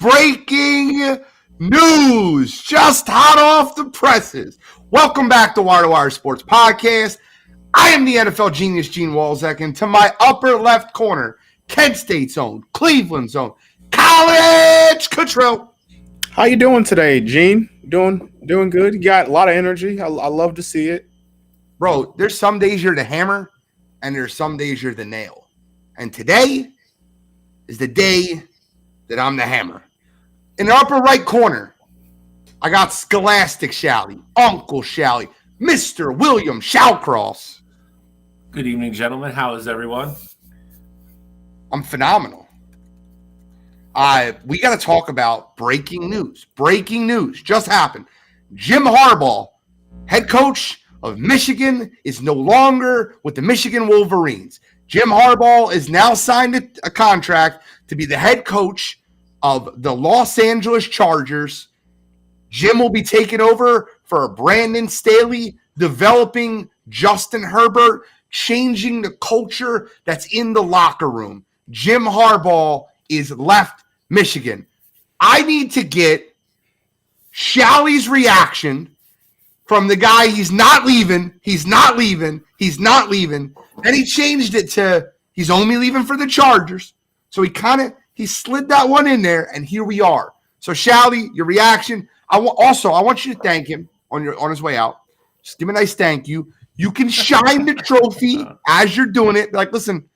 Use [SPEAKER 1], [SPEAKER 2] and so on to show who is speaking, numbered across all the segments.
[SPEAKER 1] breaking news, just hot off the presses. Welcome back to Wire2Wire Sports Podcast. I am the NFL genius, Gene Walzek, and to my upper left corner, Kent State's own, Cleveland's own, College Cottrell.
[SPEAKER 2] How you doing today, Gene? Doing good. You got a lot of energy. I love to see it.
[SPEAKER 1] Bro, there's some days you're the hammer, and there's some days you're the nail. And today is the day that I'm the hammer. In the upper right corner, I got Scholastic Shally, Uncle Shally, Mr. William Shallcross.
[SPEAKER 3] Good evening, gentlemen. How is everyone?
[SPEAKER 1] I'm phenomenal. We got to talk about breaking news. Breaking news just happened. Jim Harbaugh, head coach of Michigan, is no longer with the Michigan Wolverines. Jim Harbaugh is now signed a contract to be the head coach of the Los Angeles Chargers. Jim will be taking over for Brandon Staley, developing Justin Herbert, changing the culture that's in the locker room. Jim Harbaugh is left Michigan. I need to get Shally's reaction from the guy. He's not leaving. Then he changed it to he's only leaving for the Chargers. So he slid that one in there, and here we are. So Shally, your reaction. I want you to thank him on his way out. Just give him a nice thank you. You can shine the trophy as you're doing it. Like, listen,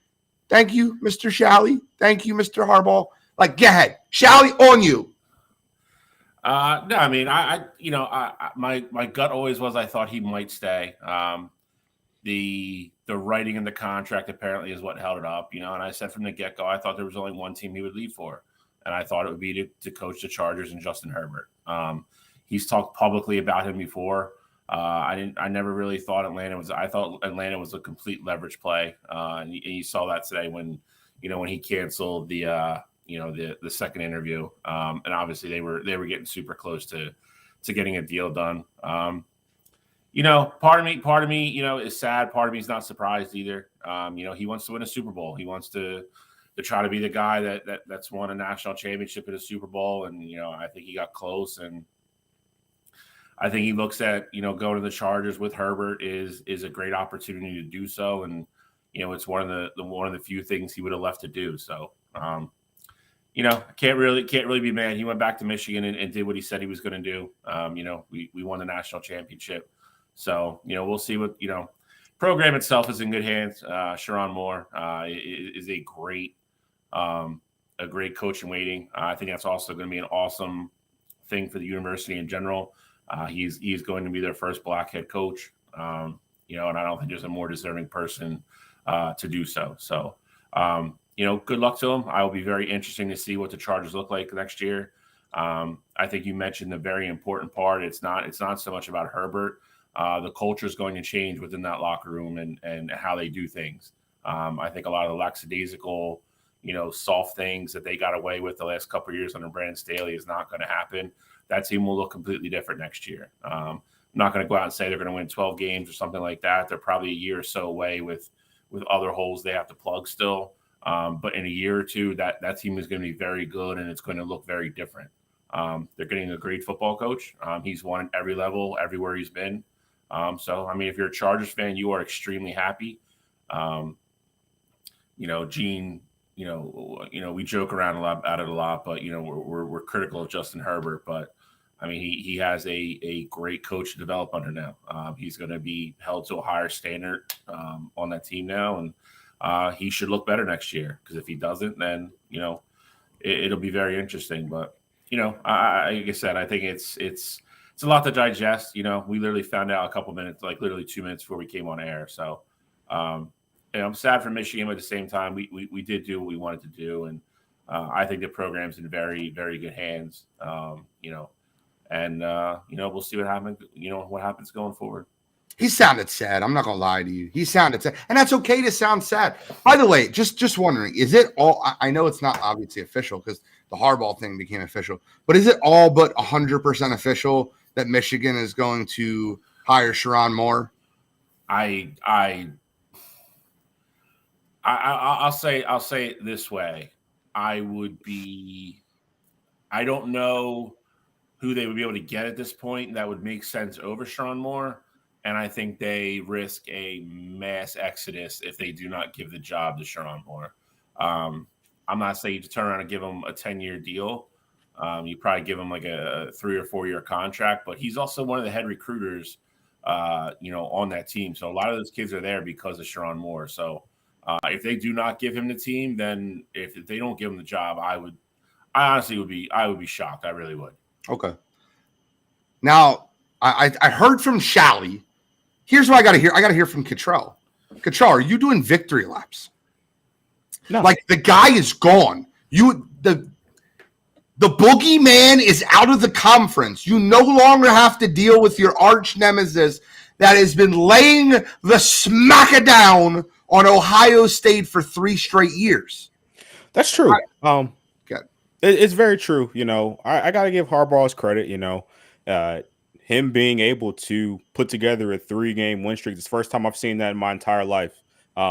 [SPEAKER 1] thank you, Mr. Shally. Thank you, Mr. Harbaugh. Like, go ahead. Shally, on you.
[SPEAKER 3] No, I mean, my gut always was I thought he might stay. The writing in the contract apparently is what held it up, and I said from the get-go, I thought there was only one team he would leave for, and I thought it would be to coach the Chargers and Justin Herbert. He's talked publicly about him before. I never really thought Atlanta was a complete leverage play. And you saw that today when he canceled the second interview. And obviously they were getting super close to getting a deal done. Part of me, is sad. Part of me is not surprised either. He wants to win a Super Bowl. He wants to try to be the guy that's won a national championship at a Super Bowl. And, I think he got close, and I think he looks at, going to the Chargers with Herbert is a great opportunity to do so. And, it's one of the few things he would have left to do. So, can't really be mad. He went back to Michigan and did what he said he was going to do. We won the national championship. So, we'll see what, program itself is in good hands. Sharon Moore is a great coach in waiting. I think that's also going to be an awesome thing for the university in general. He's going to be their first black head coach, and I don't think there's a more deserving person to do so. So, good luck to him. I will be very interesting to see what the Chargers look like next year. I think you mentioned the very important part. It's not so much about Herbert. The culture is going to change within that locker room and how they do things. I think a lot of the lackadaisical, soft things that they got away with the last couple of years under Brandon Staley is not going to happen. That team will look completely different next year. I'm not going to go out and say they're going to win 12 games or something like that. They're probably a year or so away with other holes they have to plug still. But in a year or two, that team is going to be very good, and it's going to look very different. They're getting a great football coach. He's won at every level, everywhere he's been. So, if you're a Chargers fan, you are extremely happy. Gene, we joke around about it a lot, but, we're critical of Justin Herbert. But, he has a great coach to develop under now. He's going to be held to a higher standard on that team now, and he should look better next year, because if he doesn't, then, it'll be very interesting. But, like I said, I think it's a lot to digest. We literally found out a couple minutes, like literally 2 minutes before we came on air. So, I'm sad for Michigan, but at the same time, we did do what we wanted to do. And I think the program's in very, very good hands, and we'll see what happens going forward.
[SPEAKER 1] He sounded sad. I'm not going to lie to you. He sounded sad. And that's okay to sound sad. By the way, just wondering, is it all – I know it's not obviously official because the Harbaugh thing became official, but is it all but 100% official that Michigan is going to hire Sharon Moore?
[SPEAKER 3] I'll say it this way. I would be I don't know who they would be able to get at this point that would make sense over Sharon Moore. And I think they risk a mass exodus if they do not give the job to Sharon Moore. I'm not saying to turn around and give him a 10-year deal. You probably give him like a 3 or 4 year contract, but he's also one of the head recruiters, on that team. So a lot of those kids are there because of Sharon Moore. So if they do not give him the team, then if they don't give him the job, I honestly would be shocked. I really would.
[SPEAKER 1] Okay. Now, I heard from Shally. Here's what I got to hear. I got to hear from Cottrell. Cottrell, are you doing victory laps?
[SPEAKER 2] No.
[SPEAKER 1] Like, the guy is gone. The boogeyman is out of the conference. You no longer have to deal with your arch nemesis that has been laying the smacker down on Ohio State for 3 straight years.
[SPEAKER 2] That's true.
[SPEAKER 1] Good.
[SPEAKER 2] It's very true. I got to give Harbaugh's credit. Him being able to put together a 3-game win streak. It's the first time I've seen that in my entire life.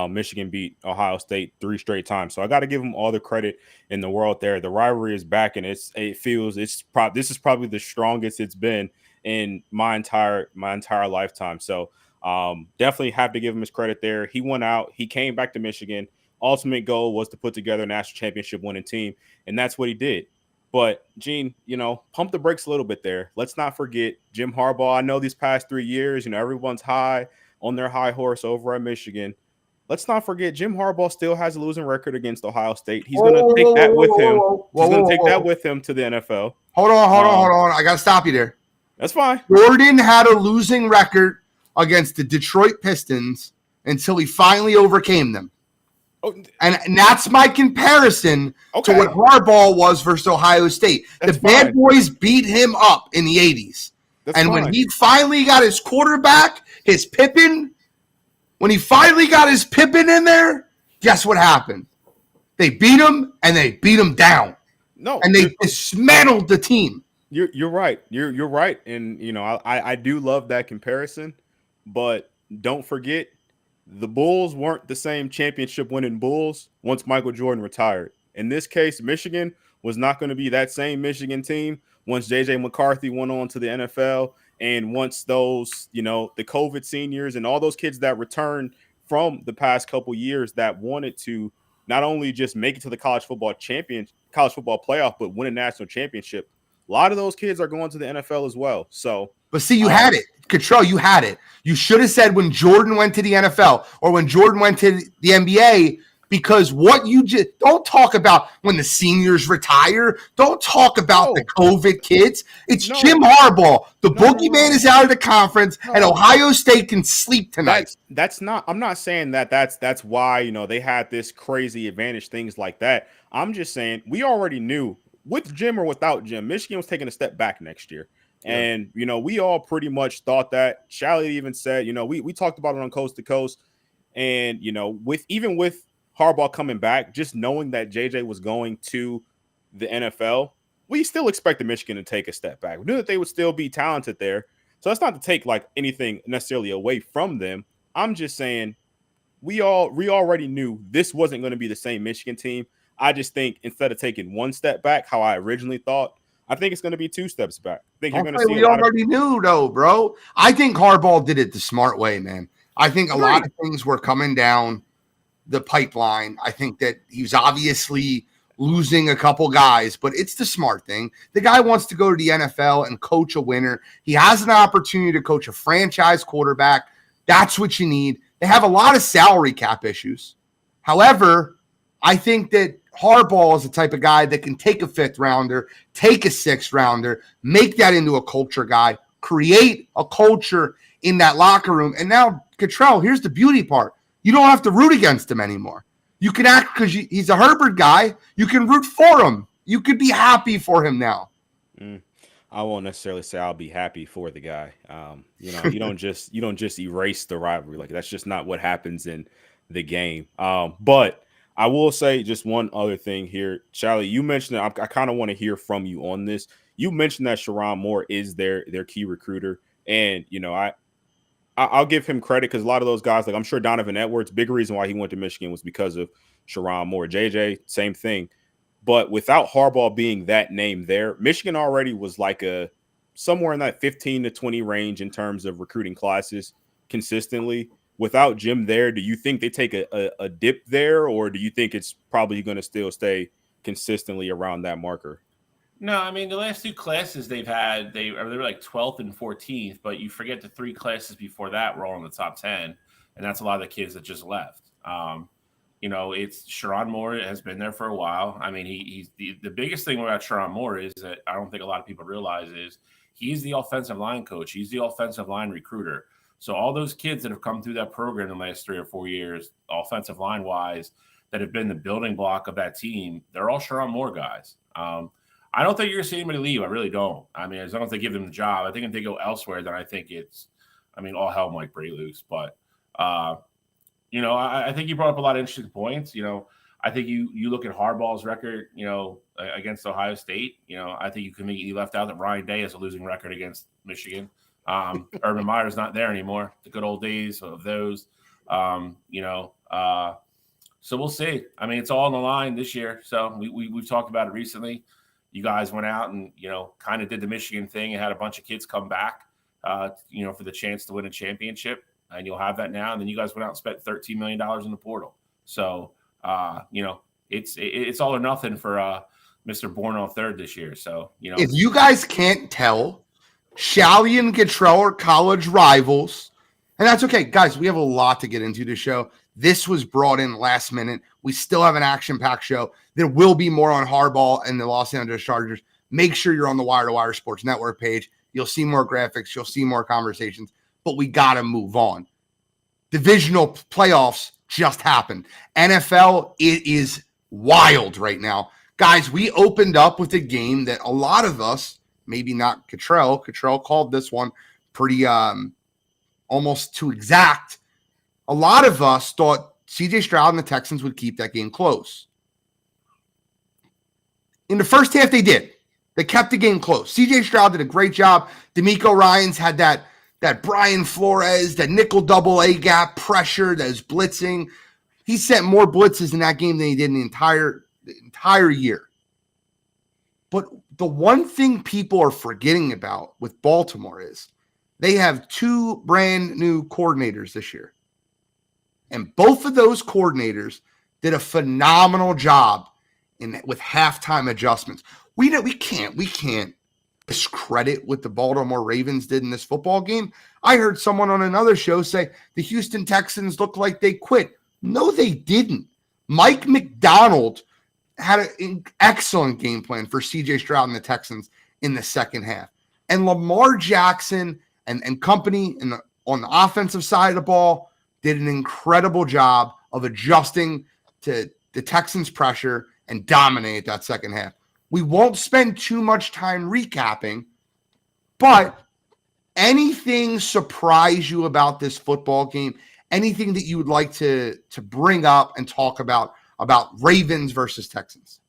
[SPEAKER 2] Michigan beat Ohio State 3 straight times. So I got to give him all the credit in the world there. The rivalry is back, and this is probably the strongest it's been in my entire lifetime. So definitely have to give him his credit there. He went out. He came back to Michigan. Ultimate goal was to put together a national championship winning team, and that's what he did. But, Gene, pump the brakes a little bit there. Let's not forget Jim Harbaugh. I know these past 3 years, everyone's high on their high horse over at Michigan. Let's not forget Jim Harbaugh still has a losing record against Ohio State. He's going to take that with him. He's going to take that with him to the NFL.
[SPEAKER 1] Hold on. I got to stop you there.
[SPEAKER 2] That's fine.
[SPEAKER 1] Jordan had a losing record against the Detroit Pistons until he finally overcame them. And that's my comparison to what Harbaugh was versus Ohio State. The bad boys beat him up in the 80s. When he finally got his quarterback, his Pippen, when he finally got his Pippen in there, guess what happened? They beat him, and they beat him down. And they dismantled the team.
[SPEAKER 2] You're right. You're right. And, I do love that comparison. But don't forget, the Bulls weren't the same championship winning Bulls once Michael Jordan retired. In this case, Michigan was not going to be that same Michigan team once J.J. McCarthy went on to the NFL, and once those, the COVID seniors and all those kids that returned from the past couple years that wanted to not only just make it to the college football playoff, but win a national championship. A lot of those kids are going to the NFL as well. So,
[SPEAKER 1] but see, you had it. Cottrell, you had it. You should have said when Jordan went to the NFL or when Jordan went to the NBA, because what you just don't talk about when the seniors retire. Don't talk about the COVID kids. It's Jim Harbaugh. The boogeyman is out of the conference, and Ohio State can sleep tonight.
[SPEAKER 2] That's not. I'm not saying that's why they had this crazy advantage, things like that. I'm just saying we already knew with Jim or without Jim, Michigan was taking a step back next year. And, we all pretty much thought that. Shally even said, we talked about it on Coast to Coast. And, with Harbaugh coming back, just knowing that JJ was going to the NFL, we still expected Michigan to take a step back. We knew that they would still be talented there. So that's not to take like anything necessarily away from them. I'm just saying we already knew this wasn't going to be the same Michigan team. I just think instead of taking one step back, how I originally thought, I think it's going to be 2 steps back. I think you're going to see.
[SPEAKER 1] We already knew, though, bro. I think Harbaugh did it the smart way, man. I think a lot of things were coming down the pipeline. I think that he's obviously losing a couple guys, but it's the smart thing. The guy wants to go to the NFL and coach a winner. He has an opportunity to coach a franchise quarterback. That's what you need. They have a lot of salary cap issues. However, I think that Harbaugh is the type of guy that can take a 5th rounder, take a 6th rounder, make that into a culture guy, create a culture in that locker room. And now, Cottrell, here's the beauty part. You don't have to root against him anymore. You can act because he's a Herbert guy. You can root for him. You could be happy for him now.
[SPEAKER 2] I won't necessarily say I'll be happy for the guy. You don't just erase the rivalry. Like, that's just not what happens in the game. But I will say just one other thing here. Shally, you mentioned that I kind of want to hear from you on this. You mentioned that Sharon Moore is their key recruiter. And, I'll give him credit because a lot of those guys, like I'm sure Donovan Edwards, big reason why he went to Michigan was because of Sharon Moore. JJ, same thing. But without Harbaugh being that name there, Michigan already was like somewhere in that 15 to 20 range in terms of recruiting classes consistently. Without Jim there, do you think they take a dip there, or do you think it's probably going to still stay consistently around that marker?
[SPEAKER 3] No, I mean, the last two classes they've had, they were like 12th and 14th, but you forget the three classes before that were all in the top 10, and that's a lot of the kids that just left. It's Sharon Moore has been there for a while. I mean, he's the biggest thing about Sharon Moore is that I don't think a lot of people realize is he's the offensive line coach. He's the offensive line recruiter. So all those kids that have come through that program in the last 3 or 4 years, offensive line wise, that have been the building block of that team, they're all Sharon Moore guys. I don't think you're going to see anybody leave. I really don't. I mean, as long as they give them the job, I think if they go elsewhere, then I think all hell might break loose. But, I think you brought up a lot of interesting points. I think you look at Harbaugh's record, against Ohio State. I think you left out that Ryan Day has a losing record against Michigan. Urban Meyer's not there anymore. The good old days of those, so we'll see. I mean, it's all on the line this year. So we've talked about it recently. You guys went out and, kind of did the Michigan thing and had a bunch of kids come back, for the chance to win a championship. And you'll have that now. And then you guys went out and spent $13 million in the portal. So, it's all or nothing for Mr. Bourne on third this year. So,
[SPEAKER 1] if you guys can't tell, Shally and Cottrell are college rivals. And that's okay. Guys, we have a lot to get into the show. This was brought in last minute. We still have an action-packed show. There will be more on Harbaugh and the Los Angeles Chargers. Make sure you're on the Wire2Wire Sports Network page. You'll see more graphics. You'll see more conversations. But we got to move on. Divisional playoffs just happened. NFL, it is wild right now. Guys, we opened up with a game that a lot of us, maybe not Cottrell called this one pretty almost too exact. A lot of us thought C.J. Stroud and the Texans would keep that game close. In the first half, they did. They kept the game close. C.J. Stroud did a great job. D'Amico Ryans had that Brian Flores, that nickel double A gap pressure that is blitzing. He sent more blitzes in that game than he did in the entire year. But the one thing people are forgetting about with Baltimore is they have 2 brand new coordinators this year. And both of those coordinators did a phenomenal job with halftime adjustments. We can't discredit what the Baltimore Ravens did in this football game. I heard someone on another show say the Houston Texans looked like they quit. No, they didn't. Mike McDonald had an excellent game plan for C.J. Stroud and the Texans in the second half. And Lamar Jackson and company on the offensive side of the ball did an incredible job of adjusting to the Texans' pressure and dominate that second half. We won't spend too much time recapping, but anything surprise you about this football game? Anything that you would like to bring up and talk about Ravens versus Texans?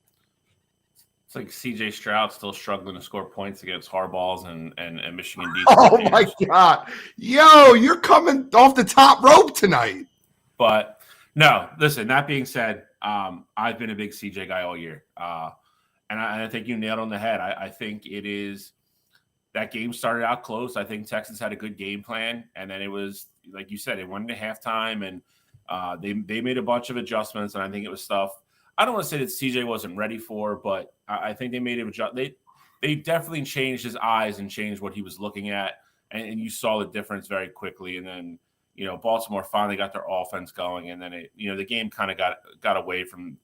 [SPEAKER 3] It's like C.J. Stroud still struggling to score points against Harbaugh's and Michigan defense.
[SPEAKER 1] Oh, my God. Yo, you're coming off the top rope tonight.
[SPEAKER 3] But, no, listen, that being said, I've been a big C.J. guy all year. And I think you nailed on the head. I think it is – that game started out close. I think Texans had a good game plan. And then it was, like you said, it went into halftime. And they made a bunch of adjustments. And I think it was stuff – I don't want to say that CJ wasn't ready for, but I think they made him adjust. They definitely changed his eyes and changed what he was looking at, and you saw the difference very quickly. And then, Baltimore finally got their offense going, and then the game kind of got away from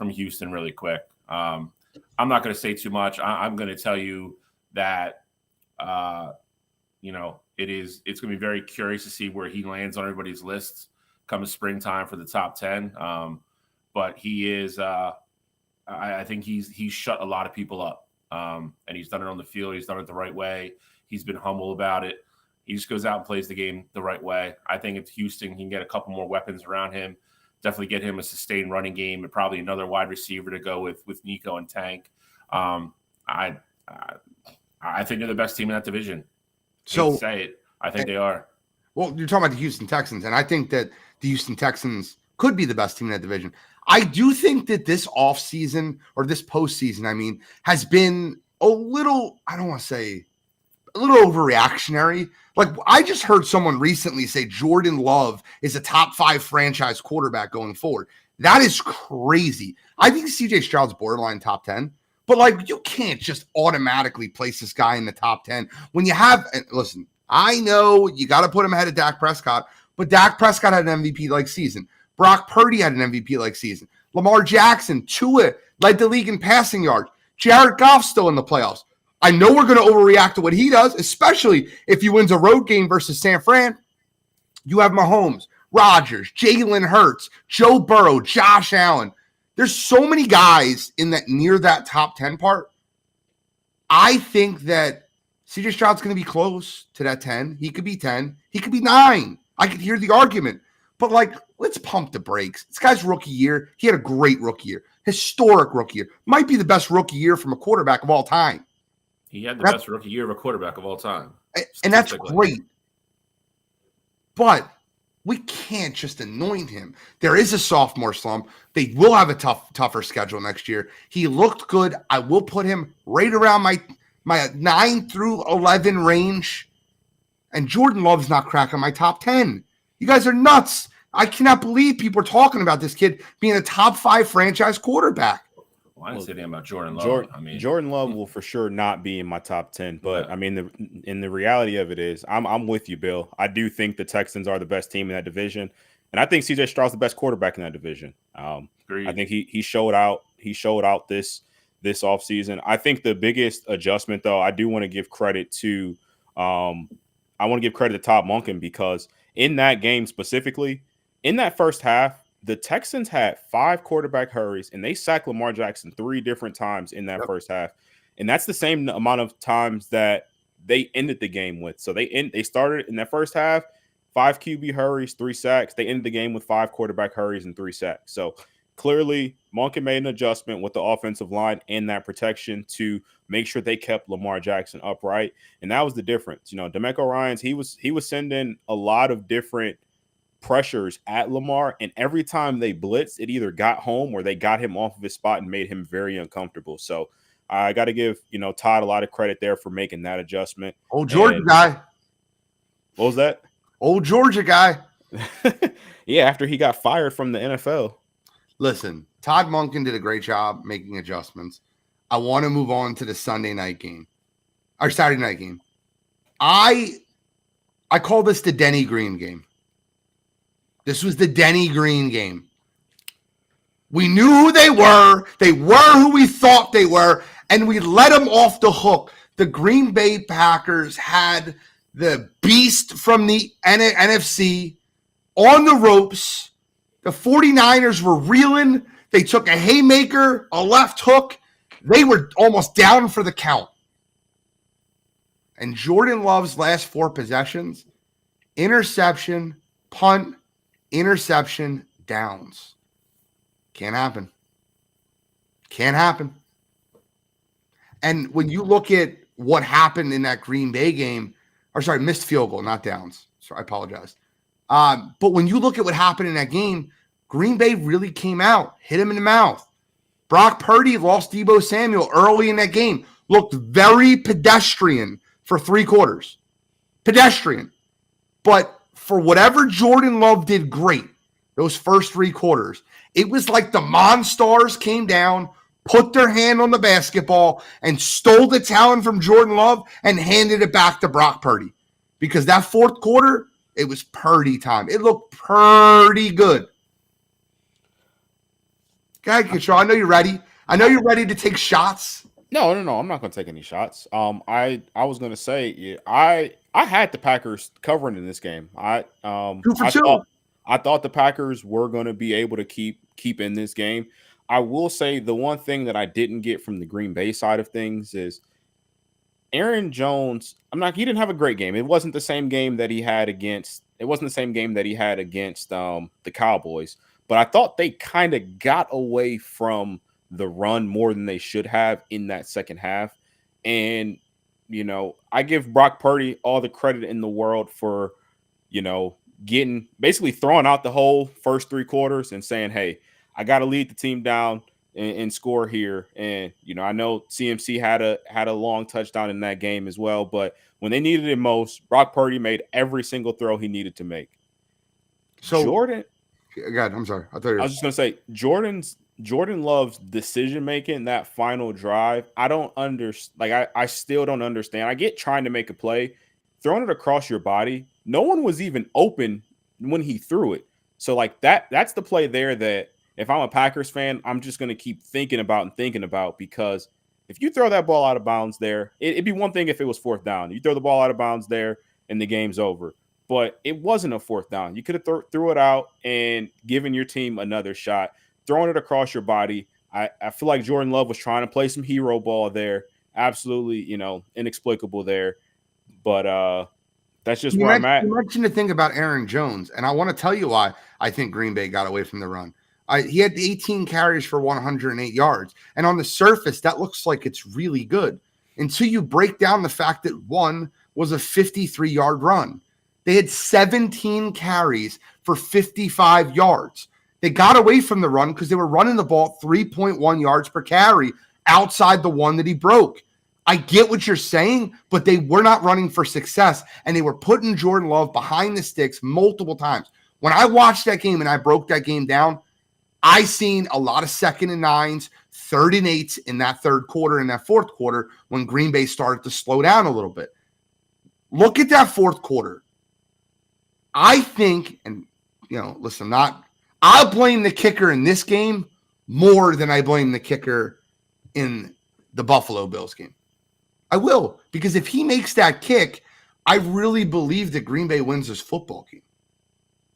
[SPEAKER 3] Houston really quick. I'm not going to say too much. I'm going to tell you that it's going to be very curious to see where he lands on everybody's lists come springtime for the top 10. But he is, I think he's shut a lot of people up, and he's done it on the field. He's done it the right way. He's been humble about it. He just goes out and plays the game the right way. I think if Houston can get a couple more weapons around him, definitely get him a sustained running game and probably another wide receiver to go with Nico and Tank. I think they're the best team in that division. So say it. I think they are. Well,
[SPEAKER 1] you're talking about the Houston Texans, and I think that the Houston Texans could be the best team in that division. I do think that this offseason, or this postseason, I mean, has been a little, I don't want to say a little overreactionary. Like, I just heard someone recently say Jordan Love is a top 5 franchise quarterback going forward. That is crazy. I think CJ Stroud's borderline top 10, but like, you can't just automatically place this guy in the top 10 when you have, and listen, I know you got to put him ahead of Dak Prescott, but Dak Prescott had an MVP-like season. Brock Purdy had an MVP-like season. Lamar Jackson, Tua led the league in passing yards. Jared Goff's still in the playoffs. I know we're going to overreact to what he does, especially if he wins a road game versus San Fran. You have Mahomes, Rodgers, Jalen Hurts, Joe Burrow, Josh Allen. There's so many guys in that near that top 10 part. I think that CJ Stroud's going to be close to that 10. He could be 10. He could be 9. I could hear the argument. But, like, let's pump the brakes. This guy's rookie year, he had a great rookie year. Historic rookie year. Might be the best rookie year from a quarterback of all time.
[SPEAKER 3] He had the best rookie year of a quarterback of all time.
[SPEAKER 1] And that's great. But we can't just anoint him. There is a sophomore slump. They will have a tougher schedule next year. He looked good. I will put him right around my 9 through 11 range. And Jordan Love's not cracking my top 10. You guys are nuts. I cannot believe people are talking about this kid being a top 5 franchise quarterback.
[SPEAKER 3] Well, I didn't say anything about Jordan Love.
[SPEAKER 2] Jordan Love will for sure not be in my top 10. But, I mean, the reality of it is I'm with you, Bill. I do think the Texans are the best team in that division. And I think C.J. Stroud's the best quarterback in that division. I think he showed out. He showed out this offseason. I think the biggest adjustment, though, I do want to give credit to Todd Monken, because in that game specifically, in that first half, the Texans had 5 quarterback hurries, and they sacked Lamar Jackson 3 different times in that first half. And that's the same amount of times that they ended the game with. So they started in that first half, 5 QB hurries, 3 sacks. They ended the game with 5 quarterback hurries and 3 sacks. So clearly, Monken made an adjustment with the offensive line and that protection to make sure they kept Lamar Jackson upright. And that was the difference. You know, DeMeco Ryans, he was sending a lot of different pressures at Lamar, and every time they blitzed, it either got home or they got him off of his spot and made him very uncomfortable. So I got to give, Todd a lot of credit there for making that adjustment.
[SPEAKER 1] Old Georgia guy.
[SPEAKER 2] What was that?
[SPEAKER 1] Old Georgia guy.
[SPEAKER 2] Yeah, after he got fired from the NFL.
[SPEAKER 1] Listen, Todd Monken did a great job making adjustments. I want to move on to the Sunday night game, or Saturday night game. I call this the Denny Green game. This was the Denny Green game. We knew who they were. They were who we thought they were, and we let them off the hook. The Green Bay Packers had the beast from the NFC on the ropes. The 49ers were reeling. They took a haymaker, a left hook. They were almost down for the count. And Jordan Love's last 4 possessions, interception, punt, interception, downs. Can't happen. Can't happen. And when you look at what happened in that Green Bay game, missed field goal, not downs. So I apologize. But when you look at what happened in that game, Green Bay really came out, hit him in the mouth. Brock Purdy lost Deebo Samuel early in that game. Looked very pedestrian for 3 quarters. Pedestrian. But for whatever Jordan Love did great, those first 3 quarters, it was like the Monstars came down, put their hand on the basketball, and stole the talent from Jordan Love and handed it back to Brock Purdy. Because that 4th quarter, it was Purdy time. It looked pretty good. Go ahead, Control. I know you're ready. I know you're ready to take shots.
[SPEAKER 2] No. I'm not going to take any shots. I was going to say, I had the Packers covering in this game. 2 for 2. I thought the Packers were going to be able to keep in this game. I will say the one thing that I didn't get from the Green Bay side of things is Aaron Jones. He didn't have a great game. It wasn't the same game that he had against. The Cowboys. But I thought they kind of got away from the run more than they should have in that second half. And, I give Brock Purdy all the credit in the world for, getting basically throwing out the whole first 3 quarters and saying, hey, I got to lead the team down and score here. And I know CMC had a long touchdown in that game as well. But when they needed it most, Brock Purdy made every single throw he needed to make.
[SPEAKER 1] So
[SPEAKER 2] Jordan,
[SPEAKER 1] God, I'm sorry. I
[SPEAKER 2] was just gonna say Jordan Love's decision making that final drive. I don't understand. Like I still don't understand. I get trying to make a play, throwing it across your body. No one was even open when he threw it. So like that's the play there that if I'm a Packers fan, I'm just gonna keep thinking about because if you throw that ball out of bounds there, it'd be one thing if it was fourth down. You throw the ball out of bounds there and the game's over. But it wasn't a fourth down. You could have threw it out and given your team another shot. Throwing it across your body, I feel like Jordan Love was trying to play some hero ball there. Absolutely, inexplicable there. But that's just where I'm at.
[SPEAKER 1] You mentioned the thing about Aaron Jones, and I want to tell you why I think Green Bay got away from the run. He had 18 carries for 108 yards, and on the surface, that looks like it's really good until you break down the fact that one was a 53-yard run. They had 17 carries for 55 yards. They got away from the run because they were running the ball 3.1 yards per carry outside the one that he broke. I get what you're saying, but they were not running for success, and they were putting Jordan Love behind the sticks multiple times. When I watched that game and I broke that game down, I seen a lot of 2nd and 9s, 3rd and 8s in that third quarter and that fourth quarter when Green Bay started to slow down a little bit. Look at that fourth quarter. I think, and listen, I'll blame the kicker in this game more than I blame the kicker in the Buffalo Bills game. I will, because if he makes that kick, I really believe that Green Bay wins this football game.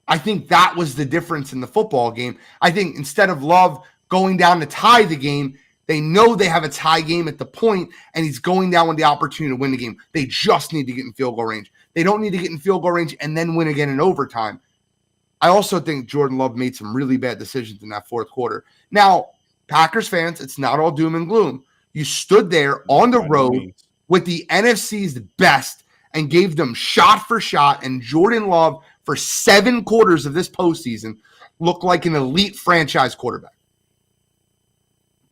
[SPEAKER 1] I think that was the difference in the football game. I think instead of Love going down to tie the game, they know they have a tie game at the point, and he's going down with the opportunity to win the game. They just need to get in field goal range. They don't need to get in field goal range and then win again in overtime. I also think Jordan Love made some really bad decisions in that fourth quarter. Now, Packers fans, it's not all doom and gloom. You stood there on the road with the NFC's best and gave them shot for shot, and Jordan Love for 7 quarters of this postseason looked like an elite franchise quarterback.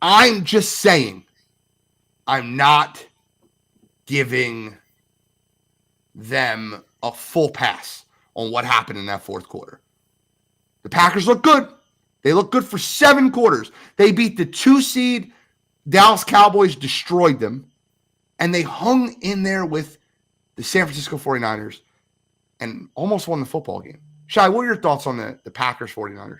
[SPEAKER 1] I'm just saying, I'm not giving them a full pass on what happened in that fourth quarter. The Packers look good. They look good for 7 quarters. They beat the 2 seed. Dallas Cowboys destroyed them. And they hung in there with the San Francisco 49ers and almost won the football game. Shai, what are your thoughts on the Packers 49ers?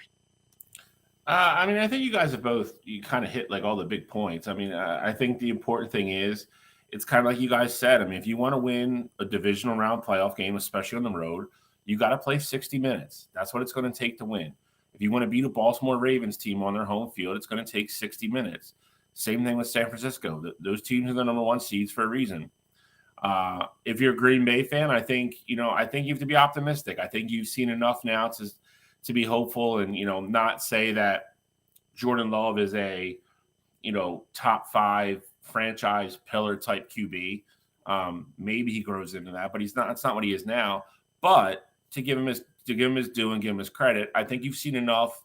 [SPEAKER 3] I think you guys have you kind of hit like all the big points. I think the important thing is it's kind of like you guys said. If you want to win a divisional round playoff game, especially on the road, you got to play 60 minutes. That's what it's going to take to win. If you want to beat a Baltimore Ravens team on their home field, it's going to take 60 minutes. Same thing with San Francisco. Those teams are the number 1 seeds for a reason. If you're a Green Bay fan, I think you have to be optimistic. I think you've seen enough now to be hopeful and, not say that Jordan Love is a, top 5 franchise pillar type QB. Maybe he grows into that, but it's not what he is now. But to give him his due and give him his credit, I think you've seen enough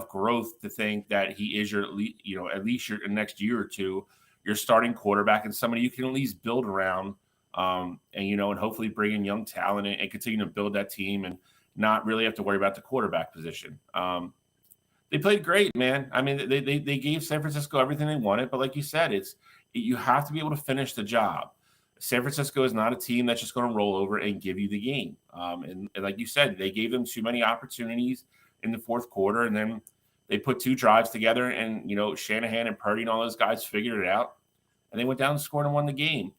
[SPEAKER 3] growth to think that he is at least your next year or two, your starting quarterback and somebody you can at least build around, and hopefully bring in young talent and continue to build that team and not really have to worry about the quarterback position. They played great, man. They gave San Francisco everything they wanted, but like you said, you have to be able to finish the job. San Francisco is not a team that's just going to roll over and give you the game. And like you said, they gave them too many opportunities in the fourth quarter, and then they put 2 drives together, and Shanahan and Purdy and all those guys figured it out, and they went down and scored and won the game.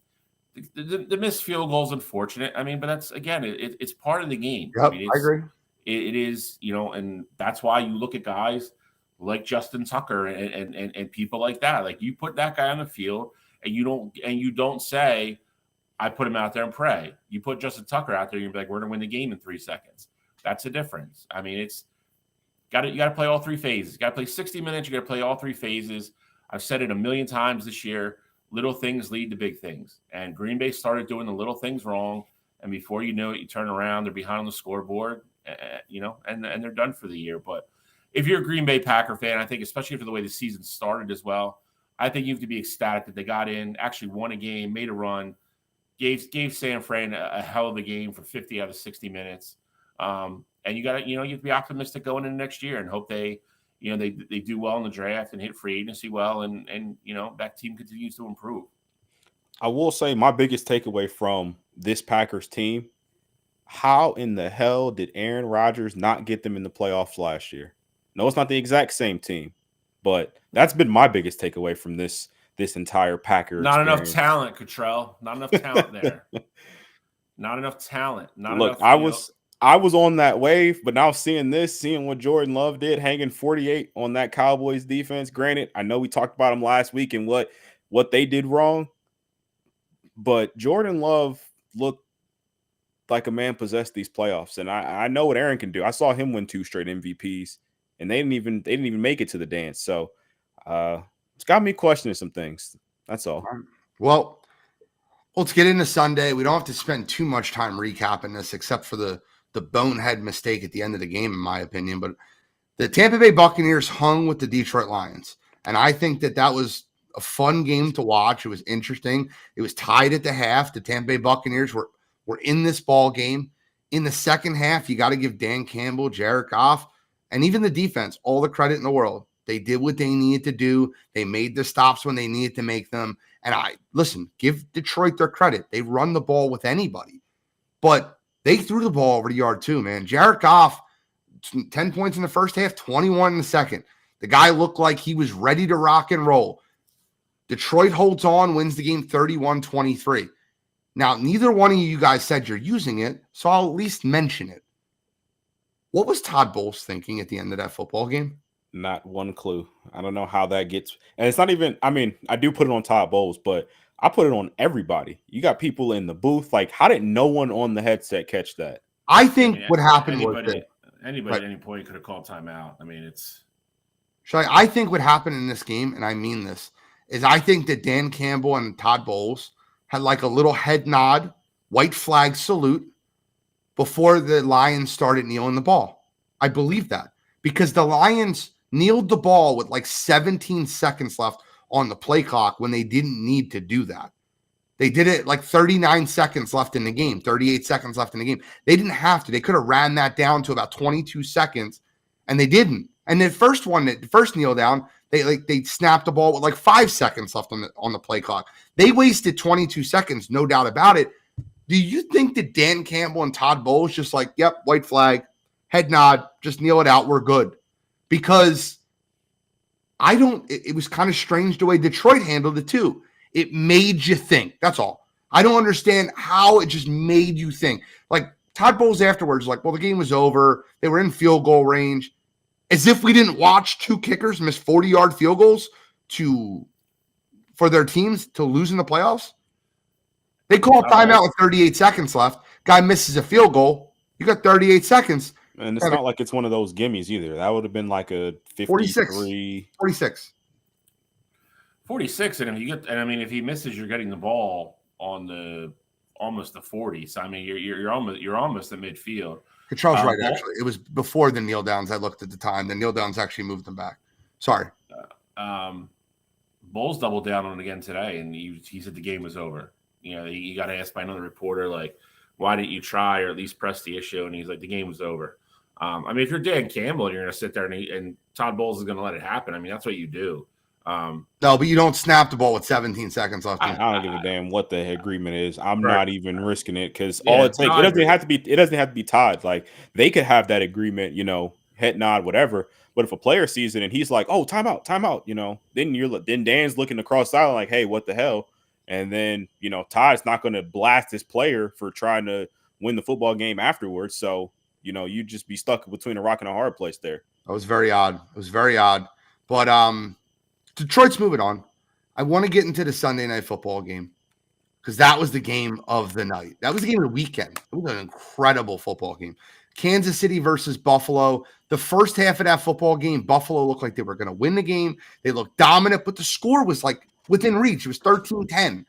[SPEAKER 3] The missed field goal is unfortunate. But that's, again, it's part of the game.
[SPEAKER 1] Yep, I agree.
[SPEAKER 3] It is, and that's why you look at guys like Justin Tucker and people like that. Like, you put that guy on the field, and you don't say, I put him out there and pray. You put Justin Tucker out there, you're like, we're gonna win the game in 3 seconds. That's the difference. It's you got to play all 3 phases. You got to play 60 minutes. You got to play all 3 phases. I've said it a million times this year. Little things lead to big things. And Green Bay started doing the little things wrong. And before you know it, you turn around, they're behind on the scoreboard, and they're done for the year. But if you're a Green Bay Packer fan, I think especially for the way the season started as well, I think you have to be ecstatic that they got in, actually won a game, made a run, gave San Fran a hell of a game for 50 out of 60 minutes. And you have to be optimistic going into next year and hope they do well in the draft and hit free agency well, and that team continues to improve.
[SPEAKER 2] I will say my biggest takeaway from this Packers team, how in the hell did Aaron Rodgers not get them in the playoffs last year? No, it's not the exact same team, but that's been my biggest takeaway from this entire Packer
[SPEAKER 3] Not
[SPEAKER 2] experience.
[SPEAKER 3] enough talent, Cottrell. Not enough talent there. Not enough talent.
[SPEAKER 2] Look, I was on that wave, but now seeing what Jordan Love did, hanging 48 on that Cowboys defense. Granted, I know we talked about him last week and what they did wrong, but Jordan Love looked like a man possessed these playoffs, and I know what Aaron can do. I saw him win 2 straight MVPs, and they didn't even make it to the dance. So it's got me questioning some things. That's all.
[SPEAKER 1] Well, let's get into Sunday. We don't have to spend too much time recapping this, except for the bonehead mistake at the end of the game, in my opinion. But the Tampa Bay Buccaneers hung with the Detroit Lions, and I think that was a fun game to watch. It was interesting. It was tied at the half. The Tampa Bay Buccaneers were in this ball game. In the second half, you got to give Dan Campbell, Jared Goff, and even the defense all the credit in the world. They did what they needed to do. They made the stops when they needed to make them. And give Detroit their credit. They run the ball with anybody. But they threw the ball over the yard too, man. Jared Goff, 10 points in the first half, 21 in the second. The guy looked like he was ready to rock and roll. Detroit holds on, wins the game 31-23. Now, neither one of you guys said you're using it, so I'll at least mention it. What was Todd Bowles thinking at the end of that football game?
[SPEAKER 2] Not one clue. I don't know how that gets. And it's not even, I do put it on Todd Bowles, but I put it on everybody. You got people in the booth. Like, how did no one on the headset catch that?
[SPEAKER 1] I think what happened
[SPEAKER 3] anybody
[SPEAKER 1] was
[SPEAKER 3] at any point could have called timeout.
[SPEAKER 1] I think what happened in this game, and I mean this, is I think that Dan Campbell and Todd Bowles had like a little head nod, white flag salute before the Lions started kneeling the ball. I believe that because the Lions kneeled the ball with like 17 seconds left on the play clock when they didn't need to do that. They did it like 39 seconds left in the game, 38 seconds left in the game. They didn't have to. They could have ran that down to about 22 seconds, and they didn't. And the first kneel down, they snapped the ball with like 5 seconds left on the play clock. They wasted 22 seconds, no doubt about it. Do you think that Dan Campbell and Todd Bowles just like, yep, white flag, head nod, just kneel it out, we're good? Because it was kind of strange the way Detroit handled it too. It made you think. That's all. I don't understand how it just made you think. Like Todd Bowles afterwards, like, well, the game was over. They were in field goal range. As if we didn't watch 2 kickers miss 40-yard field goals for their teams to lose in the playoffs. They call a timeout with 38 seconds left. Guy misses a field goal. You got 38 seconds.
[SPEAKER 2] And it's not like it's one of those gimmies either. That would have been like a 53.
[SPEAKER 3] 46. And if he misses, you're getting the ball on almost the 40. So you're almost at midfield.
[SPEAKER 1] Cottrell's right, actually. It was before the kneel downs. I looked at the time. The kneel downs actually moved them back. Sorry.
[SPEAKER 3] Bowles doubled down on it again today, and he said the game was over. He got asked by another reporter, like, why didn't you try or at least press the issue? And he's like, the game was over. If you're Dan Campbell and you're going to sit there and Todd Bowles is going to let it happen, that's what you do.
[SPEAKER 1] No, but you don't snap the ball with 17 seconds left.
[SPEAKER 2] I don't give a damn what the agreement is. I'm not even risking it because all it takes. It doesn't have to be Todd. Like they could have that agreement, head nod, whatever. But if a player sees it and he's like, "Oh, timeout," then Dan's looking across the island like, "Hey, what the hell?" And then Todd's not going to blast this player for trying to win the football game afterwards. So you just be stuck between a rock and a hard place there.
[SPEAKER 1] That was very odd. But Detroit's moving on. I want to get into the Sunday night football game because that was the game of the night. That was the game of the weekend. It was an incredible football game. Kansas City versus Buffalo. The first half of that football game, Buffalo looked like they were going to win the game. They looked dominant, but the score was like within reach. It was 13-10.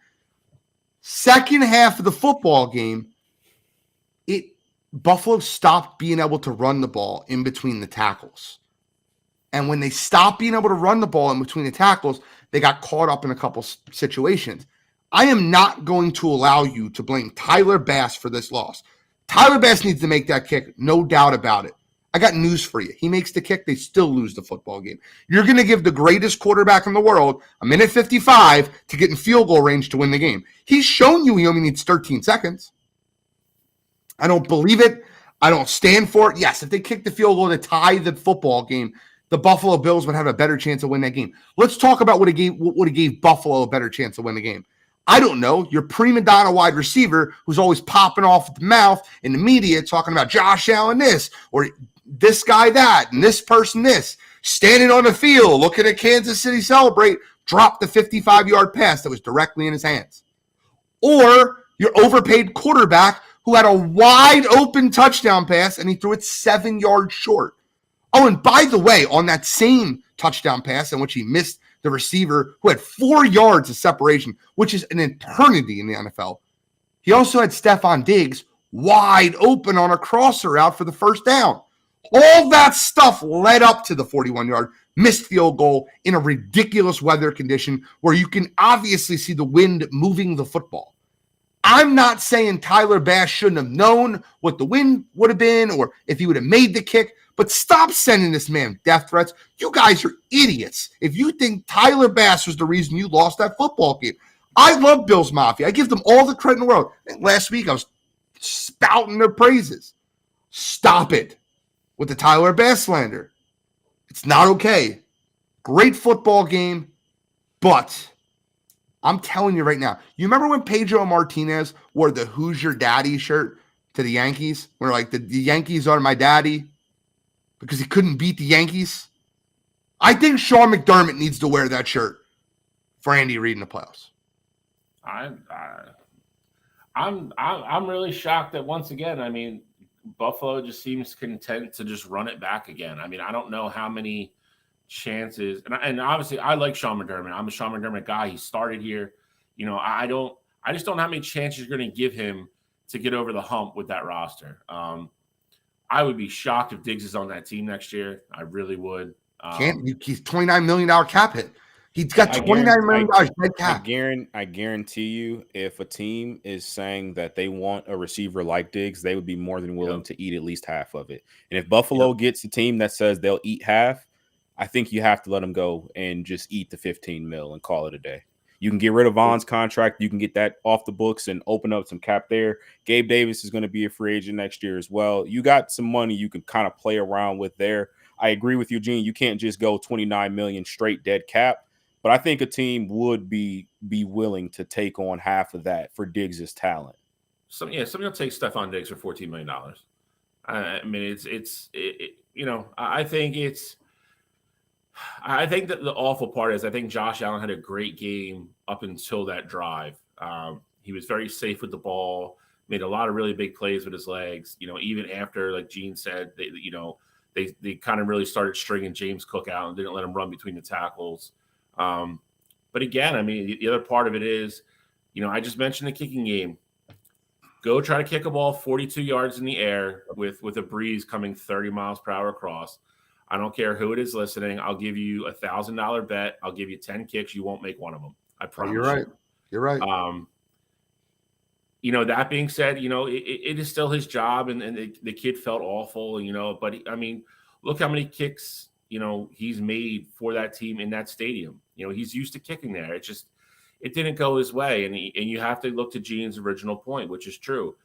[SPEAKER 1] Second half of the football game, Buffalo stopped being able to run the ball in between the tackles. And when they stopped being able to run the ball in between the tackles, they got caught up in a couple situations. I am not going to allow you to blame Tyler Bass for this loss. Tyler Bass needs to make that kick, no doubt about it. I got news for you. He makes the kick, they still lose the football game. You're going to give the greatest quarterback in the world a minute 55 to get in field goal range to win the game. He's shown you he only needs 13 seconds. I don't believe it. I don't stand for it. Yes, if they kick the field goal to tie the football game, the Buffalo Bills would have a better chance of winning that game. Let's talk about what it gave Buffalo a better chance to win the game. I don't know. Your prima donna wide receiver who's always popping off at the mouth in the media talking about Josh Allen this or this guy that and this person this, standing on the field looking at Kansas City celebrate, dropped the 55-yard pass that was directly in his hands. Or your overpaid quarterback who had a wide open touchdown pass and he threw it 7 yards short. Oh, and by the way, on that same touchdown pass in which he missed the receiver who had 4 yards of separation, which is an eternity in the NFL, he also had Stephon Diggs wide open on a crosser route for the first down. All that stuff led up to the 41-yard missed field goal in a ridiculous weather condition where you can obviously see the wind moving the football. I'm not saying Tyler Bass shouldn't have known what the wind would have been or if he would have made the kick, but stop sending this man death threats. You guys are idiots if you think Tyler Bass was the reason you lost that football game. I love Bills Mafia. I give them all the credit in the world. Last week I was spouting their praises. Stop it with the Tyler Bass slander. It's not okay. Great football game, but I'm telling you right now, you remember when Pedro Martinez wore the Who's Your Daddy shirt to the Yankees? Where like the Yankees are my daddy because he couldn't beat the Yankees? I think Sean McDermott needs to wear that shirt for Andy Reid in the playoffs.
[SPEAKER 3] I'm really shocked that once again, I mean, Buffalo just seems content to just run it back again. I mean, I don't know how many chances, and obviously I like Sean McDermott. I'm a Sean McDermott guy. He started here. You know, I just don't know how many chances you're going to give him to get over the hump with that roster. I would be shocked if Diggs is on that team next year. I really would.
[SPEAKER 1] He's $29 million cap hit. He's got $29 million dead cap.
[SPEAKER 2] I guarantee you, if a team is saying that they want a receiver like Diggs, they would be more than willing to eat at least half of it. And if Buffalo gets a team that says they'll eat half, I think you have to let them go and just eat the 15 mil and call it a day. You can get rid of Vaughn's contract. You can get that off the books and open up some cap there. Gabe Davis is going to be a free agent next year as well. You got some money you can kind of play around with there. I agree with Eugene. You can't just go 29 million straight dead cap. But I think a team would be willing to take on half of that for Diggs' talent.
[SPEAKER 3] Somebody will take Stephon Diggs for $14 million. I mean, I think that the awful part is I think Josh Allen had a great game up until that drive. He was very safe with the ball, made a lot of really big plays with his legs. You know, even after, like Gene said, they kind of really started stringing James Cook out and didn't let him run between the tackles. But again, I mean, the other part of it is, you know, I just mentioned the kicking game. Go try to kick a ball 42 yards in the air with a breeze coming 30 miles per hour across. I don't care who it is listening. I'll give you $1,000 bet. I'll give you 10 kicks. You won't make one of them. I promise.
[SPEAKER 1] You're right. You're right.
[SPEAKER 3] You know, that being said, you know, it is still his job, and the kid felt awful, you know, but I mean, look how many kicks, you know, he's made for that team in that stadium. You know, he's used to kicking there. It didn't go his way. And you have to look to Gene's original point, which is true.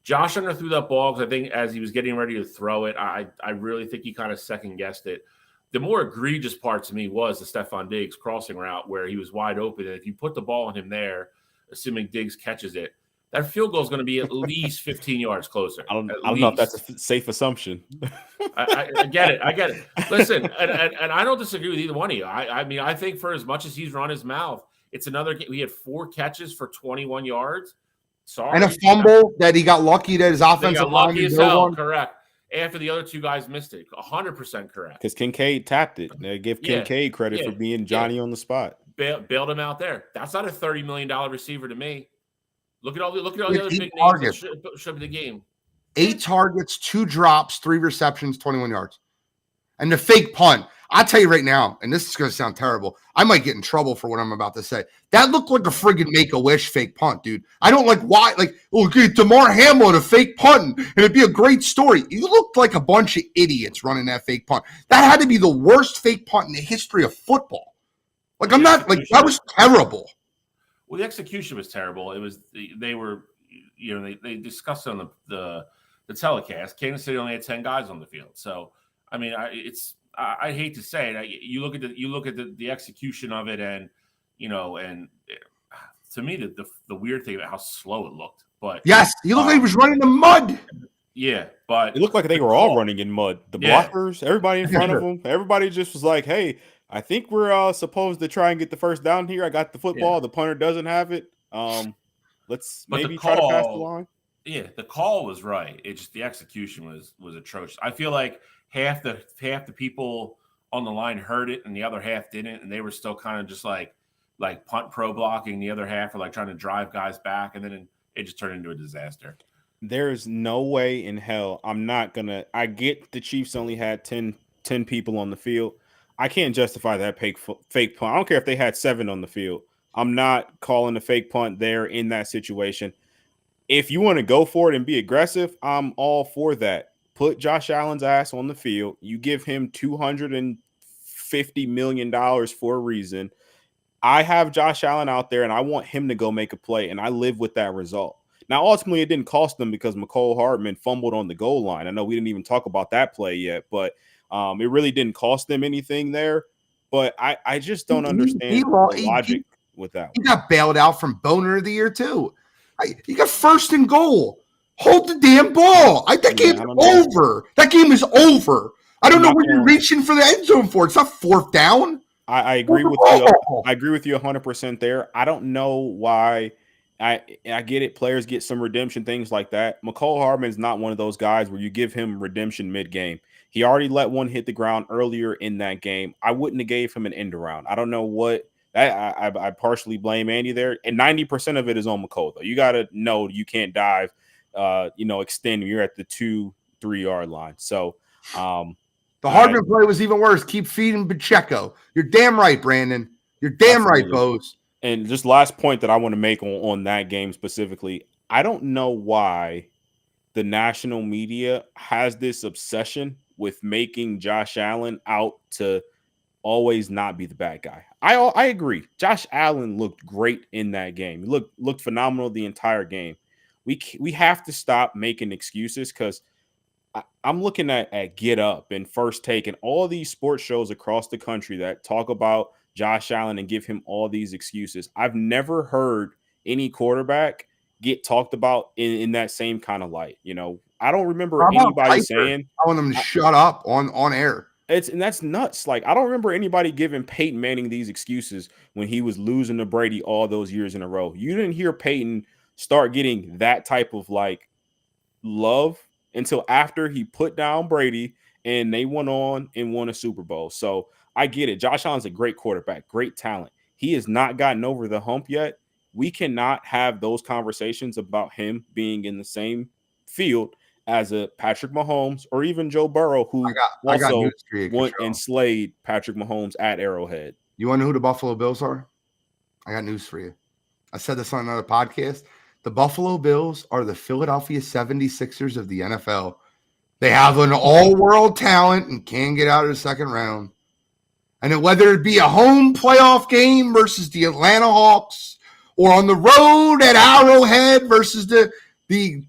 [SPEAKER 3] Josh underthrew that ball because I think as he was getting ready to throw it, I really think he kind of second guessed it. The more egregious part to me was the Stephon Diggs crossing route where he was wide open. And if you put the ball on him there, assuming Diggs catches it, that field goal is going to be at least 15 yards closer.
[SPEAKER 2] I don't know if that's a safe assumption.
[SPEAKER 3] I get it. Listen, and I don't disagree with either one of you. I mean, I think for as much as he's run his mouth, it's another game. He had 4 catches for 21 yards. Sorry.
[SPEAKER 1] And a fumble that he got lucky that his offensive line
[SPEAKER 3] lucky as hell. Correct. After the other 2 guys missed it. 100% correct.
[SPEAKER 2] Because Kincaid tapped it. They give Kincaid credit for being Johnny on the spot.
[SPEAKER 3] Bailed him out there. That's not a $30 million receiver to me. Look at all the other big
[SPEAKER 1] targets.
[SPEAKER 3] names that should be the game.
[SPEAKER 1] 8 targets, 2 drops, 3 receptions, 21 yards. And the fake punt. I'll tell you right now, and this is going to sound terrible. I might get in trouble for what I'm about to say. That looked like a friggin' Make-A-Wish fake punt, dude. I don't like why. Like, okay, DeMar Hamlin a fake punt, and it'd be a great story. You looked like a bunch of idiots running that fake punt. That had to be the worst fake punt in the history of football. Like, I'm not like that was terrible.
[SPEAKER 3] Well, the execution was terrible. It was they were, they discussed it on the telecast. Kansas City only had 10 guys on the field. So, I mean, I hate to say it. You look at the execution of it, and and to me the weird thing about how slow it looked. But
[SPEAKER 1] yes, he looked like he was running in mud.
[SPEAKER 3] Yeah, but
[SPEAKER 2] it looked like they were all running in mud. The blockers, everybody in front of them, everybody just was like, "Hey, I think we're supposed to try and get the first down here. I got the football. Yeah. The punter doesn't have it. Let's maybe try to pass the line."
[SPEAKER 3] Yeah, the call was right. It's just the execution was atrocious. I feel like half the people on the line heard it and the other half didn't, and they were still kind of just like punt pro blocking. The other half are like trying to drive guys back, and then it just turned into a disaster.
[SPEAKER 2] There's no way in hell I get the Chiefs only had 10 people on the field. I can't justify that fake punt. I don't care if they had 7 on the field. I'm not calling a fake punt there in that situation. If you want to go for it and be aggressive, I'm all for that. Put Josh Allen's ass on the field. You give him $250 million for a reason. I have Josh Allen out there, and I want him to go make a play, and I live with that result. Now, ultimately, it didn't cost them because McCole Hardman fumbled on the goal line. I know we didn't even talk about that play yet, but it really didn't cost them anything there. But I just don't understand the logic with that.
[SPEAKER 1] He got bailed out from Boner of the Year, too. He got first and goal. Hold the damn ball. That game's over. That game is over. I don't know what you're reaching for the end zone for. It's not fourth down.
[SPEAKER 2] I agree with you. I agree with you 100% there. I don't know why. I get it. Players get some redemption, things like that. McCole Hardman's not one of those guys where you give him redemption mid-game. He already let one hit the ground earlier in that game. I wouldn't have gave him an end around. I don't know what. I partially blame Andy there. And 90% of it is on McCole, though. You got to know you can't dive, extend when you're at the 2-3 yard line. So
[SPEAKER 1] the Hardman play was even worse. Keep feeding Pacheco. You're damn right, Brandon. You're damn right, Bose.
[SPEAKER 2] And just last point that I want to make on that game specifically, I don't know why the national media has this obsession with making Josh Allen out to always not be the bad guy. I agree. Josh Allen looked great in that game. He looked phenomenal the entire game. We have to stop making excuses because I'm looking at Get Up and First Take and all these sports shows across the country that talk about Josh Allen and give him all these excuses. I've never heard any quarterback get talked about in that same kind of light. I don't remember anybody saying
[SPEAKER 1] I want them to shut up on air.
[SPEAKER 2] And that's nuts. Like, I don't remember anybody giving Peyton Manning these excuses when he was losing to Brady all those years in a row. You didn't hear Peyton start getting that type of love until after he put down Brady and they went on and won a Super Bowl. So I get it. Josh Allen's a great quarterback, great talent. He has not gotten over the hump yet. We cannot have those conversations about him being in the same field as a Patrick Mahomes or even Joe Burrow, who also went and slayed Patrick Mahomes at Arrowhead.
[SPEAKER 1] You want to know who the Buffalo Bills are? I got news for you. I said this on another podcast. The Buffalo Bills are the Philadelphia 76ers of the NFL. They have an all-world talent and can get out of the second round. And whether it be a home playoff game versus the Atlanta Hawks or on the road at Arrowhead versus the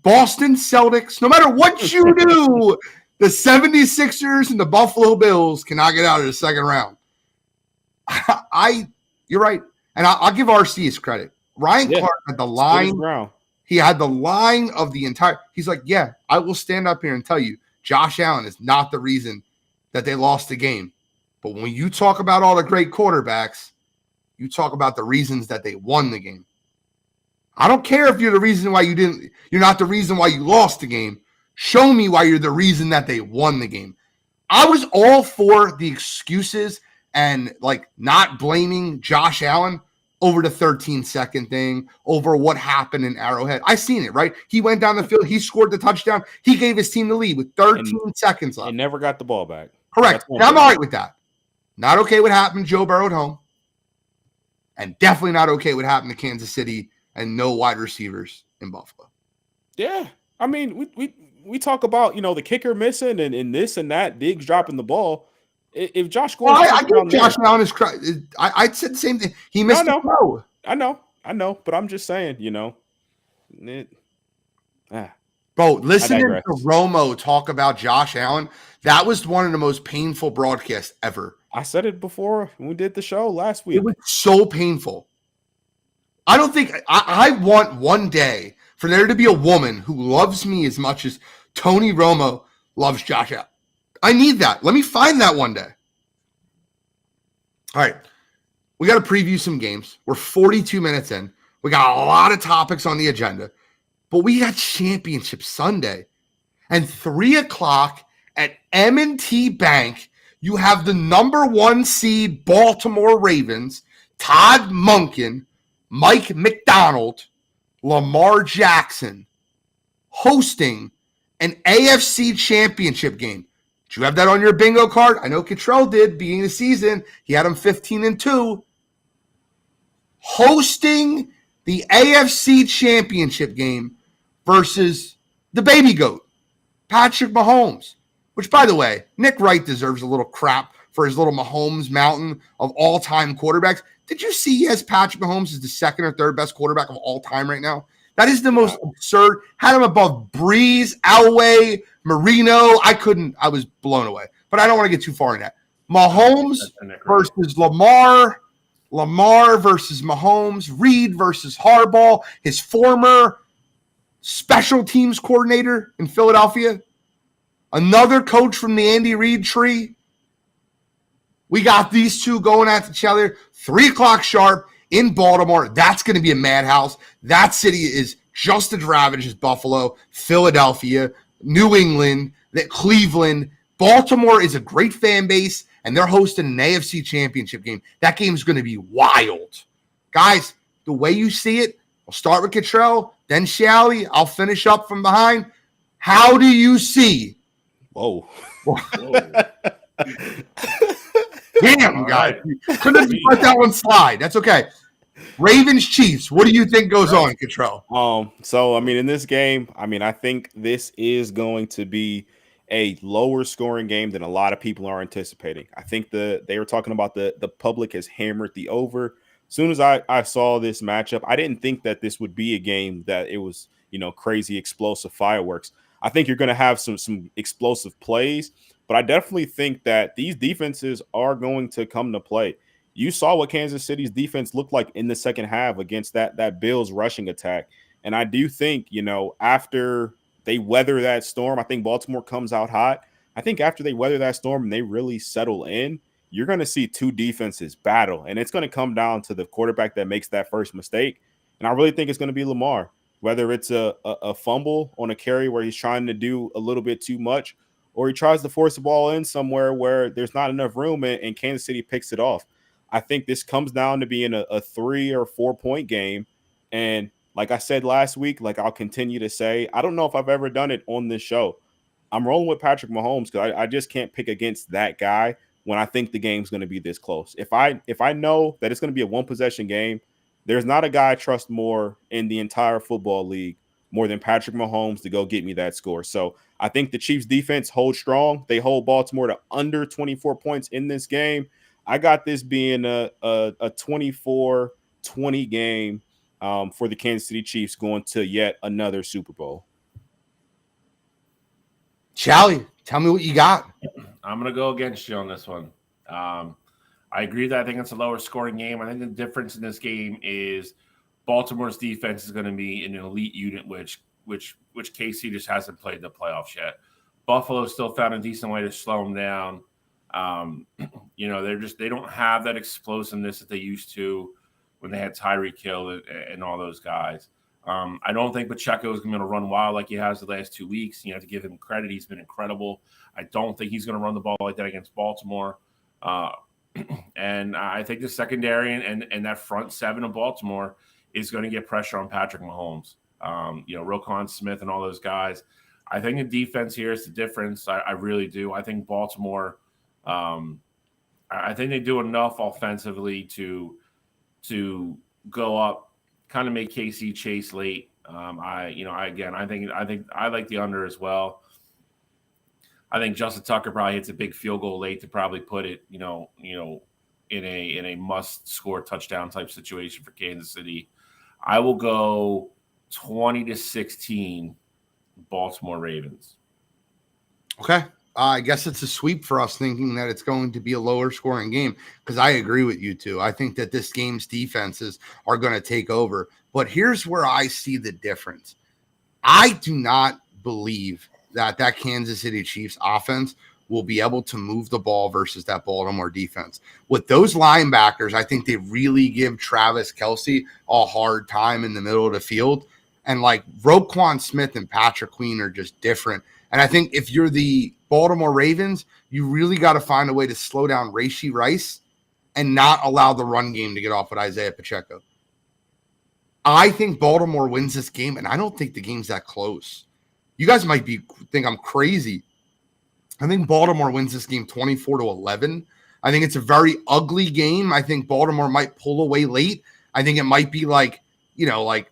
[SPEAKER 1] Boston Celtics, no matter what you do, the 76ers and the Buffalo Bills cannot get out of the second round. You're right. And I'll give RC his credit. Ryan Clark had the line. He had the line of the entire – he's like, yeah, I will stand up here and tell you, Josh Allen is not the reason that they lost the game. But when you talk about all the great quarterbacks, you talk about the reasons that they won the game. I don't care if you're the reason why you're not the reason why you lost the game. Show me why you're the reason that they won the game. I was all for the excuses and not blaming Josh Allen over the 13-second thing, over what happened in Arrowhead. I seen it, right? He went down the field. He scored the touchdown. He gave his team the lead with 13 seconds left.
[SPEAKER 2] And never got the ball back.
[SPEAKER 1] Correct. And I'm all right with that. Not okay what happened to Joe Burrow at home. And definitely not okay what happened to Kansas City and no wide receivers in Buffalo.
[SPEAKER 2] Yeah. I mean, we talk about, the kicker missing and this and that, Diggs dropping the ball. If Josh Gordon,
[SPEAKER 1] I give Josh Allen his credit. I said the same thing. He missed the throw.
[SPEAKER 2] I know, but I'm just saying,
[SPEAKER 1] Bro, listening to Romo talk about Josh Allen, that was one of the most painful broadcasts ever.
[SPEAKER 2] I said it before when we did the show last week.
[SPEAKER 1] It was so painful. I don't think I want one day for there to be a woman who loves me as much as Tony Romo loves Josh Allen. I need that. Let me find that one day. All right. We got to preview some games. We're 42 minutes in. We got a lot of topics on the agenda, but we got Championship Sunday. And 3 o'clock at M&T Bank, you have the number 1 seed Baltimore Ravens, Todd Monken, Mike McDonald, Lamar Jackson, hosting an AFC Championship game. Do you have that on your bingo card? I know Cottrell did, beginning of the season. He had them 15-2. Hosting the AFC Championship game versus the baby goat, Patrick Mahomes. Which, by the way, Nick Wright deserves a little crap for his little Mahomes mountain of all-time quarterbacks. Did you see he has Patrick Mahomes as the second or third best quarterback of all time right now? That is the most absurd. Had him above Breeze, Elway, Marino. I was blown away. But I don't want to get too far in that. Mahomes versus Lamar. Lamar versus Mahomes. Reed versus Harbaugh. His former special teams coordinator in Philadelphia. Another coach from the Andy Reid tree. We got these two going at each other. 3 o'clock sharp in Baltimore. That's going to be a madhouse. That city is just as ravaged as Buffalo, Philadelphia, New England, Cleveland. Baltimore is a great fan base, and they're hosting an AFC Championship game. That game is going to be wild. Guys, the way you see it, I'll start with Cottrell, then Shally. I'll finish up from behind. How do you see?
[SPEAKER 2] Whoa.
[SPEAKER 1] Damn, guys. Couldn't let that one slide. That's okay. Ravens Chiefs. What do you think goes on, Cottrell?
[SPEAKER 2] So in this game, I think this is going to be a lower scoring game than a lot of people are anticipating. I think they were talking about the public has hammered the over. As soon as I saw this matchup, I didn't think that this would be a game that it was, crazy explosive fireworks. I think you're going to have some explosive plays, but I definitely think that these defenses are going to come to play. You saw what Kansas City's defense looked like in the second half against that Bills rushing attack. And I do think, after they weather that storm, I think Baltimore comes out hot. I think after they weather that storm and they really settle in, you're going to see two defenses battle. And it's going to come down to the quarterback that makes that first mistake. And I really think it's going to be Lamar, whether it's a fumble on a carry where he's trying to do a little bit too much, or he tries to force the ball in somewhere where there's not enough room and Kansas City picks it off. I think this comes down to being a 3 or 4 point game. And like I said last week, like I'll continue to say, I don't know if I've ever done it on this show. I'm rolling with Patrick Mahomes because I just can't pick against that guy when I think the game's going to be this close. If I know that it's going to be a 1-possession game, there's not a guy I trust more in the entire football league more than Patrick Mahomes to go get me that score. So I think the Chiefs defense holds strong. They hold Baltimore to under 24 points in this game. I got this being a 24-20 game for the Kansas City Chiefs going to yet another Super Bowl.
[SPEAKER 1] Shally, tell me what you got.
[SPEAKER 3] I'm going to go against you on this one. I agree that I think it's a lower scoring game. I think the difference in this game is Baltimore's defense is going to be an elite unit, which KC just hasn't played the playoffs yet. Buffalo still found a decent way to slow them down. They don't have that explosiveness that they used to when they had Tyreek Hill and all those guys. I don't think Pacheco is going to run wild like he has the last 2 weeks. You have to give him credit. He's been incredible. I don't think he's going to run the ball like that against Baltimore. And I think the secondary and that front seven of Baltimore is going to get pressure on Patrick Mahomes. Roquan Smith and all those guys. I think the defense here is the difference. I really do. I think Baltimore I think they do enough offensively to go up, kind of make KC chase late. I think I like the under as well. I think Justin Tucker probably hits a big field goal late to probably put it, in a must score touchdown type situation for Kansas City. I will go 20-16 Baltimore Ravens.
[SPEAKER 1] Okay. I guess it's a sweep for us thinking that it's going to be a lower scoring game because I agree with you two. I think that this game's defenses are going to take over. But here's where I see the difference. I do not believe that Kansas City Chiefs offense will be able to move the ball versus that Baltimore defense. With those linebackers, I think they really give Travis Kelce a hard time in the middle of the field. And like Roquan Smith and Patrick Queen are just different. And I think if you're the Baltimore Ravens, you really got to find a way to slow down Rashee Rice and not allow the run game to get off with Isaiah Pacheco. I think Baltimore wins this game, and I don't think the game's that close. You guys might think I'm crazy. I think Baltimore wins this game 24-11. I think it's a very ugly game. I think Baltimore might pull away late. I think it might be maybe like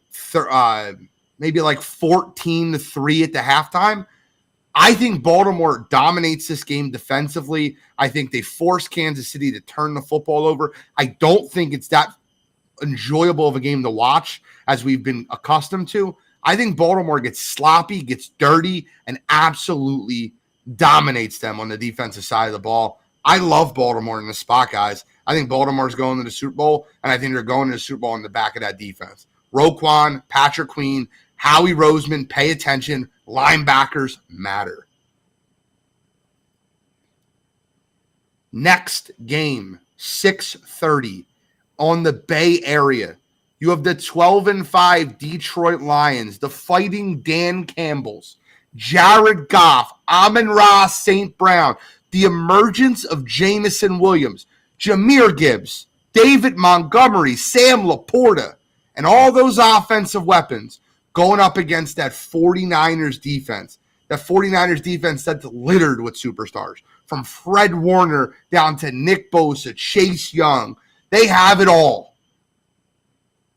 [SPEAKER 1] 14-3 at the halftime. I think Baltimore dominates this game defensively. I think they force Kansas City to turn the football over. I don't think it's that enjoyable of a game to watch as we've been accustomed to. I think Baltimore gets sloppy, gets dirty, and absolutely dominates them on the defensive side of the ball. I love Baltimore in this spot, guys. I think Baltimore's going to the Super Bowl, and I think they're going to the Super Bowl on the back of that defense. Roquan, Patrick Queen, Howie Roseman, pay attention. Linebackers matter. Next game, 6:30 on the Bay Area. You have the 12-5 Detroit Lions, the Fighting Dan Campbells, Jared Goff, Amon-Ra St. Brown, the emergence of Jamison Williams, Jahmyr Gibbs, David Montgomery, Sam Laporta, and all those offensive weapons going up against that 49ers defense. That 49ers defense that's littered with superstars. From Fred Warner down to Nick Bosa, Chase Young. They have it all.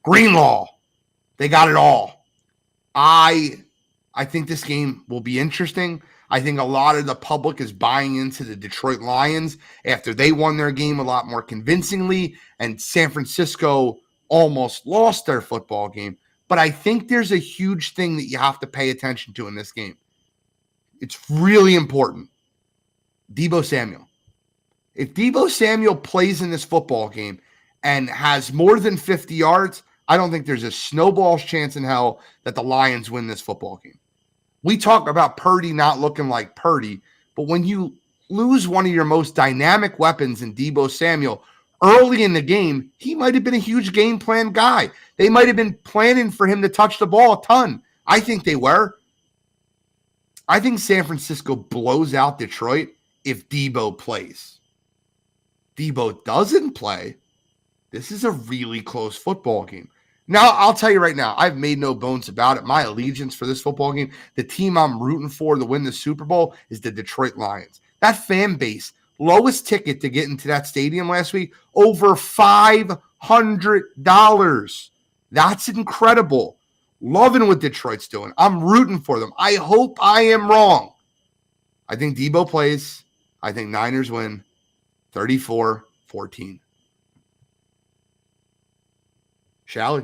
[SPEAKER 1] Greenlaw. They got it all. I think this game will be interesting. I think a lot of the public is buying into the Detroit Lions after they won their game a lot more convincingly, and San Francisco almost lost their football game. But I think there's a huge thing that you have to pay attention to in this game. It's really important. Deebo Samuel. If Deebo Samuel plays in this football game and has more than 50 yards, I don't think there's a snowball's chance in hell that the Lions win this football game. We talk about Purdy not looking like Purdy, but when you lose one of your most dynamic weapons in Deebo Samuel early in the game, he might have been a huge game plan guy. They might have been planning for him to touch the ball a ton. I think they were. I think San Francisco blows out Detroit if Deebo plays. Deebo doesn't play. This is a really close football game. Now, I'll tell you right now, I've made no bones about it. My allegiance for this football game, the team I'm rooting for to win the Super Bowl is the Detroit Lions. That fan base, lowest ticket to get into that stadium last week, over $500. That's incredible. Loving what Detroit's doing. I'm rooting for them. I hope I am wrong. I think Deebo plays. I think Niners win 34-14. Shall we?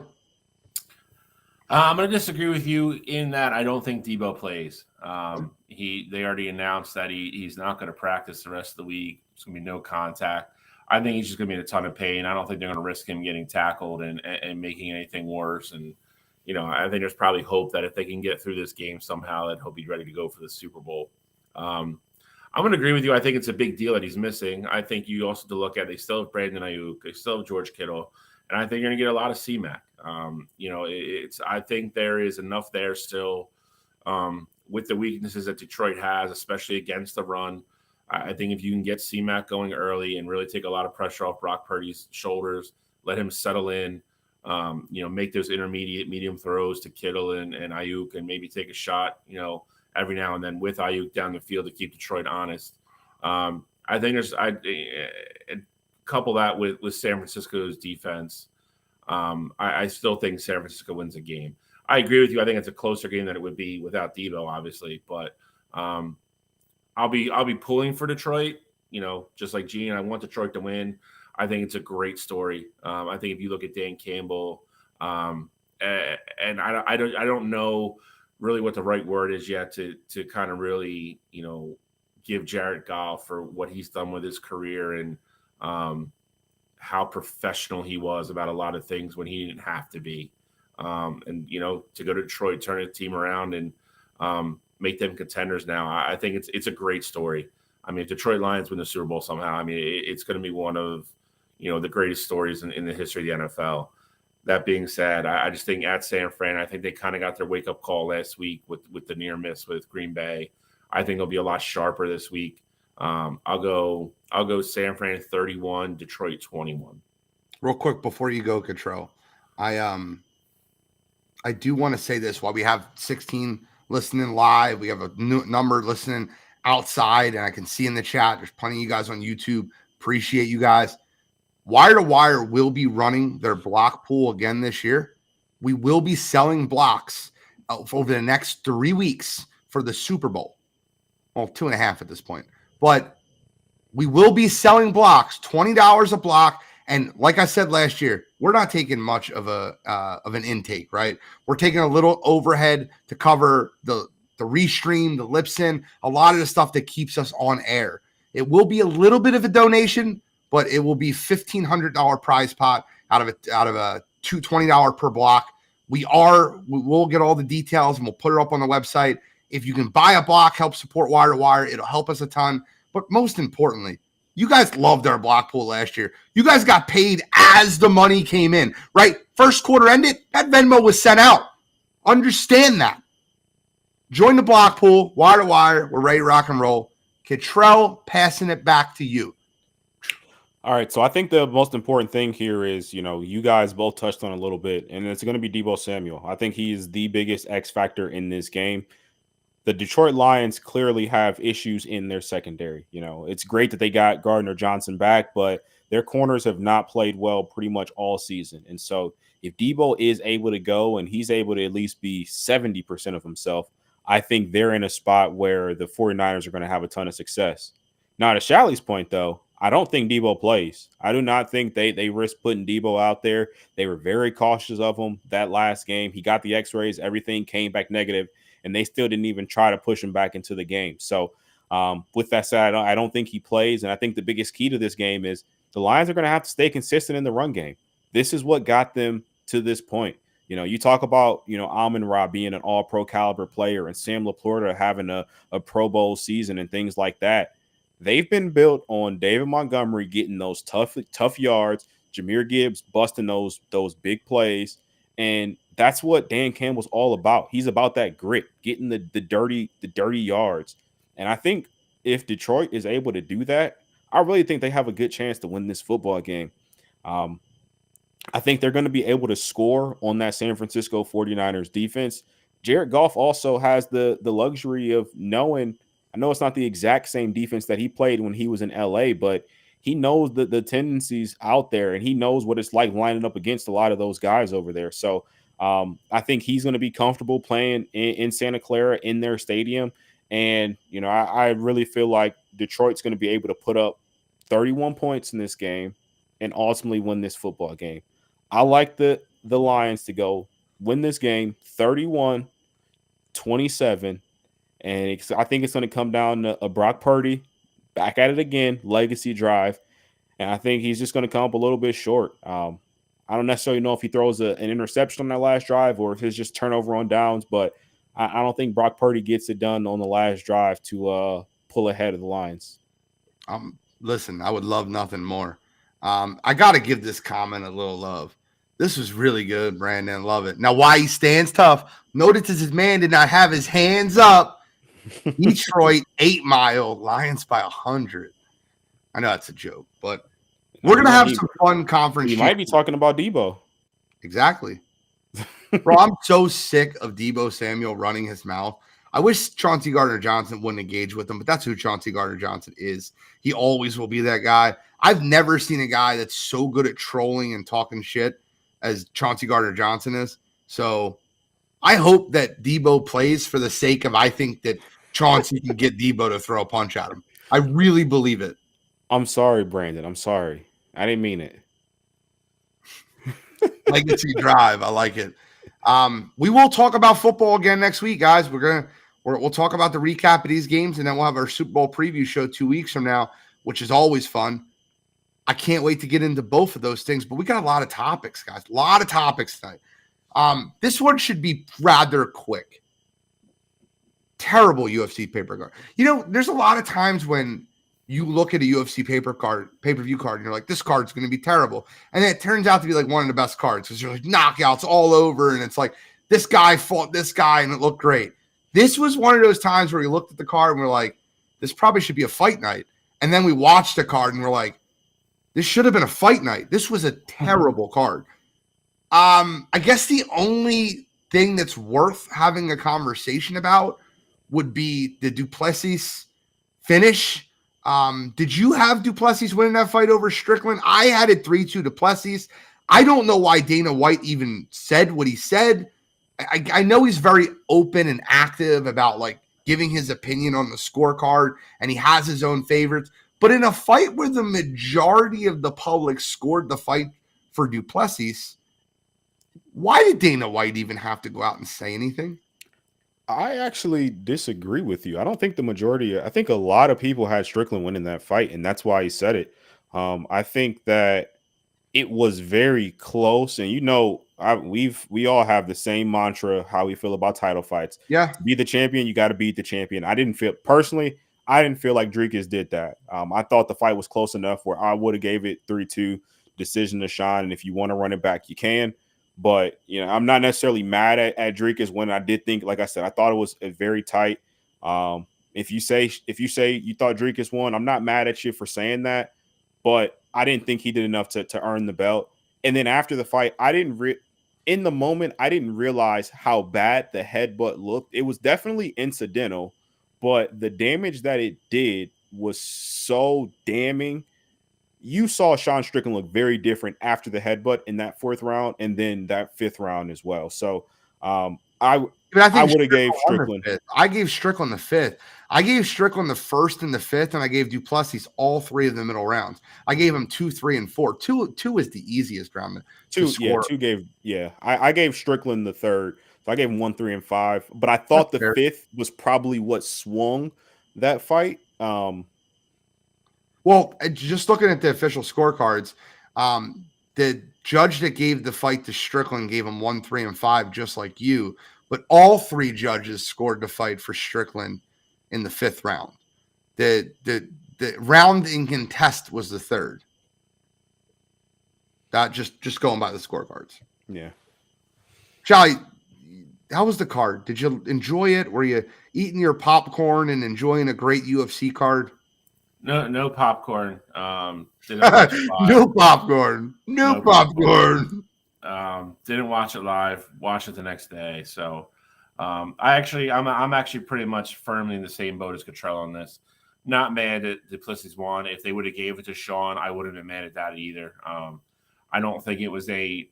[SPEAKER 3] I'm going to disagree with you in that I don't think Deebo plays. They already announced that he's not going to practice the rest of the week. It's going to be no contact. I think he's just going to be in a ton of pain. I don't think they're going to risk him getting tackled and making anything worse. And, I think there's probably hope that if they can get through this game somehow, that he'll be ready to go for the Super Bowl. I'm going to agree with you. I think it's a big deal that he's missing. I think you also have to look at, they still have Brandon Ayuk. They still have George Kittle. And I think you're going to get a lot of C-Mac. I think there is enough there still with the weaknesses that Detroit has, especially against the run. I think if you can get C-Mac going early and really take a lot of pressure off Brock Purdy's shoulders, let him settle in, make those medium throws to Kittle and Ayuk and maybe take a shot, every now and then with Ayuk down the field to keep Detroit honest. I I think couple that with San Francisco's defense. I still think San Francisco wins a game. I agree with you. I think it's a closer game than it would be without Debo, obviously. But I'll be pulling for Detroit. Just like Gene, I want Detroit to win. I think it's a great story. I think if you look at Dan Campbell, and I don't know really what the right word is yet to kind of really give Jared Goff for what he's done with his career and how professional he was about a lot of things when he didn't have to be. And to go to Detroit, turn the team around and make them contenders now. I think it's a great story. I mean, if Detroit Lions win the Super Bowl somehow, I mean, it's going to be one of the greatest stories in the history of the NFL. That being said, I just think at San Fran, I think they kind of got their wake up call last week with the near miss with Green Bay. I think they'll be a lot sharper this week. I'll go San Fran 31, Detroit 21.
[SPEAKER 1] Real quick before you go, Cottrell, I do want to say this while we have 16 listening live, we have a new number listening outside, and I can see in the chat there's plenty of you guys on YouTube. Appreciate you guys. Wire2Wire will be running their block pool again this year. We will be selling blocks over the next 3 weeks for the Super Bowl. Well, 2.5 at this point. But we will be selling blocks, $20 a block. And like I said last year, we're not taking much of an intake, right? We're taking a little overhead to cover the restream, the lip sync, a lot of the stuff that keeps us on air. It will be a little bit of a donation, but it will be $1,500 prize pot out of a $20 per block. We'll get all the details and we'll put it up on the website. If you can buy a block, help support Wire2Wire, it'll help us a ton. But most importantly, you guys loved our block pool last year. You guys got paid as the money came in, right? First quarter ended, that Venmo was sent out. Understand that. Join the block pool, Wire2Wire. We're ready to rock and roll. Cottrell, passing it back to you.
[SPEAKER 2] All right, so I think the most important thing here is, you guys both touched on a little bit, and it's going to be Deebo Samuel. I think he is the biggest X factor in this game. The Detroit Lions clearly have issues in their secondary. It's great that they got Gardner Johnson back, but their corners have not played well pretty much all season. And so if Deebo is able to go and he's able to at least be 70% of himself, I think they're in a spot where the 49ers are going to have a ton of success. Now, to Shally's point, though, I don't think Deebo plays. I do not think they risk putting Deebo out there. They were very cautious of him that last game. He got the x-rays. Everything came back negative, and they still didn't even try to push him back into the game. So with that said, I don't think he plays, and I think the biggest key to this game is the Lions are going to have to stay consistent in the run game. This is what got them to this point. You talk about, Amon-Ra being an all-pro caliber player and Sam LaPorta having a Pro Bowl season and things like that. They've been built on David Montgomery getting those tough yards, Jahmyr Gibbs busting those big plays, and that's what Dan Campbell's all about. He's about that grit, getting the dirty yards. And I think if Detroit is able to do that, I really think they have a good chance to win this football game. I think they're going to be able to score on that San Francisco 49ers defense. Jared Goff also has the luxury of knowing, I know it's not the exact same defense that he played when he was in LA, but he knows the tendencies out there, and he knows what it's like lining up against a lot of those guys over there. So I think he's going to be comfortable playing in Santa Clara in their stadium. And, I really feel like Detroit's going to be able to put up 31 points in this game and ultimately win this football game. I like the Lions to go win this game 31-27. And I think it's going to come down to a Brock Purdy back at it again, legacy drive. And I think he's just going to come up a little bit short. I don't necessarily know if he throws an interception on that last drive or if it's just turnover on downs, but I don't think Brock Purdy gets it done on the last drive to pull ahead of the Lions.
[SPEAKER 1] Listen, I would love nothing more. I got to give this comment a little love. This was really good, Brandon. Love it. Now, why he stands tough. Notice his man did not have his hands up. Detroit 8 Mile, Lions by 100. I know that's a joke, but we're going to have some fun conference.
[SPEAKER 2] You might be talking about Deebo.
[SPEAKER 1] Exactly. Bro, I'm so sick of Deebo Samuel running his mouth. I wish Chauncey Gardner-Johnson wouldn't engage with him, but that's who Chauncey Gardner-Johnson is. He always will be that guy. I've never seen a guy that's so good at trolling and talking shit as Chauncey Gardner-Johnson is. So I hope that Debo plays for the sake of I think that Chauncey can get Debo to throw a punch at him. I really believe it.
[SPEAKER 2] I'm sorry, Brandon. I'm sorry. I didn't mean it.
[SPEAKER 1] Legacy Drive. I like it. We will talk about football again next week, guys. We'll talk about the recap of these games, and then we'll have our Super Bowl preview show 2 weeks from now, which is always fun. I can't wait to get into both of those things, but we got a lot of topics, guys. A lot of topics tonight. This one should be rather quick. Terrible UFC paper card. There's a lot of times when you look at a UFC pay-per-view card, and you're like, this card's going to be terrible. And then it turns out to be like one of the best cards because there's like knockouts all over, and it's like this guy fought this guy, and it looked great. This was one of those times where we looked at the card and we're like, this probably should be a fight night. And then we watched the card and we're like, this should have been a fight night. This was a terrible card. I guess the only thing that's worth having a conversation about would be the Duplessis finish. Did you have Duplessis winning that fight over Strickland? I had it 3-2 Duplessis. I don't know why Dana White even said what he said. I know he's very open and active about like giving his opinion on the scorecard, and he has his own favorites. But in a fight where the majority of the public scored the fight for Duplessis, why did Dana White even have to go out and say anything?
[SPEAKER 2] I actually disagree with you. I don't think the majority. I think a lot of people had Strickland winning that fight, and that's why he said it. I think that it was very close, and we all have the same mantra how we feel about title fights.
[SPEAKER 1] Yeah,
[SPEAKER 2] to be the champion, you got to beat the champion. I didn't feel like Dricus did that. I thought the fight was close enough where I would have gave it 3-2 decision to Sean, and if you want to run it back, you can. But I'm not necessarily mad at Dricus when I did think, like I said, I thought it was very tight. If you say you thought Dricus won, I'm not mad at you for saying that, but I didn't think he did enough to earn the belt. And then after the fight, in the moment, I didn't realize how bad the headbutt looked. It was definitely incidental, but the damage that it did was so damning. You saw Sean Strickland look very different after the headbutt in that 4th round and then that 5th round as well. So I would have gave Strickland.
[SPEAKER 1] I gave Strickland the 5th. I gave Strickland the 1st and the 5th, and I gave Duplessis all 3 of the middle rounds. I gave him 2, 3, and 4. 2 is the easiest round to score.
[SPEAKER 2] I gave Strickland the 3rd. So I gave him 1, 3, and 5. But I thought the 5th was probably what swung that fight.
[SPEAKER 1] Well, just looking at the official scorecards, the judge that gave the fight to Strickland gave him 1, 3, and 5, just like you. But all 3 judges scored the fight for Strickland in the 5th round. The round in contest was the 3rd. That just going by the scorecards.
[SPEAKER 2] Yeah.
[SPEAKER 1] Charlie, how was the card? Did you enjoy it? Were you eating your popcorn and enjoying a great UFC card?
[SPEAKER 3] No popcorn.
[SPEAKER 1] No popcorn. No popcorn.
[SPEAKER 3] Didn't watch it live. Watched it the next day. So I'm actually pretty much firmly in the same boat as Cottrell on this. Not mad that Duplessis won. If they would have gave it to Sean, I wouldn't have been mad at that either. I don't think it was a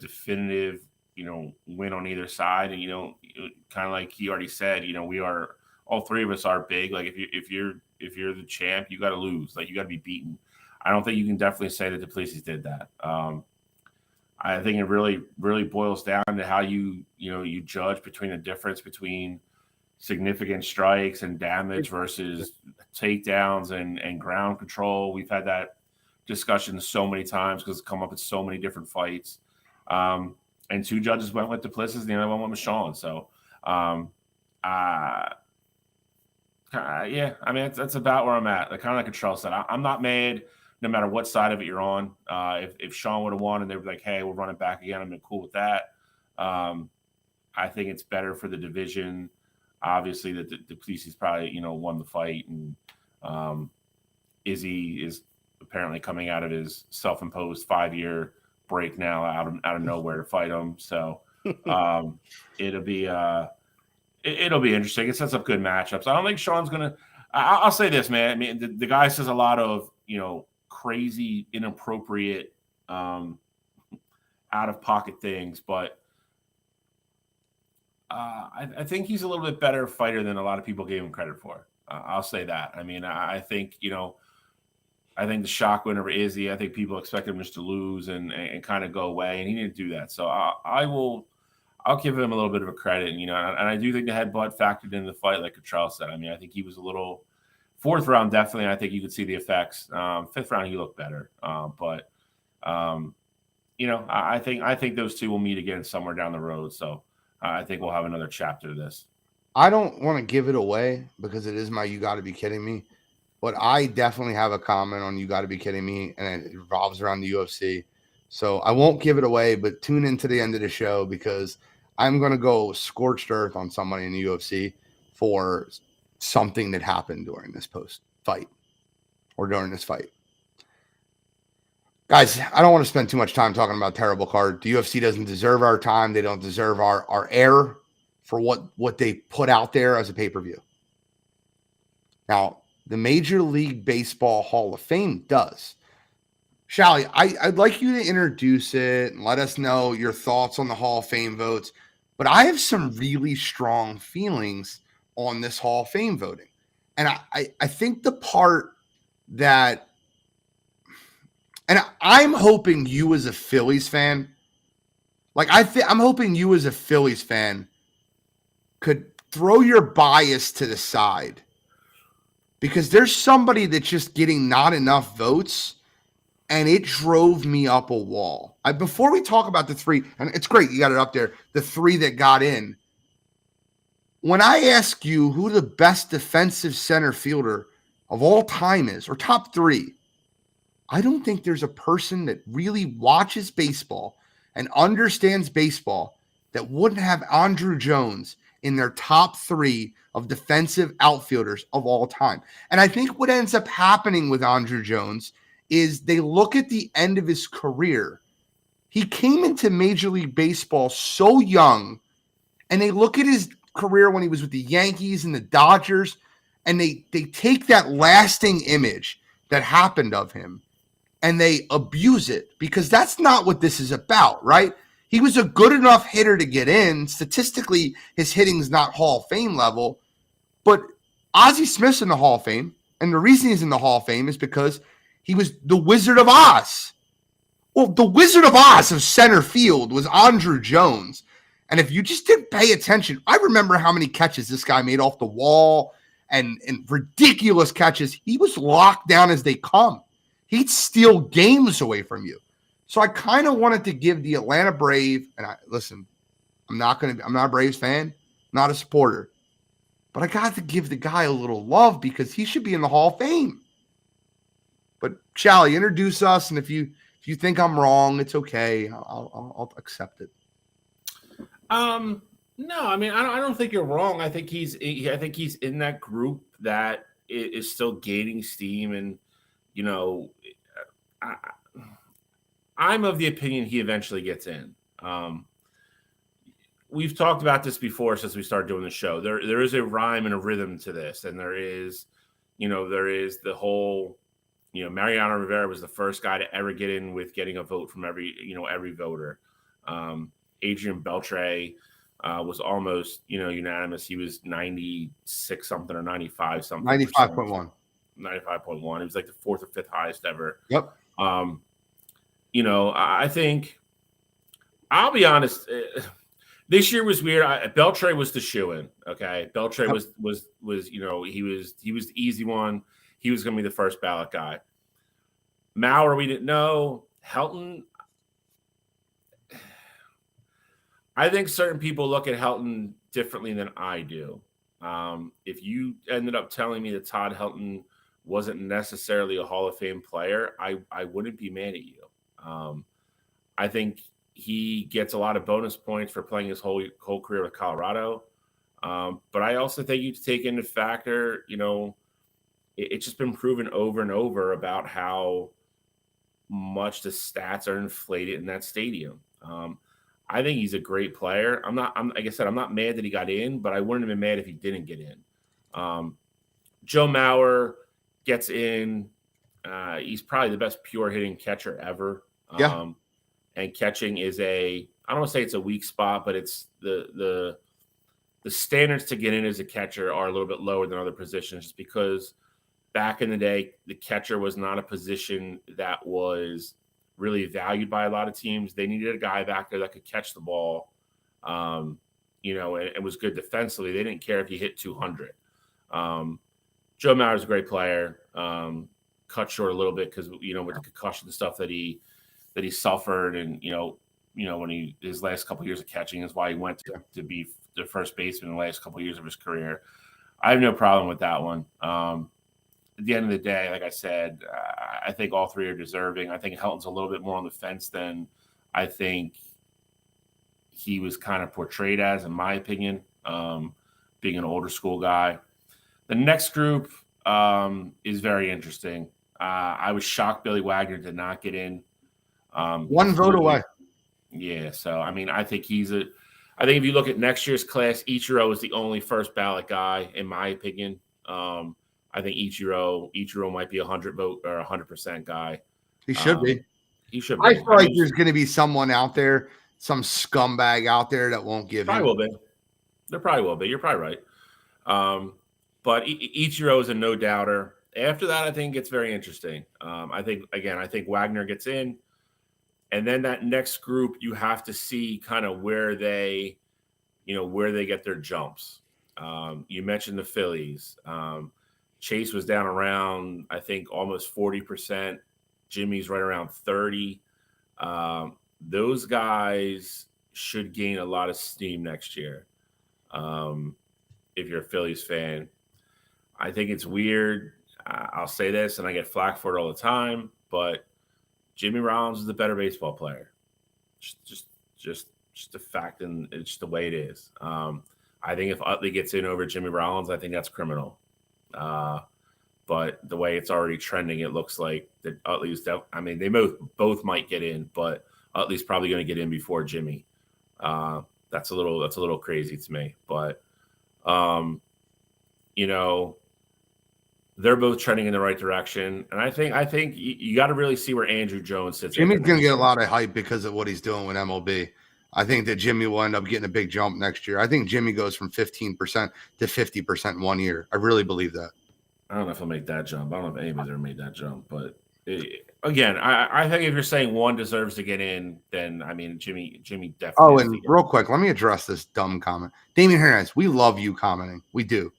[SPEAKER 3] definitive, win on either side. And kind of like he already said, we are all 3 of us are big. Like if you're the champ, you got to lose. Like you got to be beaten. I don't think you can definitely say that Duplessis did that. I think it really, really boils down to how you judge between the difference between significant strikes and damage versus takedowns and ground control. We've had that discussion so many times because it's come up in so many different fights. And 2 judges went with Duplessis, and the other one went with Sean. So, yeah, I mean, that's about where I'm at. Like, kind of like Cottrell said, I'm not mad no matter what side of it you're on. If Sean would have won and they were like, hey, we'll run it back again, I'm cool with that. I think it's better for the division. Obviously, that the Duplessis probably, won the fight. And Izzy is apparently coming out of his self-imposed 5-year break now out of nowhere to fight him. So it'll be It'll be interesting. It sets up good matchups. I don't think Sean's gonna. I'll say this, man. I mean, the guy says a lot of crazy, inappropriate, out of pocket things, but I think he's a little bit better fighter than a lot of people gave him credit for. I'll say that. I mean, I think I think the shock win over Izzy. I think people expected him just to lose and kind of go away, and he didn't do that. So I'll give him a little bit of a credit, and I do think the headbutt factored into the fight, like Cottrell said. I mean, I think he was a little fourth round, definitely. I think you could see the effects. Fifth round, he looked better, but I think those two will meet again somewhere down the road. So I think we'll have another chapter of this.
[SPEAKER 1] I don't want to give it away because it is my "you got to be kidding me," but I definitely have a comment on "you got to be kidding me," and it revolves around the UFC. So I won't give it away, but tune in to the end of the show because I'm going to go scorched earth on somebody in the UFC for something that happened during this post fight or during this fight. Guys, I don't want to spend too much time talking about terrible card. The UFC doesn't deserve our time. They don't deserve our air for what they put out there as a pay-per-view. Now, the Major League Baseball Hall of Fame does. Shally, I'd like you to introduce it and let us know your thoughts on the Hall of Fame votes. But I have some really strong feelings on this Hall of Fame voting. And I think the part that, and I'm hoping you as a Phillies fan, I'm hoping you as a Phillies fan could throw your bias to the side because there's somebody that's just getting not enough votes. And it drove me up a wall. Before we talk about the three, and it's great, you got it up there, the three that got in. When I ask you who the best defensive center fielder of all time is, or top three, I don't think there's a person that really watches baseball and understands baseball that wouldn't have Andruw Jones in their top three of defensive outfielders of all time. And I think what ends up happening with Andruw Jones is they look at the end of his career. He came into Major League Baseball so young, and they look at his career when he was with the Yankees and the Dodgers, and they take that lasting image that happened of him, and they abuse it because that's not what this is about, right? He was a good enough hitter to get in. Statistically, his hitting's not Hall of Fame level, but Ozzie Smith's in the Hall of Fame, and the reason he's in the Hall of Fame is because he was the Wizard of Oz. Well, the Wizard of Oz of center field was Andruw Jones. And if you just didn't pay attention, I remember how many catches this guy made off the wall and ridiculous catches. He was locked down as they come. He'd steal games away from you. So I kind of wanted to give the Atlanta Brave, and I'm not a Braves fan, not a supporter, but I got to give the guy a little love because he should be in the Hall of Fame. But Shally, introduce us, and if you think I'm wrong, it's okay. I'll accept it.
[SPEAKER 3] No, I mean I don't think you're wrong. I think he's in that group that is still gaining steam, and I'm of the opinion he eventually gets in. We've talked about this before since we started doing the show. There is a rhyme and a rhythm to this, and there is the whole. Mariano Rivera was the first guy to ever get in with getting a vote from every voter. Adrian Beltre was almost, unanimous. He was 96 something or 95 something.
[SPEAKER 1] 95.1.
[SPEAKER 3] 95.1. He was like the fourth or fifth highest ever.
[SPEAKER 1] Yep.
[SPEAKER 3] I think, I'll be honest, this year was weird. Beltre was the shoe-in. Okay. Beltre was he was the easy one. He was going to be the first ballot guy. Maurer, we didn't know. Helton, I think certain people look at Helton differently than I do. If you ended up telling me that Todd Helton wasn't necessarily a Hall of Fame player, I wouldn't be mad at you. I think he gets a lot of bonus points for playing his whole career with Colorado. But I also think you take into factor, it's just been proven over and over about how much the stats are inflated in that stadium. I think he's a great player. Like I said, I'm not mad that he got in, but I wouldn't have been mad if he didn't get in. Joe Mauer gets in. He's probably the best pure hitting catcher ever.
[SPEAKER 1] Yeah.
[SPEAKER 3] And catching is I don't want to say it's a weak spot, but it's the standards to get in as a catcher are a little bit lower than other positions, just because back in the day, the catcher was not a position that was really valued by a lot of teams. They needed a guy back there that could catch the ball, and was good defensively. They didn't care if he hit 200. Joe Mauer is a great player. Cut short a little bit because with the concussion stuff that he suffered, and when his last couple of years of catching is why he went to be the first baseman in the last couple of years of his career. I have no problem with that one. At the end of the day, like I said, I think all three are deserving. I think Helton's a little bit more on the fence than I think he was kind of portrayed as, in my opinion, being an older school guy. The next group is very interesting. I was shocked Billy Wagner did not get in.
[SPEAKER 1] One vote away.
[SPEAKER 3] Yeah, so I think I think if you look at next year's class, Ichiro is the only first ballot guy, in my opinion. I think Ichiro might be 100 vote or 100% guy.
[SPEAKER 1] He should be.
[SPEAKER 3] He should be.
[SPEAKER 1] I feel like there's going to be someone out there, some scumbag out there that won't give
[SPEAKER 3] him. Will be. There probably will be. You're probably right. But Ichiro is a no doubter. After that, I think it's very interesting. I think Wagner gets in. And then that next group, you have to see kind of where they get their jumps. You mentioned the Phillies. Chase was down around, I think, almost 40%. Jimmy's right around 30. Those guys should gain a lot of steam next year. If you're a Phillies fan, I think it's weird. I'll say this, and I get flack for it all the time, but Jimmy Rollins is the better baseball player. Just a fact, and it's just the way it is. I think if Utley gets in over Jimmy Rollins, I think that's criminal. But the way it's already trending, it looks like that Utley's. They both might get in, but Utley's probably going to get in before Jimmy. That's a little crazy to me, but they're both trending in the right direction, and I think you got to really see where Andrew Jones sits.
[SPEAKER 1] Jimmy's going to get a lot of hype because of what he's doing with MLB. I think that Jimmy will end up getting a big jump next year. I think Jimmy goes from 15% to 50% in 1 year. I really believe that.
[SPEAKER 3] I don't know if he'll make that jump. I don't know if anybody's ever made that jump, but again, I think if you're saying one deserves to get in, then Jimmy definitely.
[SPEAKER 1] Oh, and real quick, let me address this dumb comment. Damian Hernandez, we love you commenting. We do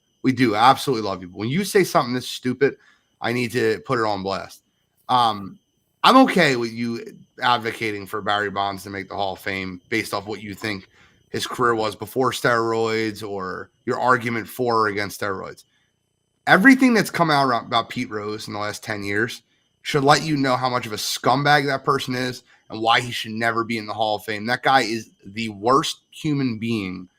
[SPEAKER 1] absolutely love you. But when you say something this stupid, I need to put it on blast. I'm okay with you advocating for Barry Bonds to make the Hall of Fame based off what you think his career was before steroids or your argument for or against steroids. Everything that's come out about Pete Rose in the last 10 years should let you know how much of a scumbag that person is and why he should never be in the Hall of Fame. That guy is the worst human being,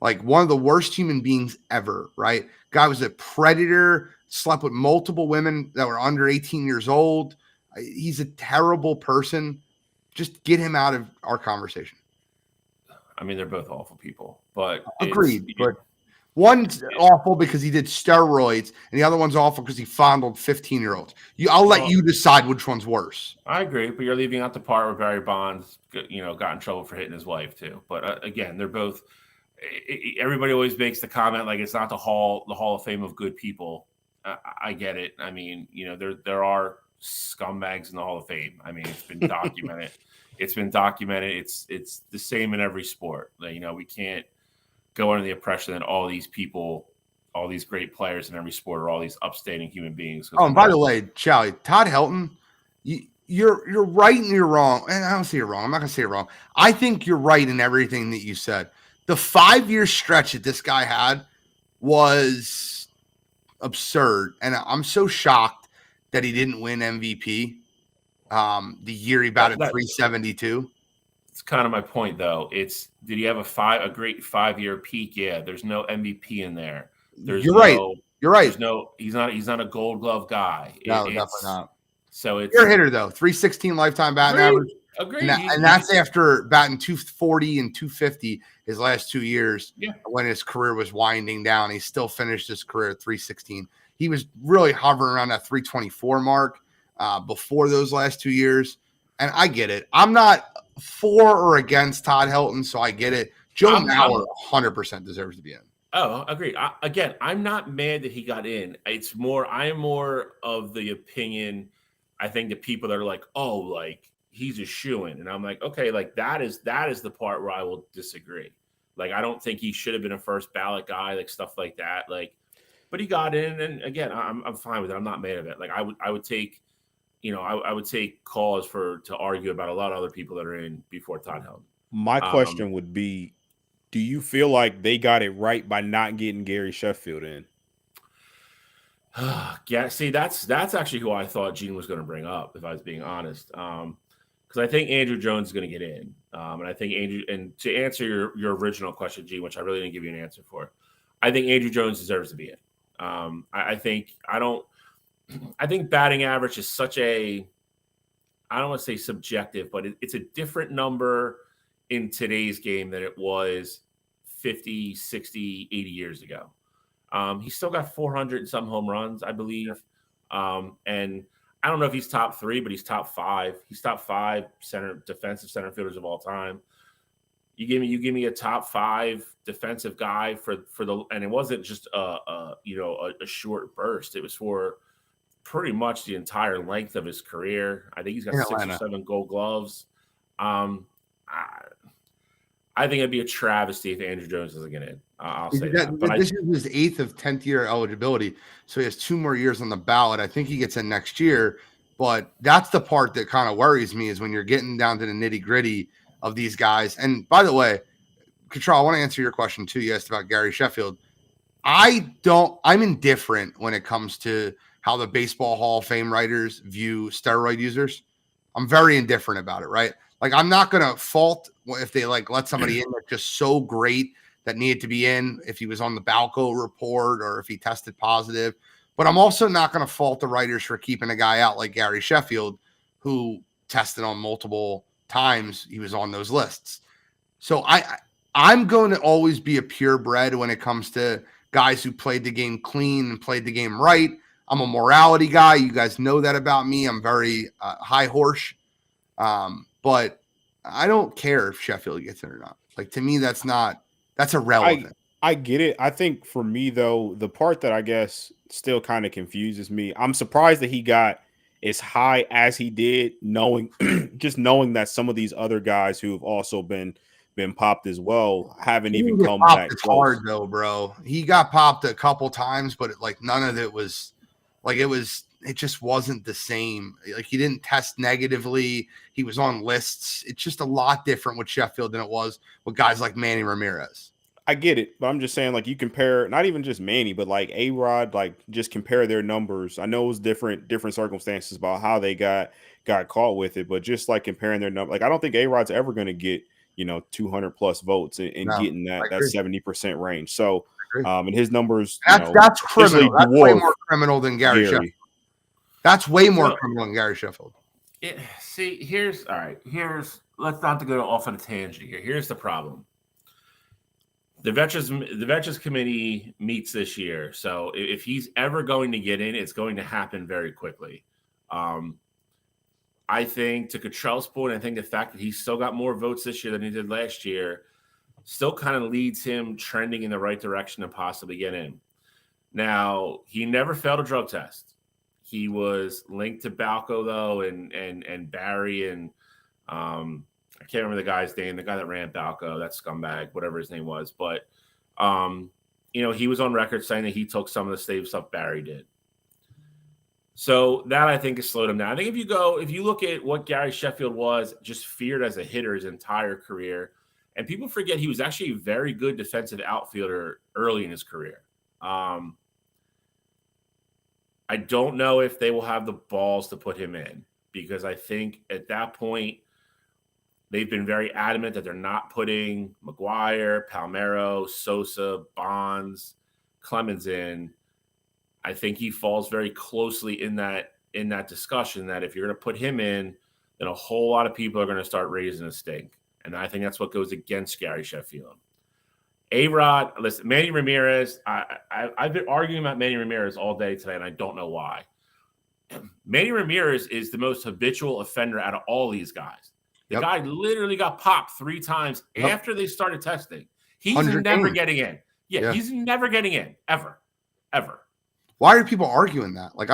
[SPEAKER 1] like one of the worst human beings ever, right? Guy was a predator, slept with multiple women that were under 18 years old. He's a terrible person. Just get him out of our conversation.
[SPEAKER 3] They're both awful people, but
[SPEAKER 1] agreed. But one's awful because he did steroids, and the other one's awful because he fondled 15-year-olds. I'll let you decide which one's worse.
[SPEAKER 3] I agree, but you're leaving out the part where Barry Bonds, got in trouble for hitting his wife too. But again, they're both. Everybody always makes the comment like it's not the Hall of Fame of good people. I get it. There are scumbags in the Hall of Fame. It's been documented. It's the same in every sport. We can't go under the impression that all these people, all these great players in every sport are all these upstanding human beings.
[SPEAKER 1] Oh, and by the way, Charlie, Todd Helton, you're right and you're wrong. And I don't say you're wrong. I'm not going to say you're wrong. I think you're right in everything that you said. The 5-year stretch that this guy had was absurd. And I'm so shocked that he didn't win MVP the year he batted 372.
[SPEAKER 3] It's kind of my point, though. Did he have a great 5-year peak? Yeah, there's no MVP in there.
[SPEAKER 1] You're right.
[SPEAKER 3] He's not a Gold Glove guy.
[SPEAKER 1] No, definitely not.
[SPEAKER 3] So it's
[SPEAKER 1] you're a hitter though. 316 lifetime batting average.
[SPEAKER 3] Agreed.
[SPEAKER 1] And that's after batting 240 and 250 his last 2 years.
[SPEAKER 3] Yeah.
[SPEAKER 1] When his career was winding down. He still finished his career at 316. He was really hovering around that 324 mark before those last 2 years. And I get it. I'm not for or against Todd Helton, so I get it. Joe Mauer 100% deserves to be in.
[SPEAKER 3] Oh, agreed. Again, I'm not mad that he got in. I am more of the opinion. I think the people that are like, oh, like he's a shoo-in, and I'm like, okay, like that is the part where I will disagree. Like, I don't think he should have been a first ballot guy, like stuff like that. Like, but he got in, and again, I'm fine with it. I'm not mad at it. Like, I would take, I would take cause to argue about a lot of other people that are in before Todd Helton.
[SPEAKER 2] My question would be, do you feel like they got it right by not getting Gary Sheffield in?
[SPEAKER 3] Yeah, see, that's actually who I thought Gene was going to bring up, if I was being honest. Because I think Andrew Jones is going to get in. And I think and to answer your original question, Gene, which I really didn't give you an answer for, I think Andrew Jones deserves to be in. I think batting average is such I don't want to say subjective, but it's a different number in today's game than it was 50, 60, 80 years ago. He's still got 400 and some home runs, I believe. And I don't know if he's top 3, but he's top 5. He's top 5 defensive center fielders of all time. You give me a top 5 defensive guy for the, and it wasn't just a short burst. It was for pretty much the entire length of his career. I think he's got 6 or 7 Gold Gloves. I think it'd be a travesty if Andrew Jones doesn't get in. I'll say that. But
[SPEAKER 1] this is his 8th of 10th year eligibility, so he has 2 more years on the ballot. I think he gets in next year, but that's the part that kind of worries me is when you're getting down to the nitty gritty of these guys. And by the way, Cottrell, I want to answer your question too. You asked about Gary Sheffield. I'm indifferent when it comes to how the Baseball Hall of Fame writers view steroid users. I'm very indifferent about it, right? Like, I'm not going to fault if they let somebody in that's just so great that needed to be in, if he was on the Balco report or if he tested positive. But I'm also not going to fault the writers for keeping a guy out like Gary Sheffield, who tested on multiple times. He was on those lists. So I'm going to always be a purebred when it comes to guys who played the game clean and played the game right. I'm a morality guy. You guys know that about me. I'm very high horse. But I don't care if Sheffield gets it or not. Like, to me, that's irrelevant.
[SPEAKER 2] I get it. I think for me, though, the part that I guess still kind of confuses me, I'm surprised that he got as high as he did, knowing that some of these other guys who have also been popped as well haven't even come that close.
[SPEAKER 1] Hard though, bro. He got popped a couple times, but none of it was it just wasn't the same. Like, he didn't test negatively. He was on lists. It's just a lot different with Sheffield than it was with guys like Manny Ramirez.
[SPEAKER 2] I get it, but I'm just saying, you compare not even just Manny, but A-Rod, just compare their numbers. I know it was different circumstances about how they got caught with it, but just comparing their number, I don't think A-Rod's ever going to get 200 plus votes and getting that 70% range. So, and his numbers,
[SPEAKER 1] that's criminal. That's way more criminal than Gary Sheffield. That's way more criminal than Gary Sheffield.
[SPEAKER 3] Here's let's not to go off on a tangent here. Here's the problem. The Veterans Committee meets this year, so if he's ever going to get in, it's going to happen very quickly. I think, to Cottrell's point, I think the fact that he's still got more votes this year than he did last year still kind of leads him trending in the right direction to possibly get in. Now, he never failed a drug test. He was linked to Balco, though, and Barry, and I can't remember the guy's name, the guy that ran Balco, that scumbag, whatever his name was. But, he was on record saying that he took some of the same stuff Barry did. So that, I think, has slowed him down. I think if you look at what Gary Sheffield was, just feared as a hitter his entire career, and people forget he was actually a very good defensive outfielder early in his career. I don't know if they will have the balls to put him in, because I think at that point they've been very adamant that they're not putting McGuire, Palmeiro, Sosa, Bonds, Clemens in. I think he falls very closely in that discussion, that if you're going to put him in, then a whole lot of people are going to start raising a stink. And I think that's what goes against Gary Sheffield. A-Rod, listen, Manny Ramirez, I've been arguing about Manny Ramirez all day today, and I don't know why. Manny Ramirez is the most habitual offender out of all these guys. The guy literally got popped 3 times after they started testing. He's never getting in. Yeah, he's never getting in, ever.
[SPEAKER 1] Why are people arguing that? Like,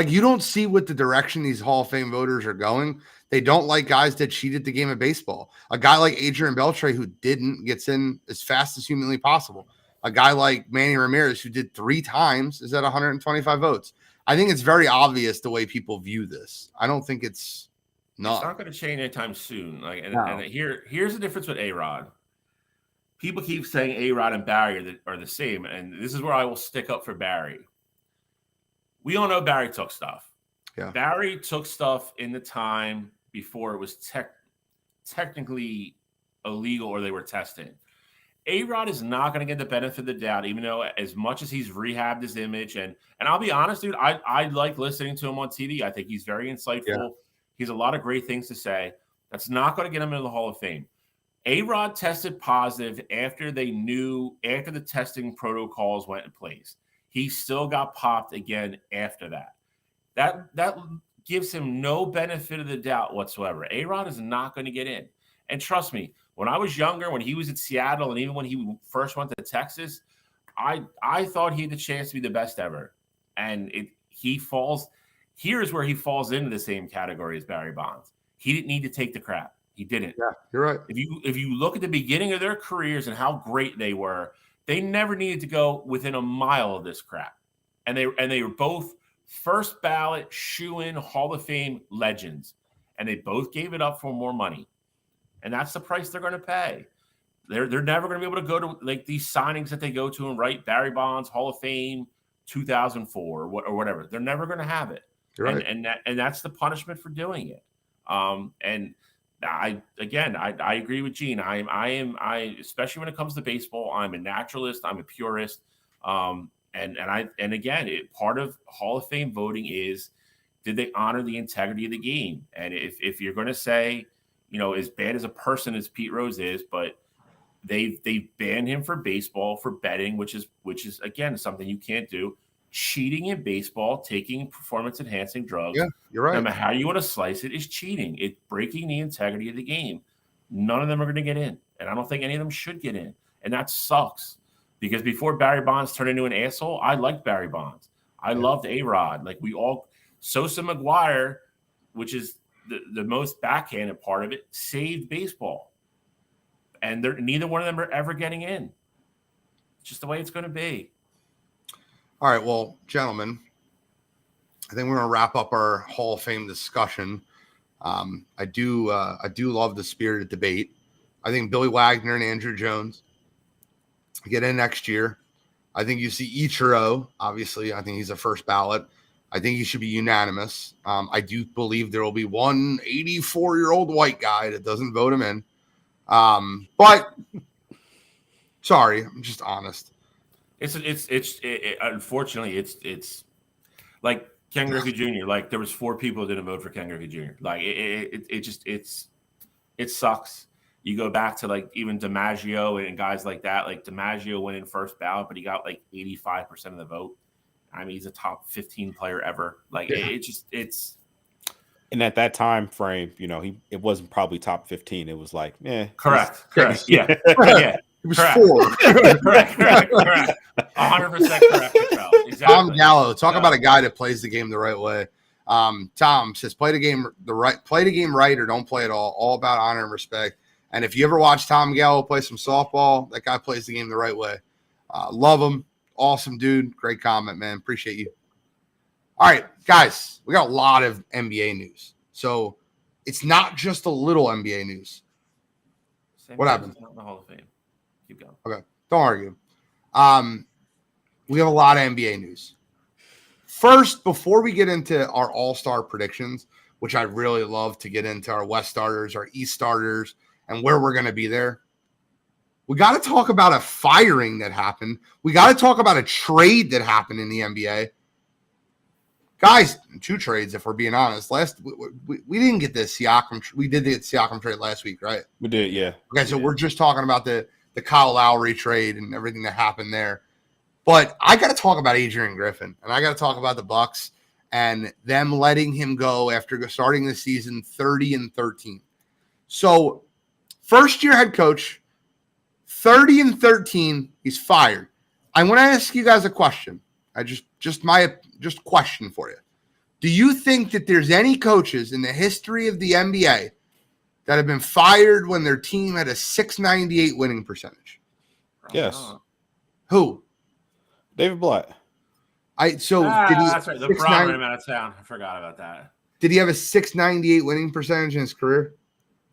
[SPEAKER 1] you don't see what the direction these Hall of Fame voters are going. They don't like guys that cheated the game of baseball. A guy like Adrian Beltre, who didn't, gets in as fast as humanly possible. A guy like Manny Ramirez, who did 3 times, is at 125 votes. I think it's very obvious the way people view this. I don't think it's not.
[SPEAKER 3] It's not going to change anytime soon. And here's the difference with A-Rod. People keep saying A-Rod and Barry are the same, and this is where I will stick up for Barry. We all know Barry took stuff.
[SPEAKER 1] Yeah.
[SPEAKER 3] Barry took stuff in the time before it was technically illegal or they were testing. A-Rod is not going to get the benefit of the doubt, even though as much as he's rehabbed his image. And I'll be honest, dude, I like listening to him on TV. I think he's very insightful. Yeah. He's a lot of great things to say. That's not going to get him into the Hall of Fame. A-Rod tested positive after the testing protocols went in place. He still got popped again after that. That gives him no benefit of the doubt whatsoever. A-Rod is not going to get in. And trust me, when I was younger, when he was at Seattle, and even when he first went to Texas, I thought he had the chance to be the best ever. And here's where he falls into the same category as Barry Bonds. He didn't need to take the crap. He didn't.
[SPEAKER 1] Yeah, you're right.
[SPEAKER 3] If you look at the beginning of their careers and how great they were, they never needed to go within a mile of this crap. And they were both first ballot, shoe-in, Hall of Fame legends. And they both gave it up for more money. And that's the price they're going to pay. They're never going to be able to go to like these signings that they go to and write Barry Bonds Hall of Fame 2004 or whatever. They're never going to have it.
[SPEAKER 1] Right.
[SPEAKER 3] And that's the punishment for doing it. And I agree with Gene. I especially when it comes to baseball, I'm a naturalist. I'm a purist. Part of Hall of Fame voting is, did they honor the integrity of the game? And if you're going to say, as bad as a person as Pete Rose is, but they banned him for baseball for betting, which is again something you can't do. Cheating in baseball, taking performance enhancing drugs.
[SPEAKER 1] Yeah, you're right.
[SPEAKER 3] No matter how you want to slice it, is cheating. It's breaking the integrity of the game. None of them are going to get in, and I don't think any of them should get in, and that sucks. Because before Barry Bonds turned into an asshole, I liked Barry Bonds. I loved A-Rod. Like Sosa McGuire, which is the most backhanded part of it, saved baseball. And neither one of them are ever getting in. It's just the way it's going to be.
[SPEAKER 1] All right, well, gentlemen, I think we're going to wrap up our Hall of Fame discussion. I do love the spirited debate. I think Billy Wagner and Andrew Jones get in next year. I think you see Ichiro. Obviously, I think he's a first ballot. I think he should be unanimous. I do believe there will be one 84-year-old white guy that doesn't vote him in. But sorry, I'm just honest.
[SPEAKER 3] Unfortunately, it's like Ken Griffey Jr. Like there was 4 people that didn't vote for Ken Griffey Jr. Like it sucks. You go back to like even DiMaggio and guys like that. Like DiMaggio went in first ballot, but he got like 85% of the vote. I mean, he's a top 15 player ever. Like it's.
[SPEAKER 2] And at that time frame, it wasn't probably top 15. It was like,
[SPEAKER 3] Correct. Yeah. Yeah.
[SPEAKER 1] It was 4.
[SPEAKER 3] Correct. 100% correct. Exactly.
[SPEAKER 1] Tom Gallo, talk about a guy that plays the game the right way. Tom says, play the game right or don't play at all. All about honor and respect. And if you ever watch Tom Gallo play some softball, that guy plays the game the right way. Love him. Awesome dude. Great comment, man. Appreciate you. All right, guys, we got a lot of NBA news. So it's not just a little NBA news. What happened?
[SPEAKER 3] The Hall of Fame. Keep going.
[SPEAKER 1] Okay, don't argue. We have a lot of NBA news. First, before we get into our all-star predictions, which I really love to get into our West starters, our East starters, and where we're going to be there, we got to talk about a firing that happened. We got to talk about a trade that happened in the NBA. Guys, 2 trades, if we're being honest. We didn't get the Siakam. We did the Siakam trade last week, right?
[SPEAKER 2] We did, yeah.
[SPEAKER 1] Okay, so we're just talking about the Kyle Lowry trade and everything that happened there. But I got to talk about Adrian Griffin, and I got to talk about the Bucks and them letting him go after starting the season 30-13. So, first-year head coach, 30-13, he's fired. I want to ask you guys a question. Just question for you. Do you think that there's any coaches in the history of the NBA that have been fired when their team had a 698 winning percentage?
[SPEAKER 2] Yes.
[SPEAKER 1] Who?
[SPEAKER 2] David Blatt.
[SPEAKER 1] Did he?
[SPEAKER 3] That's right. The brought him out of town. I forgot about that.
[SPEAKER 1] Did he have a 698 winning percentage in his career?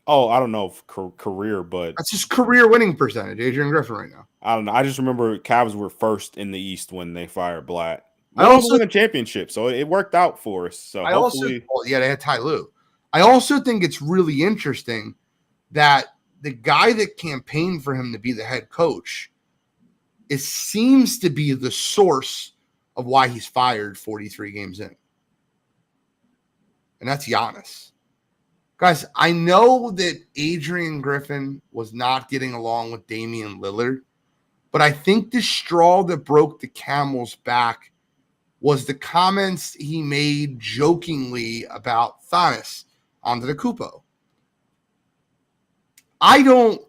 [SPEAKER 2] Oh, I don't know if career, but
[SPEAKER 1] that's his career winning percentage. Adrian Griffin right now.
[SPEAKER 2] I don't know. I just remember Cavs were first in the East when they fired Blatt.
[SPEAKER 1] I also
[SPEAKER 2] won a championship, so it worked out for us. So hopefully,
[SPEAKER 1] they had Ty Lue. I also think it's really interesting that the guy that campaigned for him to be the head coach seems to be the source of why he's fired 43 games in. And that's Giannis. Guys, I know that Adrian Griffin was not getting along with Damian Lillard, but I think the straw that broke the camel's back was the comments he made jokingly about Giannis Antetokounmpo. I don't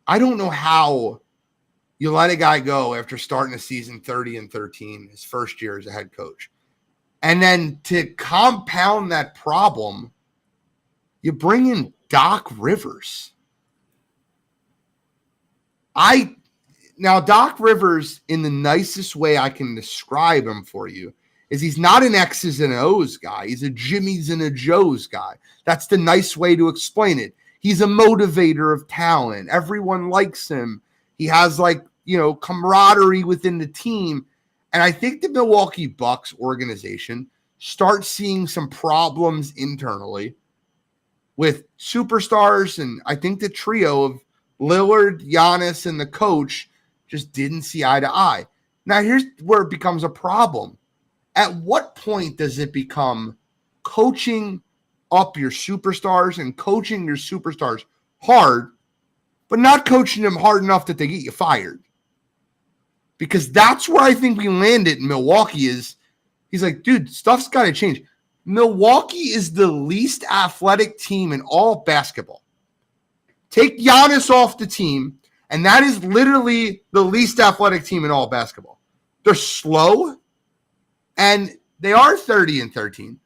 [SPEAKER 1] know how you let a guy go after starting the season 30-13, his first year as a head coach. And then to compound that problem, you bring in Doc Rivers. Now, Doc Rivers, in the nicest way I can describe him for you, is he's not an X's and O's guy. He's a Jimmy's and a Joe's guy. That's the nice way to explain it. He's a motivator of talent. Everyone likes him. He has camaraderie within the team. And I think the Milwaukee Bucks organization starts seeing some problems internally with superstars. And I think the trio of Lillard, Giannis, and the coach just didn't see eye to eye. Now, here's where it becomes a problem. At what point does it become coaching up your superstars and coaching your superstars hard, but not coaching them hard enough that they get you fired? Because that's where I think we landed in Milwaukee is he's like, dude, stuff's got to change. Milwaukee is the least athletic team in all basketball. Take Giannis off the team, and that is literally the least athletic team in all basketball. They're slow, and they are 30-13.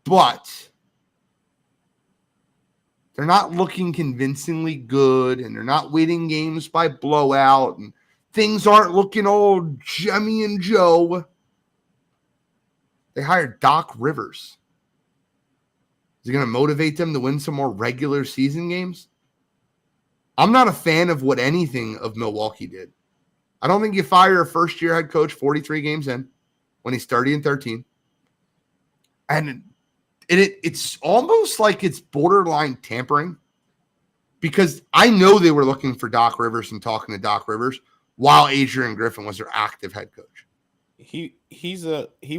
[SPEAKER 1] But they're not looking convincingly good, and they're not winning games by blowout, and things aren't looking old Jimmy and Joe. They hired Doc Rivers. Is it going to motivate them to win some more regular season games? I'm not a fan of what anything of Milwaukee did. I don't think you fire a first-year head coach 43 games in when he's 30-13. And it's almost like it's borderline tampering because I know they were looking for Doc Rivers and talking to Doc Rivers while Adrian Griffin was their active head coach.
[SPEAKER 2] He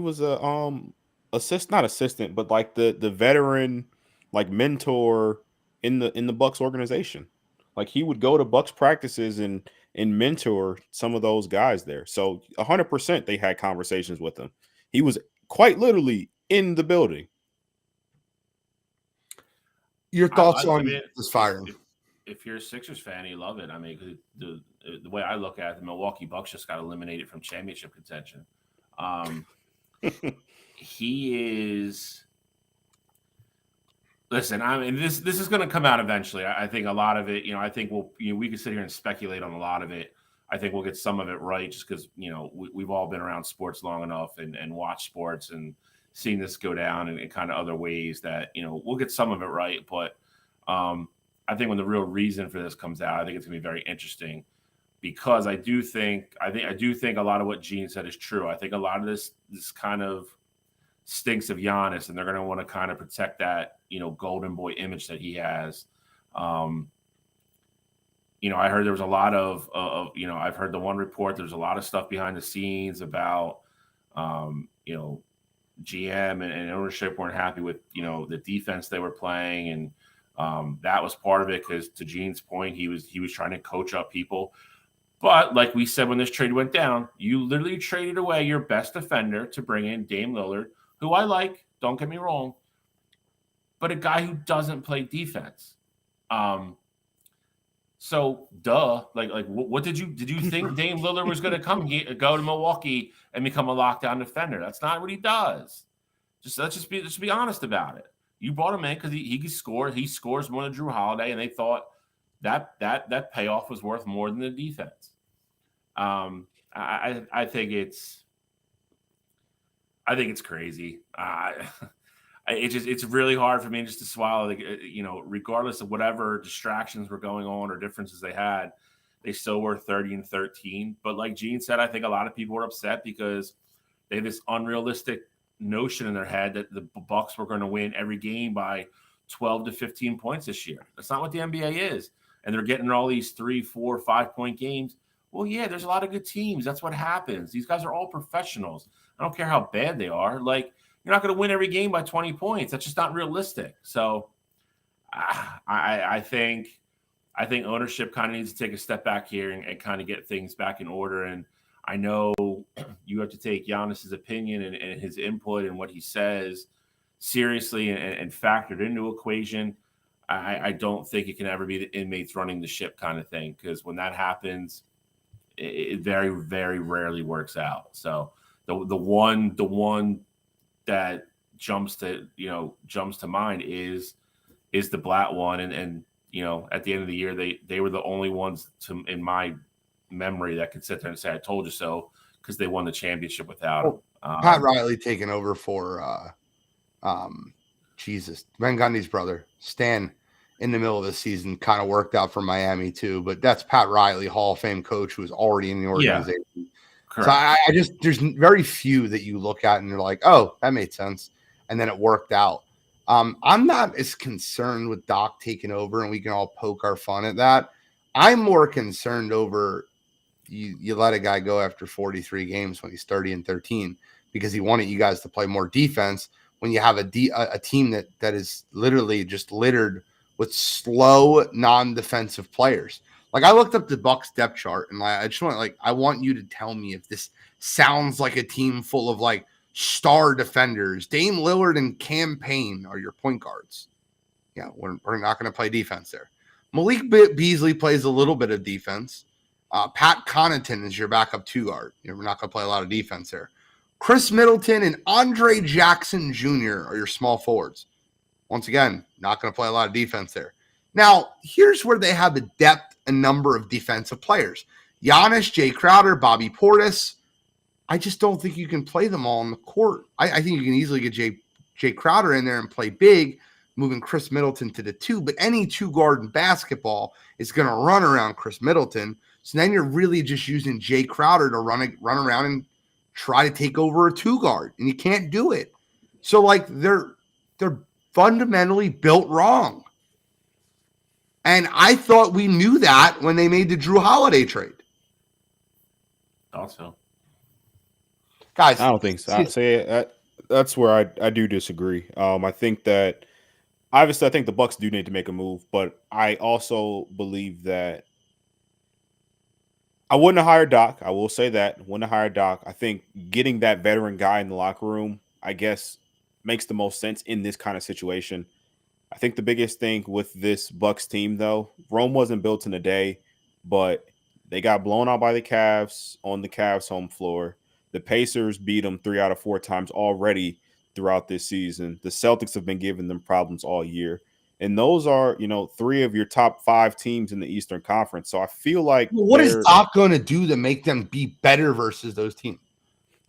[SPEAKER 2] was not assistant, but like the veteran, like mentor in the Bucks organization. Like he would go to Bucks practices and mentor some of those guys there. So 100% they had conversations with him. He was quite literally in the building.
[SPEAKER 1] Your thoughts on this firing?
[SPEAKER 3] If you're a Sixers fan, you love it. I mean, the way I look at it, the Milwaukee Bucks just got eliminated from championship contention. He is. Listen, I mean, this is going to come out eventually. I think a lot of it, I think we can sit here and speculate on a lot of it. I think we'll get some of it right just because, we've all been around sports long enough and watched sports and seen this go down in kind of other ways that, we'll get some of it right. But I think when the real reason for this comes out, I think it's going to be very interesting because I do think a lot of what Gene said is true. I think a lot of this kind of stinks of Giannis, and they're going to want to kind of protect that, golden boy image that he has. I heard there was a lot of I've heard the one report, there's a lot of stuff behind the scenes about, You know, GM and ownership weren't happy with, you know, the defense they were playing. And that was part of it because, to Gene's point, he was trying to coach up people. But like we said when this trade went down, you literally traded away your best defender to bring in Dame Lillard, who I like, don't get me wrong, but a guy who doesn't play defense. So like what did you think Dame Lillard was going to go to Milwaukee and become a lockdown defender? That's not what he does. Let's be honest about it. You brought him in because he can score. He scores more than Jrue Holiday, and they thought that payoff was worth more than the defense. I think it's crazy. It's really hard for me just to swallow. You know, regardless of whatever distractions were going on or differences they had, they still were 30-13. But like Gene said, I think a lot of people were upset because they have this unrealistic notion in their head that the Bucks were going to win every game by 12 to 15 points this year. That's not what the NBA is. And they're getting all these 3, 4, 5 point games. Well, yeah, there's a lot of good teams. That's what happens. These guys are all professionals. I don't care how bad they are. Like, you're not going to win every game by 20 points. That's just not realistic. So I think ownership kind of needs to take a step back here and kind of get things back in order. And I know you have to take Giannis's opinion and his input and what he says seriously and factored into equation. I don't think it can ever be the inmates running the ship kind of thing, because when that happens, it very, very rarely works out. So the one that jumps to mind is the Blatt one, and you know, at the end of the year they were the only ones in my memory that could sit there and say I told you so, because they won the championship without him.
[SPEAKER 1] Pat Riley taking over for Van Gundy's brother Stan in the middle of the season kind of worked out for Miami too, but that's Pat Riley, Hall of Fame coach, who was already in the organization. Yeah. So I just, there's very few that you look at and you're like, oh, that made sense. And then it worked out. I'm not as concerned with Doc taking over, and we can all poke our fun at that. I'm more concerned over you let a guy go after 43 games when he's 30-13 because he wanted you guys to play more defense when you have a team that is literally just littered with slow, non-defensive players. Like, I looked up the Bucks depth chart, and I want you to tell me if this sounds like a team full of like star defenders. Dame Lillard and Cam Payne are your point guards. Yeah, we're not going to play defense there. Malik Beasley plays a little bit of defense. Pat Connaughton is your backup 2 guard. We're not going to play a lot of defense there. Chris Middleton and Andre Jackson Jr. are your small forwards. Once again, not going to play a lot of defense there. Now, here's where they have the depth and number of defensive players. Giannis, Jay Crowder, Bobby Portis. I just don't think you can play them all on the court. I think you can easily get Jay Crowder in there and play big, moving Chris Middleton to the 2. But any 2 guard in basketball is going to run around Chris Middleton. So then you're really just using Jay Crowder to run around and try to take over a 2 guard, and you can't do it. So like they're fundamentally built wrong. And I thought we knew that when they made the Jrue Holiday trade.
[SPEAKER 3] Also,
[SPEAKER 1] guys,
[SPEAKER 2] I don't think so. I'd say that's where I do disagree. I think that obviously I think the Bucks do need to make a move, but I also believe that I wouldn't have hired Doc. I will say that. Wouldn't have hired Doc. I think getting that veteran guy in the locker room, I guess, makes the most sense in this kind of situation. I think the biggest thing with this Bucks team, though, Rome wasn't built in a day, but they got blown out by the Cavs on the Cavs home floor. The Pacers beat them 3 out of 4 times already throughout this season. The Celtics have been giving them problems all year. And those are, 3 of your top 5 teams in the Eastern Conference. So I feel like
[SPEAKER 1] what is Doc going to do to make them be better versus those teams?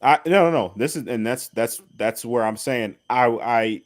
[SPEAKER 2] No. That's where I'm saying I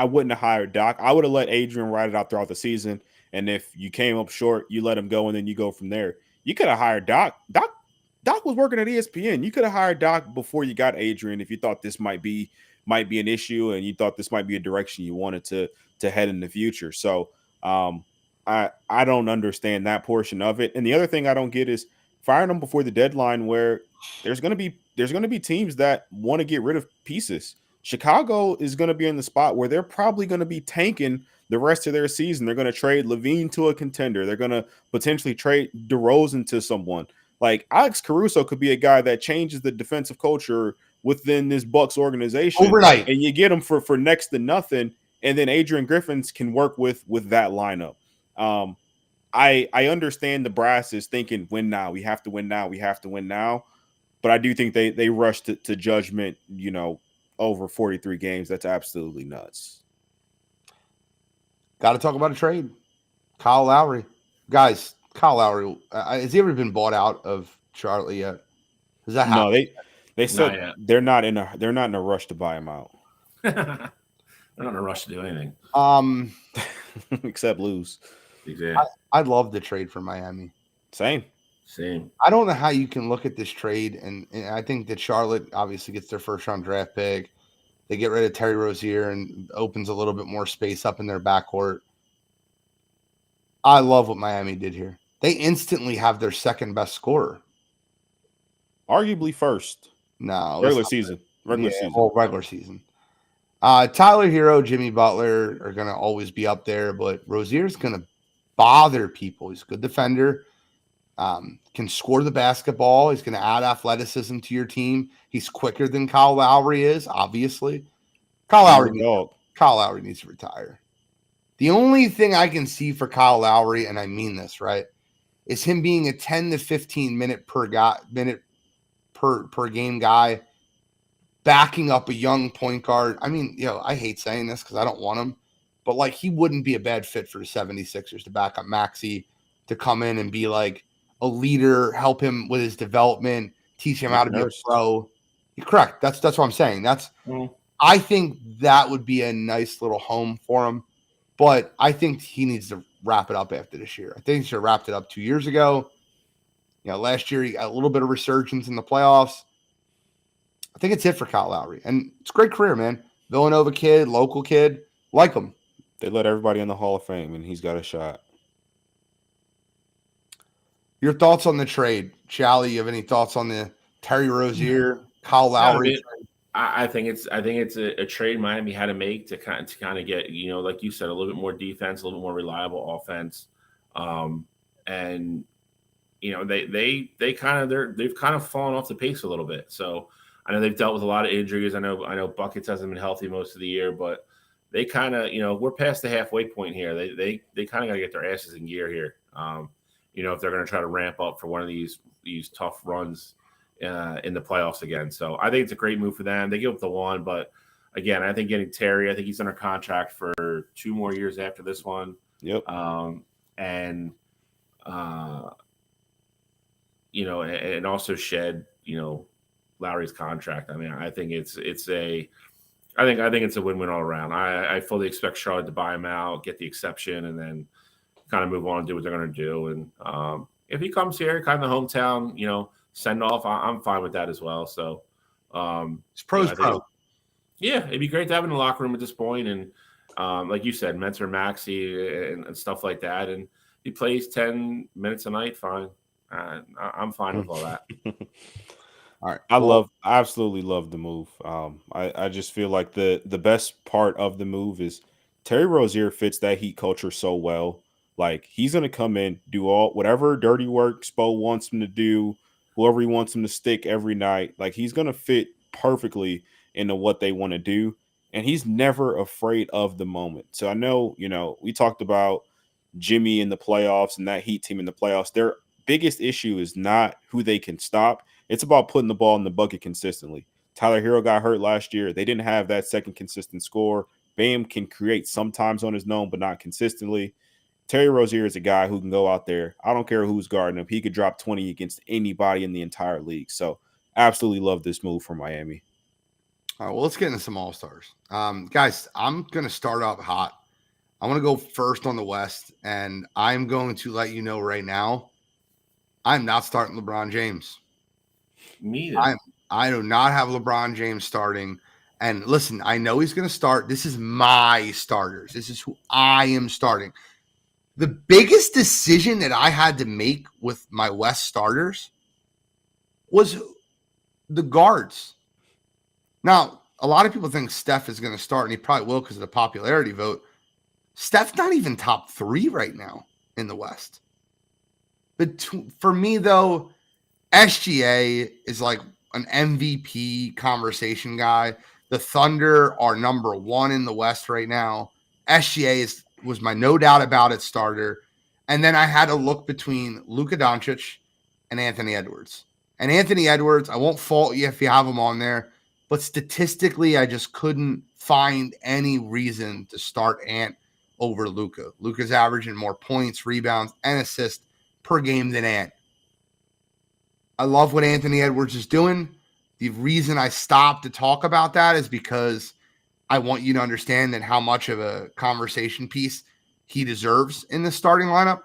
[SPEAKER 2] wouldn't have hired Doc. I would have let Adrian ride it out throughout the season. And if you came up short, you let him go, and then you go from there. You could have hired Doc. Doc was working at ESPN. You could have hired Doc before you got Adrian if you thought this might be an issue and you thought this might be a direction you wanted to head in the future. So I don't understand that portion of it. And the other thing I don't get is firing them before the deadline, where there's going to be teams that want to get rid of pieces. Chicago is going to be in the spot where they're probably going to be tanking the rest of their season. They're going to trade Levine to a contender. They're going to potentially trade DeRozan to someone. Like Alex Caruso could be a guy that changes the defensive culture within this Bucks organization
[SPEAKER 1] overnight,
[SPEAKER 2] and you get him for next to nothing. And then Adrian Griffins can work with that lineup. I understand the brass is thinking win now. We have to win now. We have to win now. But I do think they rushed to judgment, over 43 games. That's absolutely nuts.
[SPEAKER 1] Got to talk about a trade. Kyle Lowry. Guys, Kyle Lowry, has he ever been bought out of Charlotte yet? Does that happen?
[SPEAKER 2] No, they said they're not in a rush to buy him out.
[SPEAKER 3] They're not in a rush to do anything.
[SPEAKER 2] Except lose.
[SPEAKER 3] Exactly.
[SPEAKER 1] I love the trade for Miami.
[SPEAKER 2] Same.
[SPEAKER 1] I don't know how you can look at this trade, and I think that Charlotte obviously gets their first-round draft pick. They get rid of Terry Rozier and opens a little bit more space up in their backcourt. I love what Miami did here. They instantly have their second-best scorer.
[SPEAKER 2] Arguably first.
[SPEAKER 1] No.
[SPEAKER 2] Regular season.
[SPEAKER 1] Regular season. Tyler Hero, Jimmy Butler are going to always be up there, but Rozier's going to bother people. He's a good defender. Can score the basketball. He's going to add athleticism to your team. He's quicker than Kyle Lowry is, obviously. Kyle Lowry needs to retire. The only thing I can see for Kyle Lowry, and I mean this, right, is him being a 10 to 15 minute per game guy, backing up a young point guard. I mean, I hate saying this because I don't want him, but like he wouldn't be a bad fit for the 76ers to back up Maxey, to come in and be like a leader, help him with his development, teach him how to be a pro. You're correct. That's what I'm saying. I think that would be a nice little home for him, but I think he needs to wrap it up after this year. I think he should have wrapped it up 2 years ago. Last year he got a little bit of resurgence in the playoffs. I think it's it for Kyle Lowry, and it's a great career, man. Villanova kid, local kid, like him.
[SPEAKER 2] They let everybody in the Hall of Fame, and he's got a shot.
[SPEAKER 1] Your thoughts on the trade, Chally? You have any thoughts on the Terry Rozier, Kyle Lowry?
[SPEAKER 3] I think it's a trade Miami had to make to kind of get, like you said, a little bit more defense, a little bit more reliable offense, and they've kind of fallen off the pace a little bit. So I know they've dealt with a lot of injuries. I know Buckets hasn't been healthy most of the year, but they kind of we're past the halfway point here. They kind of got to get their asses in gear here. If they're going to try to ramp up for one of these tough runs in the playoffs again. So I think it's a great move for them. They give up the one, but again, I think getting Terry, I think he's under contract for 2 more years after this one.
[SPEAKER 2] Yep.
[SPEAKER 3] And also shed, Lowry's contract. I mean, I think it's a win-win all around. I fully expect Charlotte to buy him out, get the exception, and then kind of move on and do what they're going to do. And if he comes here, kind of the hometown, send off, I'm fine with that as well. So
[SPEAKER 1] it's pros pro.
[SPEAKER 3] Yeah, it'd be great to have in the locker room at this point. And like you said, mentor Maxey and stuff like that. And he plays 10 minutes a night, fine. I'm fine with all that.
[SPEAKER 1] All right.
[SPEAKER 2] I absolutely love the move. I just feel like the best part of the move is Terry Rozier fits that Heat culture so well. Like he's gonna come in, do whatever dirty work Spo wants him to do, whoever he wants him to stick every night. Like he's gonna fit perfectly into what they want to do, and he's never afraid of the moment. So I know, we talked about Jimmy in the playoffs and that Heat team in the playoffs. Their biggest issue is not who they can stop. It's about putting the ball in the bucket consistently. Tyler Hero got hurt last year. They didn't have that second consistent score. Bam can create sometimes on his own, but not consistently. Terry Rozier is a guy who can go out there. I don't care who's guarding him. He could drop 20 against anybody in the entire league. So absolutely love this move from Miami.
[SPEAKER 1] All right, well, let's get into some All-Stars. Guys, I'm going to start up hot. I want to go first on the West, and I'm going to let you know right now, I'm not starting LeBron James.
[SPEAKER 3] Me either.
[SPEAKER 1] I do not have LeBron James starting. And listen, I know he's going to start. This is my starters. This is who I am starting. The biggest decision that I had to make with my West starters was the guards. Now, a lot of people think Steph is going to start, and he probably will because of the popularity vote. Steph's not even top 3 right now in the West. But for me, though, SGA is like an MVP conversation guy. The Thunder are number 1 in the West right now. SGA was my no doubt about it starter. And then I had to look between Luka Doncic and Anthony Edwards. And Anthony Edwards, I won't fault you if you have him on there, but statistically, I just couldn't find any reason to start Ant over Luka. Luka's averaging more points, rebounds, and assists per game than Ant. I love what Anthony Edwards is doing. The reason I stopped to talk about that is because I want you to understand that how much of a conversation piece he deserves in the starting lineup.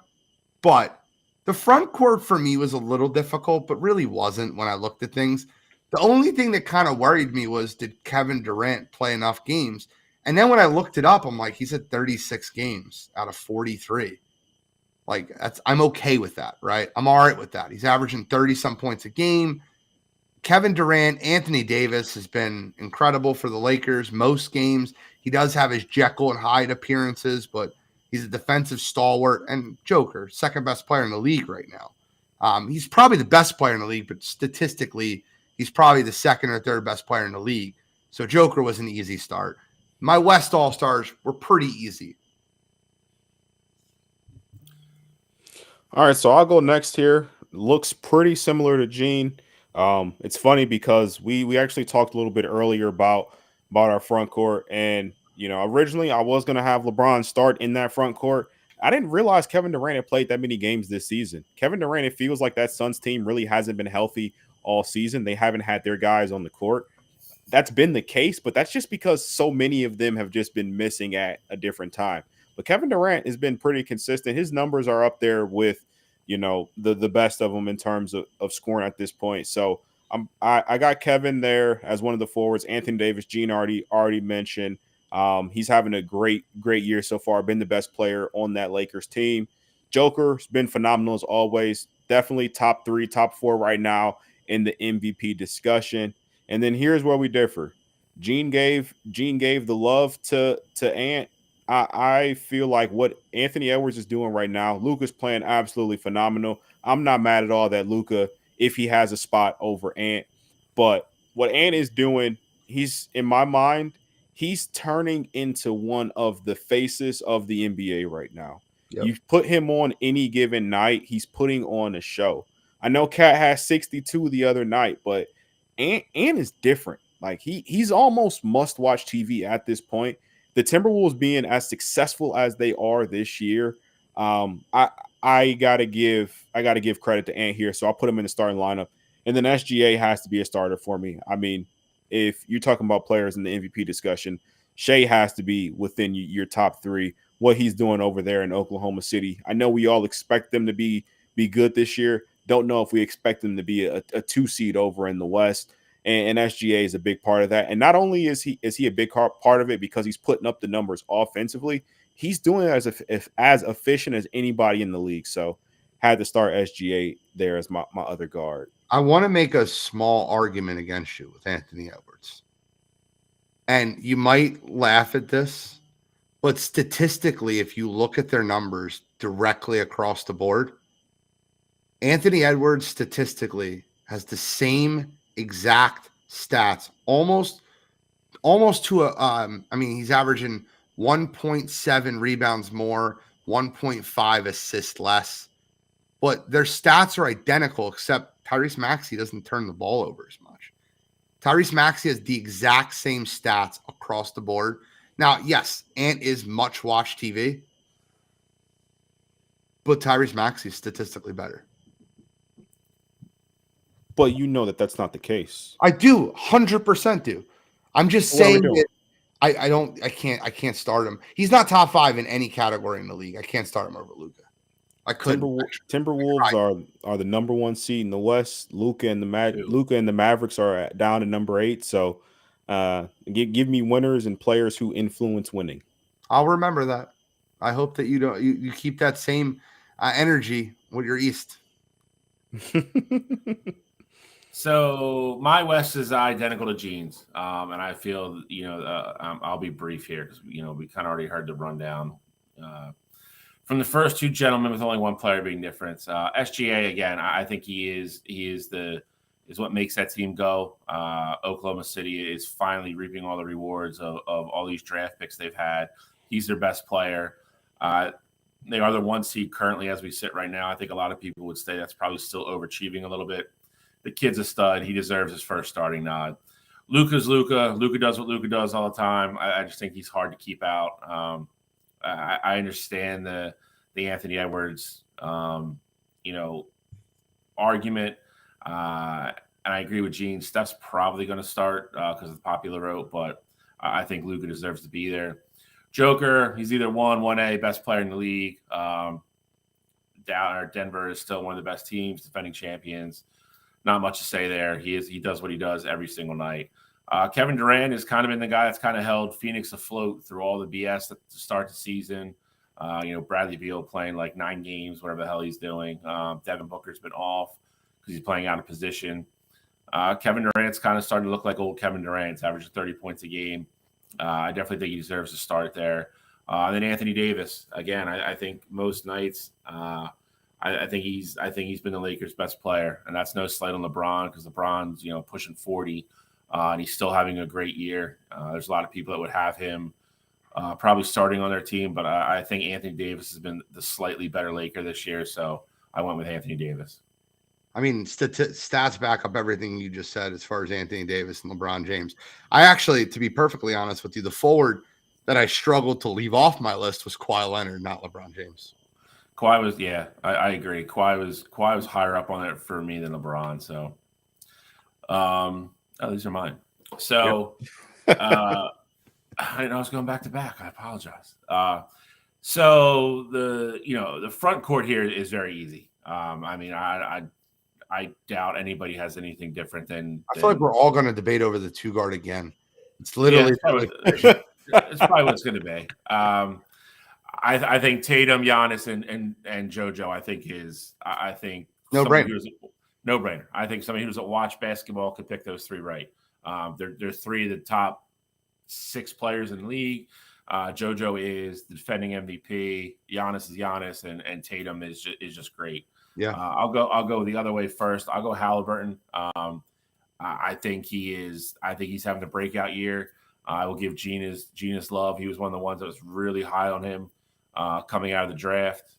[SPEAKER 1] But the front court for me was a little difficult, but really wasn't when I looked at things. The only thing that kind of worried me was, did Kevin Durant play enough games? And then when I looked it up, I'm like, he's at 36 games out of 43. Like, I'm okay with that, right? I'm all right with that. He's averaging 30-some points a game. Kevin Durant, Anthony Davis has been incredible for the Lakers most games. He does have his Jekyll and Hyde appearances, but he's a defensive stalwart and Joker, second best player in the league right now. He's probably the best player in the league, but statistically, he's probably the second or third best player in the league. So Joker was an easy start. My West All-Stars were pretty easy.
[SPEAKER 2] All right, so I'll go next here. Looks pretty similar to Gene. It's funny because we actually talked a little bit earlier about our front court, and originally I was gonna have LeBron start in that front court. I didn't realize Kevin Durant had played that many games this season. Kevin Durant, it feels like that Suns team really hasn't been healthy all season. They haven't had their guys on the court. That's been the case, but that's just because so many of them have just been missing at a different time. But Kevin Durant has been pretty consistent. His numbers are up there with, the best of them in terms of scoring at this point. So I got Kevin there as one of the forwards. Anthony Davis, Gene already mentioned. He's having a great year so far. Been the best player on that Lakers team. Joker's been phenomenal as always. Definitely top 3, top 4 right now in the MVP discussion. And then here's where we differ. Gene gave the love to Ant. I feel like what Anthony Edwards is doing right now, Luka's playing absolutely phenomenal. I'm not mad at all that Luka, if he has a spot over Ant. But what Ant is doing, he's, in my mind, he's turning into one of the faces of the NBA right now. Yep. You put him on any given night, he's putting on a show. I know Cat has 62 the other night, but Ant is different. Like he's almost must-watch TV at this point. The Timberwolves being as successful as they are this year, I gotta give credit to Ant here. So I'll put him in the starting lineup. And then SGA has to be a starter for me. I mean, if you're talking about players in the MVP discussion, Shea has to be within your top 3. What he's doing over there in Oklahoma City. I know we all expect them to be good this year. Don't know if we expect them to be a 2 seed over in the West. And SGA is a big part of that. And not only is he a big part of it because he's putting up the numbers offensively, he's doing it as efficient as anybody in the league. So had to start SGA there as my other guard.
[SPEAKER 1] I want to make a small argument against you with Anthony Edwards. And you might laugh at this, but statistically, if you look at their numbers directly across the board, Anthony Edwards statistically has the same exact stats, almost to he's averaging 1.7 rebounds more, 1.5 assists less, but their stats are identical, except Tyrese Maxey doesn't turn the ball over as much. Tyrese Maxey has the exact same stats across the board. Now, yes, Ant is much watch TV, but Tyrese Maxey is statistically better.
[SPEAKER 2] But you know that's not the case.
[SPEAKER 1] I do, 100% do. I'm just saying that I can't start him. He's not top 5 in any category in the league. I can't start him over Luka. I couldn't.
[SPEAKER 2] Timberwolves are the number 1 seed in the West. Luka and the Mavericks are down to number 8. So give me winners and players who influence winning.
[SPEAKER 1] I'll remember that. I hope that you keep that same energy with your East.
[SPEAKER 3] So my West is identical to Gene's, and I feel I'll be brief here because we kind of already heard the rundown from the first two gentlemen with only one player being different. SGA again, I think he is what makes that team go. Oklahoma City is finally reaping all the rewards of all these draft picks they've had. He's their best player. They are the 1 seed currently as we sit right now. I think a lot of people would say that's probably still overachieving a little bit. The kid's a stud. He deserves his first starting nod. Luka's Luka. Luka does what Luka does all the time. I just think he's hard to keep out. I understand the Anthony Edwards, argument. And I agree with Gene. Steph's probably going to start because of the popular vote, but I think Luka deserves to be there. Joker, he's either 1A, best player in the league. Denver is still one of the best teams, defending champions. Not much to say there. He does what he does every single night. Kevin Durant has kind of been the guy that's kind of held Phoenix afloat through all the BS to start the season. Bradley Beal playing like 9 games, whatever the hell he's doing. Devin Booker's been off because he's playing out of position. Kevin Durant's kind of starting to look like old Kevin Durant. He's averaging 30 points a game. I definitely think he deserves to start there. And then Anthony Davis, again, I think most nights, I think he's been the Lakers' best player, and that's no slight on LeBron because LeBron's pushing 40, and he's still having a great year. There's a lot of people that would have him probably starting on their team, but I think Anthony Davis has been the slightly better Laker this year, so I went with Anthony Davis.
[SPEAKER 1] I mean, stats back up everything you just said as far as Anthony Davis and LeBron James. I actually, to be perfectly honest with you, the forward that I struggled to leave off my list was Kawhi Leonard, not LeBron James.
[SPEAKER 3] Kawhi was, I agree. Kawhi was higher up on it for me than LeBron. So, these are mine. So, yep. I didn't know I was going back to back. I apologize. So the front court here is very easy. I doubt anybody has anything different than.
[SPEAKER 1] I feel like we're all going to debate over the 2 guard again. It's literally.
[SPEAKER 3] It's probably what it's going to be. I think Tatum, Giannis, and JoJo. I think
[SPEAKER 1] no brainer.
[SPEAKER 3] No brainer. I think somebody who doesn't watch basketball could pick those 3 right. They're 3 of the top 6 players in the league. JoJo is the defending MVP. Giannis is Giannis, and Tatum is just great.
[SPEAKER 1] Yeah,
[SPEAKER 3] I'll go the other way first. I'll go Halliburton. I think he's having a breakout year. I will give Gina's love. He was one of the ones that was really high on him coming out of the draft.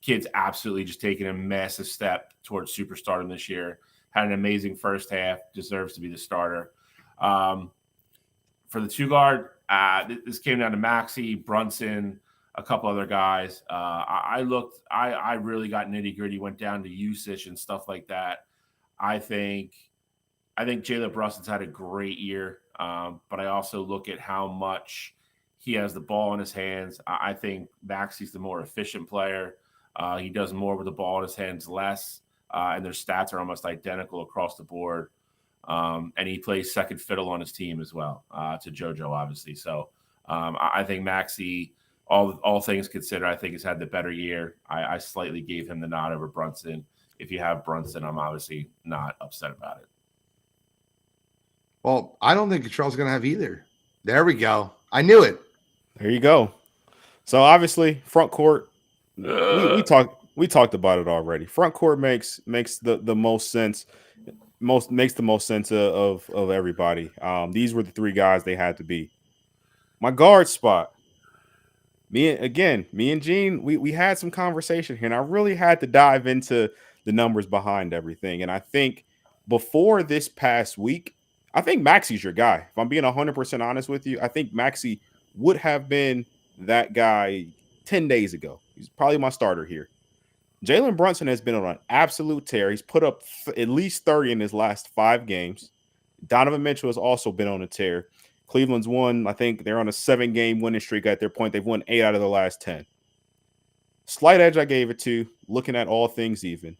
[SPEAKER 3] Kid's absolutely just taking a massive step towards superstardom this year. Had an amazing first half. Deserves to be the starter. For the 2 guard, this came down to Maxey, Brunson, a couple other guys. I really got nitty gritty, went down to usage and stuff like that. I think Jalen Brunson's had a great year, but I also look at how much he has the ball in his hands. I think Maxey's the more efficient player. He does more with the ball in his hands, less, and their stats are almost identical across the board. And he plays second fiddle on his team as well, to JoJo, obviously. So I think Maxey, all things considered, I think has had the better year. I slightly gave him the nod over Brunson. If you have Brunson, I'm obviously not upset about it.
[SPEAKER 1] Well, I don't think Charles is going to have either. There we go. I knew it.
[SPEAKER 2] There you go. So obviously, front court. We talked about it already. Front court makes the most sense. Makes the most sense of everybody. These were the 3 guys they had to be. My guard spot. Me and Gene, we had some conversation here, and I really had to dive into the numbers behind everything. And I think before this past week, I think Maxey's your guy. If I'm being 100% honest with you, I think Maxey would have been that guy 10 days ago. He's probably my starter here. Jalen Brunson has been on an absolute tear. He's put up at least 30 in his last 5 games. Donovan Mitchell has also been on a tear. Cleveland's won. I think they're on a 7-game winning streak at their point. They've won 8 out of the last 10. Slight edge I gave it to, looking at all things even.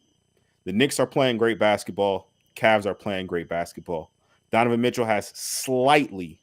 [SPEAKER 2] The Knicks are playing great basketball. Cavs are playing great basketball. Donovan Mitchell has slightly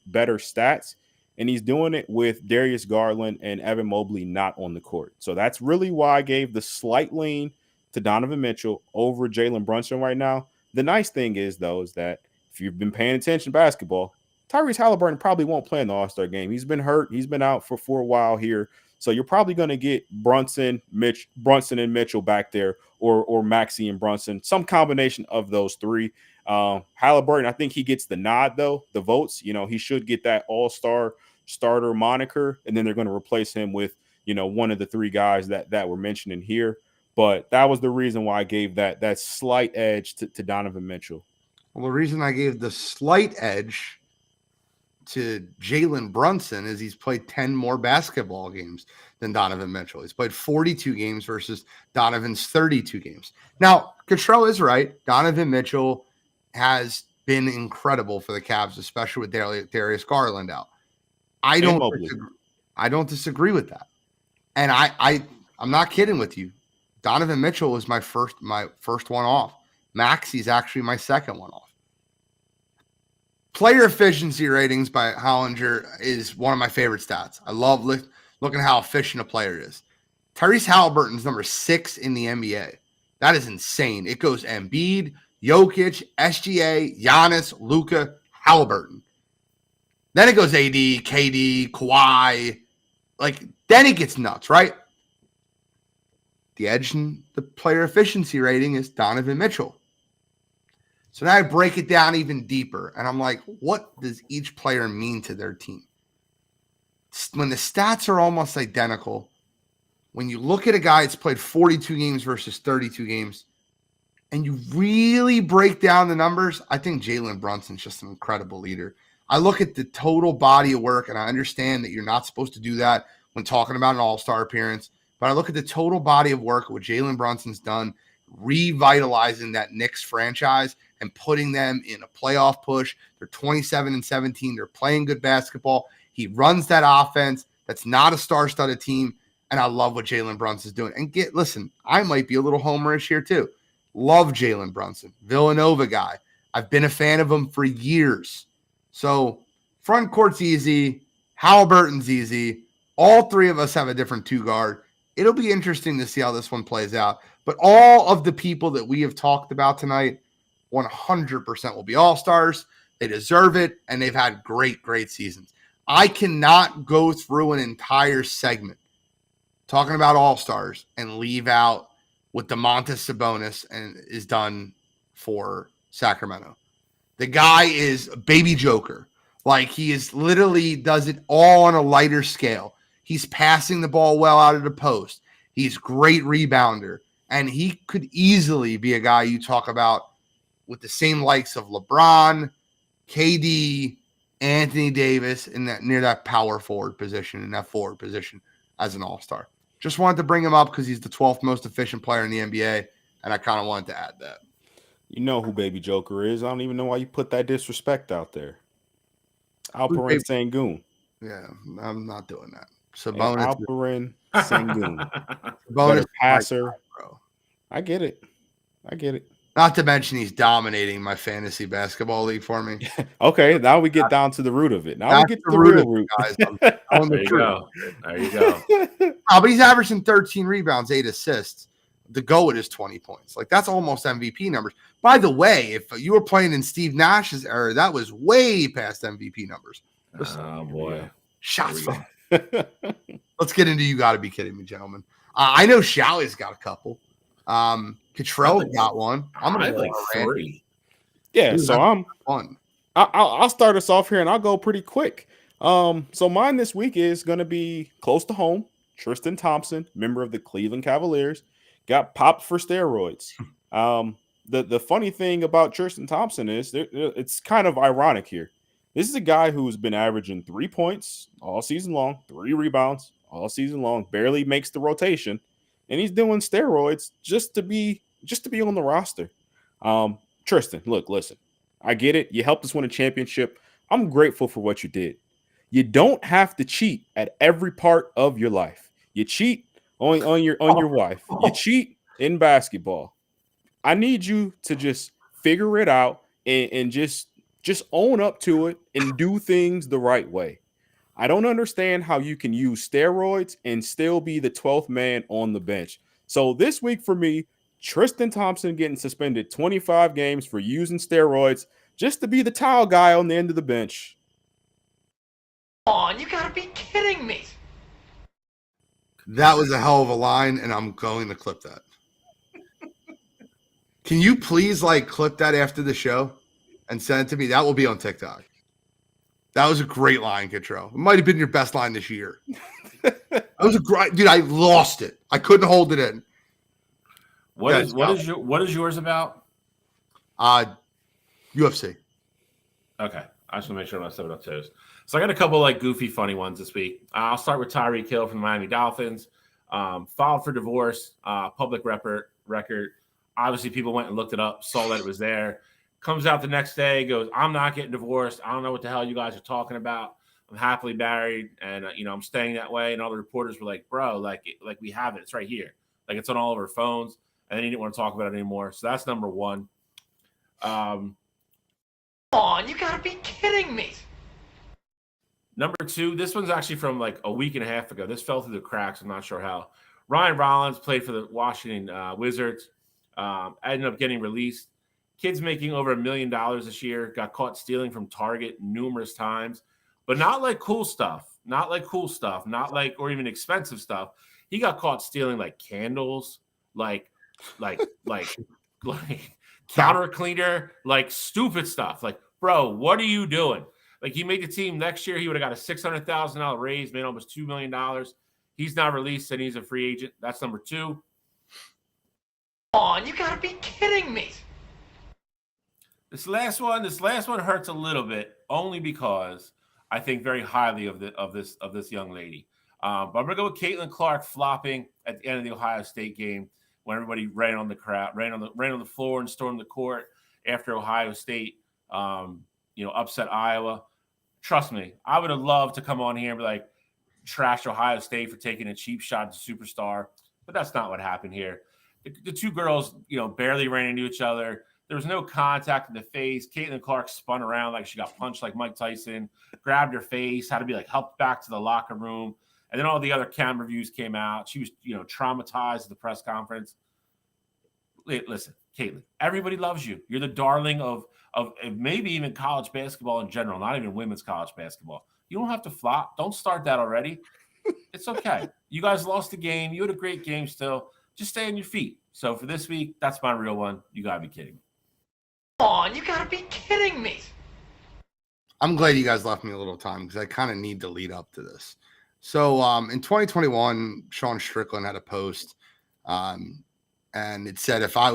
[SPEAKER 2] better stats, and he's doing it with Darius Garland and Evan Mobley not on the court. So that's really why I gave the slight lean to Donovan Mitchell over Jalen Brunson right now. The nice thing is, though, is that if you've been paying attention to basketball, Tyrese Halliburton probably won't play in the All-Star game. He's been hurt. He's been out for a while here. So you're probably going to get Brunson and Mitchell back there, or Maxey and Brunson, some combination of those three. Halliburton, I think he gets the nod, though, the votes. You know, he should get that all-star starter moniker, and then they're going to replace him with, you know, one of the three guys that were mentioned in here. But that was the reason why I gave that slight edge to Donovan Mitchell.
[SPEAKER 1] Well, the reason I gave the slight edge to Jalen Brunson is he's played 10 more basketball games than Donovan Mitchell. He's played 42 games versus Donovan's 32 games. Now, Cottrell is right. Donovan Mitchell has been incredible for the Cavs, especially with Darius Garland out. I don't disagree with that. And I'm not kidding with you. Donovan Mitchell was my first one off. Maxey's actually my second one off. Player efficiency ratings by Hollinger is one of my favorite stats. I love looking at how efficient a player is. Tyrese Halliburton's number 6 in the NBA. That is insane. It goes Embiid, Jokic, SGA, Giannis, Luka, Halliburton. Then it goes AD, KD, Kawhi. Then it gets nuts, right? The edge in the player efficiency rating is Donovan Mitchell. So now I break it down even deeper, and I'm like, what does each player mean to their team? When the stats are almost identical, when you look at a guy that's played 42 games versus 32 games, and you really break down the numbers, I think Jalen Brunson's just an incredible leader. I look at the total body of work, and I understand that you're not supposed to do that when talking about an all-star appearance, but I look at the total body of work, what Jalen Brunson's done, revitalizing that Knicks franchise and putting them in a playoff push. They're 27-17. They're playing good basketball. He runs that offense. That's not a star-studded team, and I love what Jalen Brunson's doing. And listen, I might be a little homerish here too. Love Jalen Brunson, Villanova guy. I've been a fan of him for years. So front court's easy. Halliburton's easy. All three of us have a different two-guard. It'll be interesting to see how this one plays out. But all of the people that we have talked about tonight, 100% will be all-stars. They deserve it, and they've had great, great seasons. I cannot go through an entire segment talking about all-stars and leave out what Domantas Sabonis is done for Sacramento. The guy is a baby joker. He is literally does it all on a lighter scale. He's passing the ball well out of the post. He's great rebounder. And he could easily be a guy you talk about with the same likes of LeBron, KD, Anthony Davis near that power forward position, in that forward position as an all-star. Just wanted to bring him up because he's the 12th most efficient player in the NBA, and I kind of wanted to add that.
[SPEAKER 2] You know who Baby Joker is. I don't even know why you put that disrespect out there. Alperen Sengun.
[SPEAKER 1] Yeah, I'm not doing that. Sabonis.
[SPEAKER 2] Alperen Sengun.
[SPEAKER 1] Sabonis
[SPEAKER 2] passer. Bro. I get it.
[SPEAKER 1] Not to mention he's dominating my fantasy basketball league for me.
[SPEAKER 2] Okay, now we get down to the root of it. Now we get to the real root.
[SPEAKER 1] Guys.
[SPEAKER 3] There you go.
[SPEAKER 1] But he's averaging 13 rebounds, 8 assists. The GOAT is 20 points. That's almost MVP numbers. By the way, if you were playing in Steve Nash's era, that was way past MVP numbers.
[SPEAKER 3] Oh, boy.
[SPEAKER 1] Shots fired. Let's get into You Gotta Be Kidding Me, gentlemen. I know Shalley's got a couple. Cottrell got one. I'm gonna
[SPEAKER 3] like 3.
[SPEAKER 2] Yeah, so I'm
[SPEAKER 1] fun.
[SPEAKER 2] I'll start us off here, and I'll go pretty quick. So mine this week is gonna be close to home. Tristan Thompson, member of the Cleveland Cavaliers, got popped for steroids. The funny thing about Tristan Thompson is it's kind of ironic here. This is a guy who's been averaging 3 points all season long, 3 rebounds all season long, barely makes the rotation, and he's doing steroids just to be on the roster. Tristan, look, listen, I get it. You helped us win a championship. I'm grateful for what you did. You don't have to cheat at every part of your life. You cheat on your wife. You cheat in basketball. I need you to just figure it out and just own up to it and do things the right way. I don't understand how you can use steroids and still be the 12th man on the bench. So this week for me, Tristan Thompson getting suspended 25 games for using steroids just to be the towel guy on the end of the bench.
[SPEAKER 4] Come on, you gotta be kidding me.
[SPEAKER 1] That was a hell of a line, and I'm going to clip that. Can you please clip that after the show and send it to me? That will be on TikTok. That was a great line, Kitro. It might have been your best line this year. That was a great, dude. I lost it. I couldn't hold it in.
[SPEAKER 3] What is yours about?
[SPEAKER 1] UFC.
[SPEAKER 3] Okay, I just want to make sure I'm not stepping on toes. So I got a couple goofy, funny ones this week. I'll start with Tyreek Hill from the Miami Dolphins. Filed for divorce, public record. Obviously, people went and looked it up, saw that it was there. Comes out the next day, goes, "I'm not getting divorced. I don't know what the hell you guys are talking about. I'm happily married, and I'm staying that way." And all the reporters were like, "Bro, we have it. It's right here. It's on all of our phones." And then he didn't want to talk about it anymore. So that's number one.
[SPEAKER 4] Come on, you gotta be kidding me.
[SPEAKER 3] Number two, this one's actually from a week and a half ago. This fell through the cracks. I'm not sure how. Ryan Rollins played for the Washington Wizards. Ended up getting released. Kids making over $1 million this year got caught stealing from Target numerous times, but not cool stuff, or even expensive stuff. He got caught stealing candles, counter cleaner, stupid stuff. Bro, what are you doing? He made the team next year. He would have got a $600,000 raise, made almost $2 million. He's not released and he's a free agent. That's number two.
[SPEAKER 4] Come on, you gotta be kidding me.
[SPEAKER 3] This last one hurts a little bit, only because I think very highly of this young lady. But I'm gonna go with Caitlin Clark flopping at the end of the Ohio State game when everybody ran on the floor and stormed the court after Ohio State, upset Iowa. Trust me, I would have loved to come on here and be trash Ohio State for taking a cheap shot at the superstar, but that's not what happened here. The two girls, barely ran into each other. There was no contact in the face. Caitlin Clark spun around like she got punched like Mike Tyson, grabbed her face, had to be helped back to the locker room. And then all the other camera views came out. She was, traumatized at the press conference. Listen, Caitlin, everybody loves you. You're the darling of maybe even college basketball in general, not even women's college basketball. You don't have to flop. Don't start that already. It's okay. You guys lost the game. You had a great game still. Just stay on your feet. So for this week, that's my real one. You got to be kidding me.
[SPEAKER 4] Come on, you gotta be kidding me.
[SPEAKER 1] I'm glad you guys left me a little time because I kind of need to lead up to this. So in 2021, Sean Strickland had a post, and it said, if I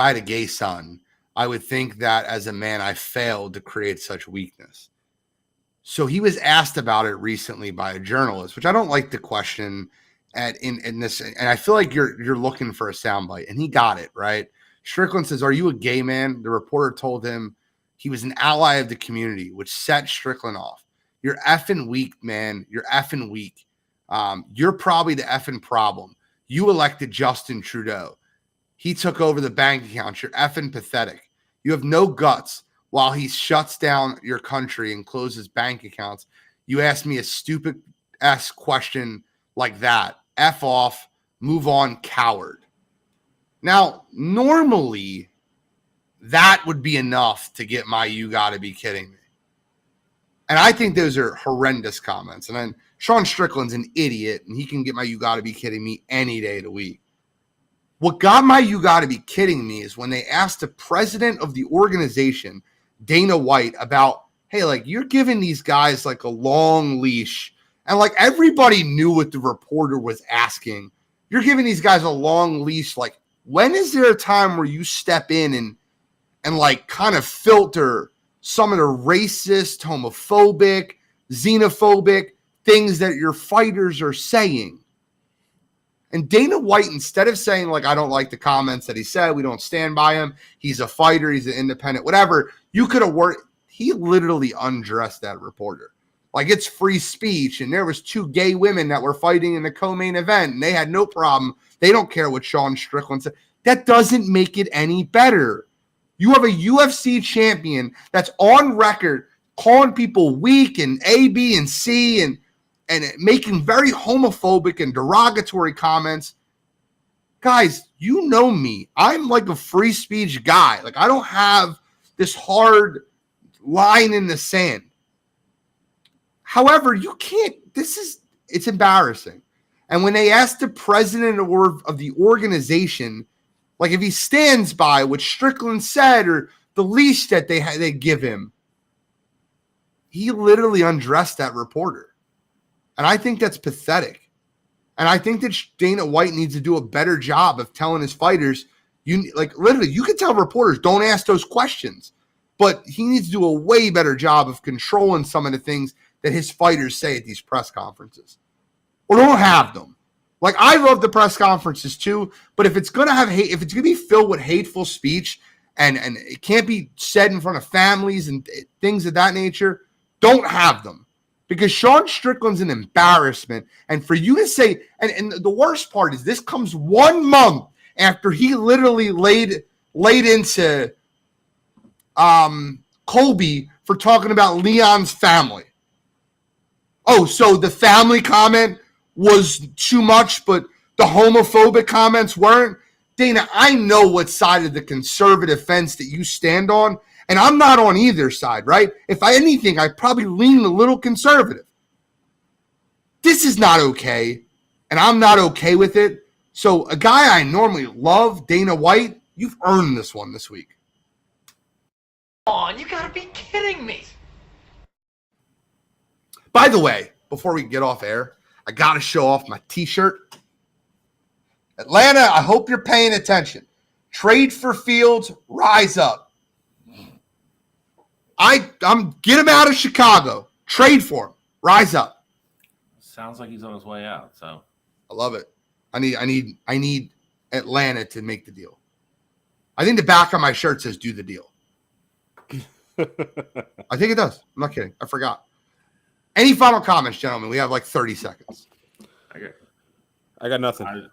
[SPEAKER 1] had a gay son, I would think that as a man, I failed to create such weakness. So he was asked about it recently by a journalist, which I don't like the question in this. And I feel like you're looking for a soundbite, and he got it right. Strickland says, "Are you a gay man?" The reporter told him he was an ally of the community, which set Strickland off. "You're effing weak, man. You're effing weak. You're probably the effing problem. You elected Justin Trudeau. He took over the bank accounts. You're effing pathetic. You have no guts. While he shuts down your country and closes bank accounts, you ask me a stupid-ass question like that. F off. Move on, coward." Now, normally, that would be enough to get my "you gotta be kidding me." And I think those are horrendous comments. And then Sean Strickland's an idiot, and he can get my "you gotta be kidding me" any day of the week. What got my "you gotta be kidding me" is when they asked the president of the organization, Dana White, about, hey, you're giving these guys a long leash. And everybody knew what the reporter was asking. You're giving these guys a long leash. When is there a time where you step in and kind of filter some of the racist, homophobic, xenophobic things that your fighters are saying? And Dana White, instead of saying, I don't like the comments that he said, we don't stand by him, he's a fighter, he's an independent, whatever, you could have worked. He literally undressed that reporter. It's free speech, and there was two gay women that were fighting in the co-main event, and they had no problem. They don't care what Sean Strickland said. That doesn't make it any better. You have a UFC champion that's on record calling people weak and A, B, and C, and and making very homophobic and derogatory comments. Guys, you know me. I'm like a free speech guy. Like, I don't have this hard line in the sand. However, you can't, it's embarrassing. And when they asked the president of the organization, like if he stands by what Strickland said or the leash that they give him, he literally undressed that reporter. And I think that's pathetic. And I think that Dana White needs to do a better job of telling his fighters, literally, you can tell reporters, don't ask those questions. But he needs to do a way better job of controlling some of the things that his fighters say at these press conferences. Or don't have them. Like, I love the press conferences too, but if it's going to have hate, if it's going to be filled with hateful speech and it can't be said in front of families and things of that nature, don't have them. Because Sean Strickland's an embarrassment. And for you to say, and the worst part is this comes 1 month after he literally laid into Colby for talking about Leon's family. Oh, so the family comment was too much, but the homophobic comments weren't? Dana, I know what side of the conservative fence that you stand on, and I'm not on either side, right? If anything, I probably lean a little conservative. This is not okay, and I'm not okay with it. So a guy I normally love, Dana White, you've earned this one this week.
[SPEAKER 4] Come on, you gotta be kidding me.
[SPEAKER 1] By the way, before we get off air, I got to show off my t-shirt. Atlanta, I hope you're paying attention. Trade for Fields, rise up. I'm get him out of Chicago. Trade for him. Rise up.
[SPEAKER 3] Sounds like he's on his way out. So
[SPEAKER 1] I love it. I need Atlanta to make the deal. I think the back of my shirt says "Do the deal." I think it does. I'm not kidding. I forgot. Any final comments, gentlemen? We have like 30 seconds.
[SPEAKER 2] I got nothing.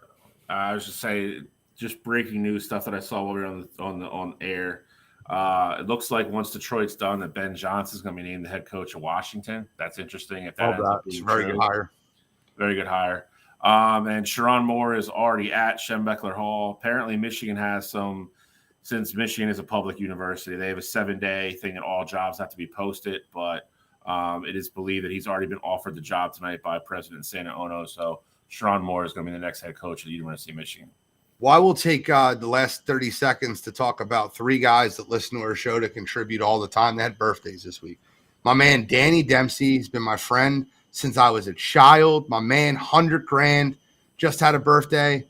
[SPEAKER 3] I was just saying, just breaking news stuff that I saw while we were on air. It looks like once Detroit's done, that Ben Johnson's going to be named the head coach of Washington. That's interesting. If that ends up being
[SPEAKER 1] very
[SPEAKER 3] true.
[SPEAKER 1] good hire.
[SPEAKER 3] Very good hire. And Sharon Moore is already at Schembechler Hall. Apparently, Michigan has some. Since Michigan is a public university, they have a 7-day thing that all jobs have to be posted. But it is believed that he's already been offered the job tonight by President Santa Ono. So Sharon Moore is going to be the next head coach of the University of Michigan.
[SPEAKER 1] Well, I will take the last 30 seconds to talk about 3 guys that listen to our show to contribute all the time. They had birthdays this week. My man, Danny Dempsey, has been my friend since I was a child. My man, 100 Grand, just had a birthday.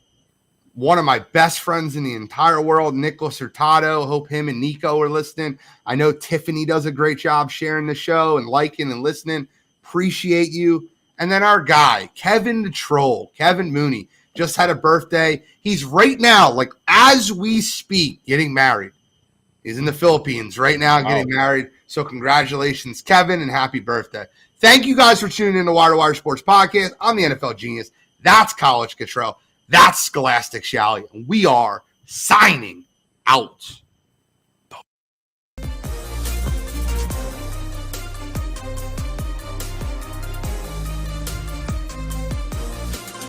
[SPEAKER 1] One of my best friends in the entire world, Nicholas Hurtado. Hope him and Nico are listening. I know Tiffany does a great job sharing the show and liking and listening. Appreciate you. And then our guy, Kevin the Troll, Kevin Mooney, just had a birthday. He's right now, like as we speak, getting married. He's in the Philippines right now getting married. So congratulations, Kevin, and happy birthday. Thank you guys for tuning in to Wire2Wire Sports Podcast. I'm the NFL Genius. That's College Cottrell. That's Scholastic Shalley. And we are signing out.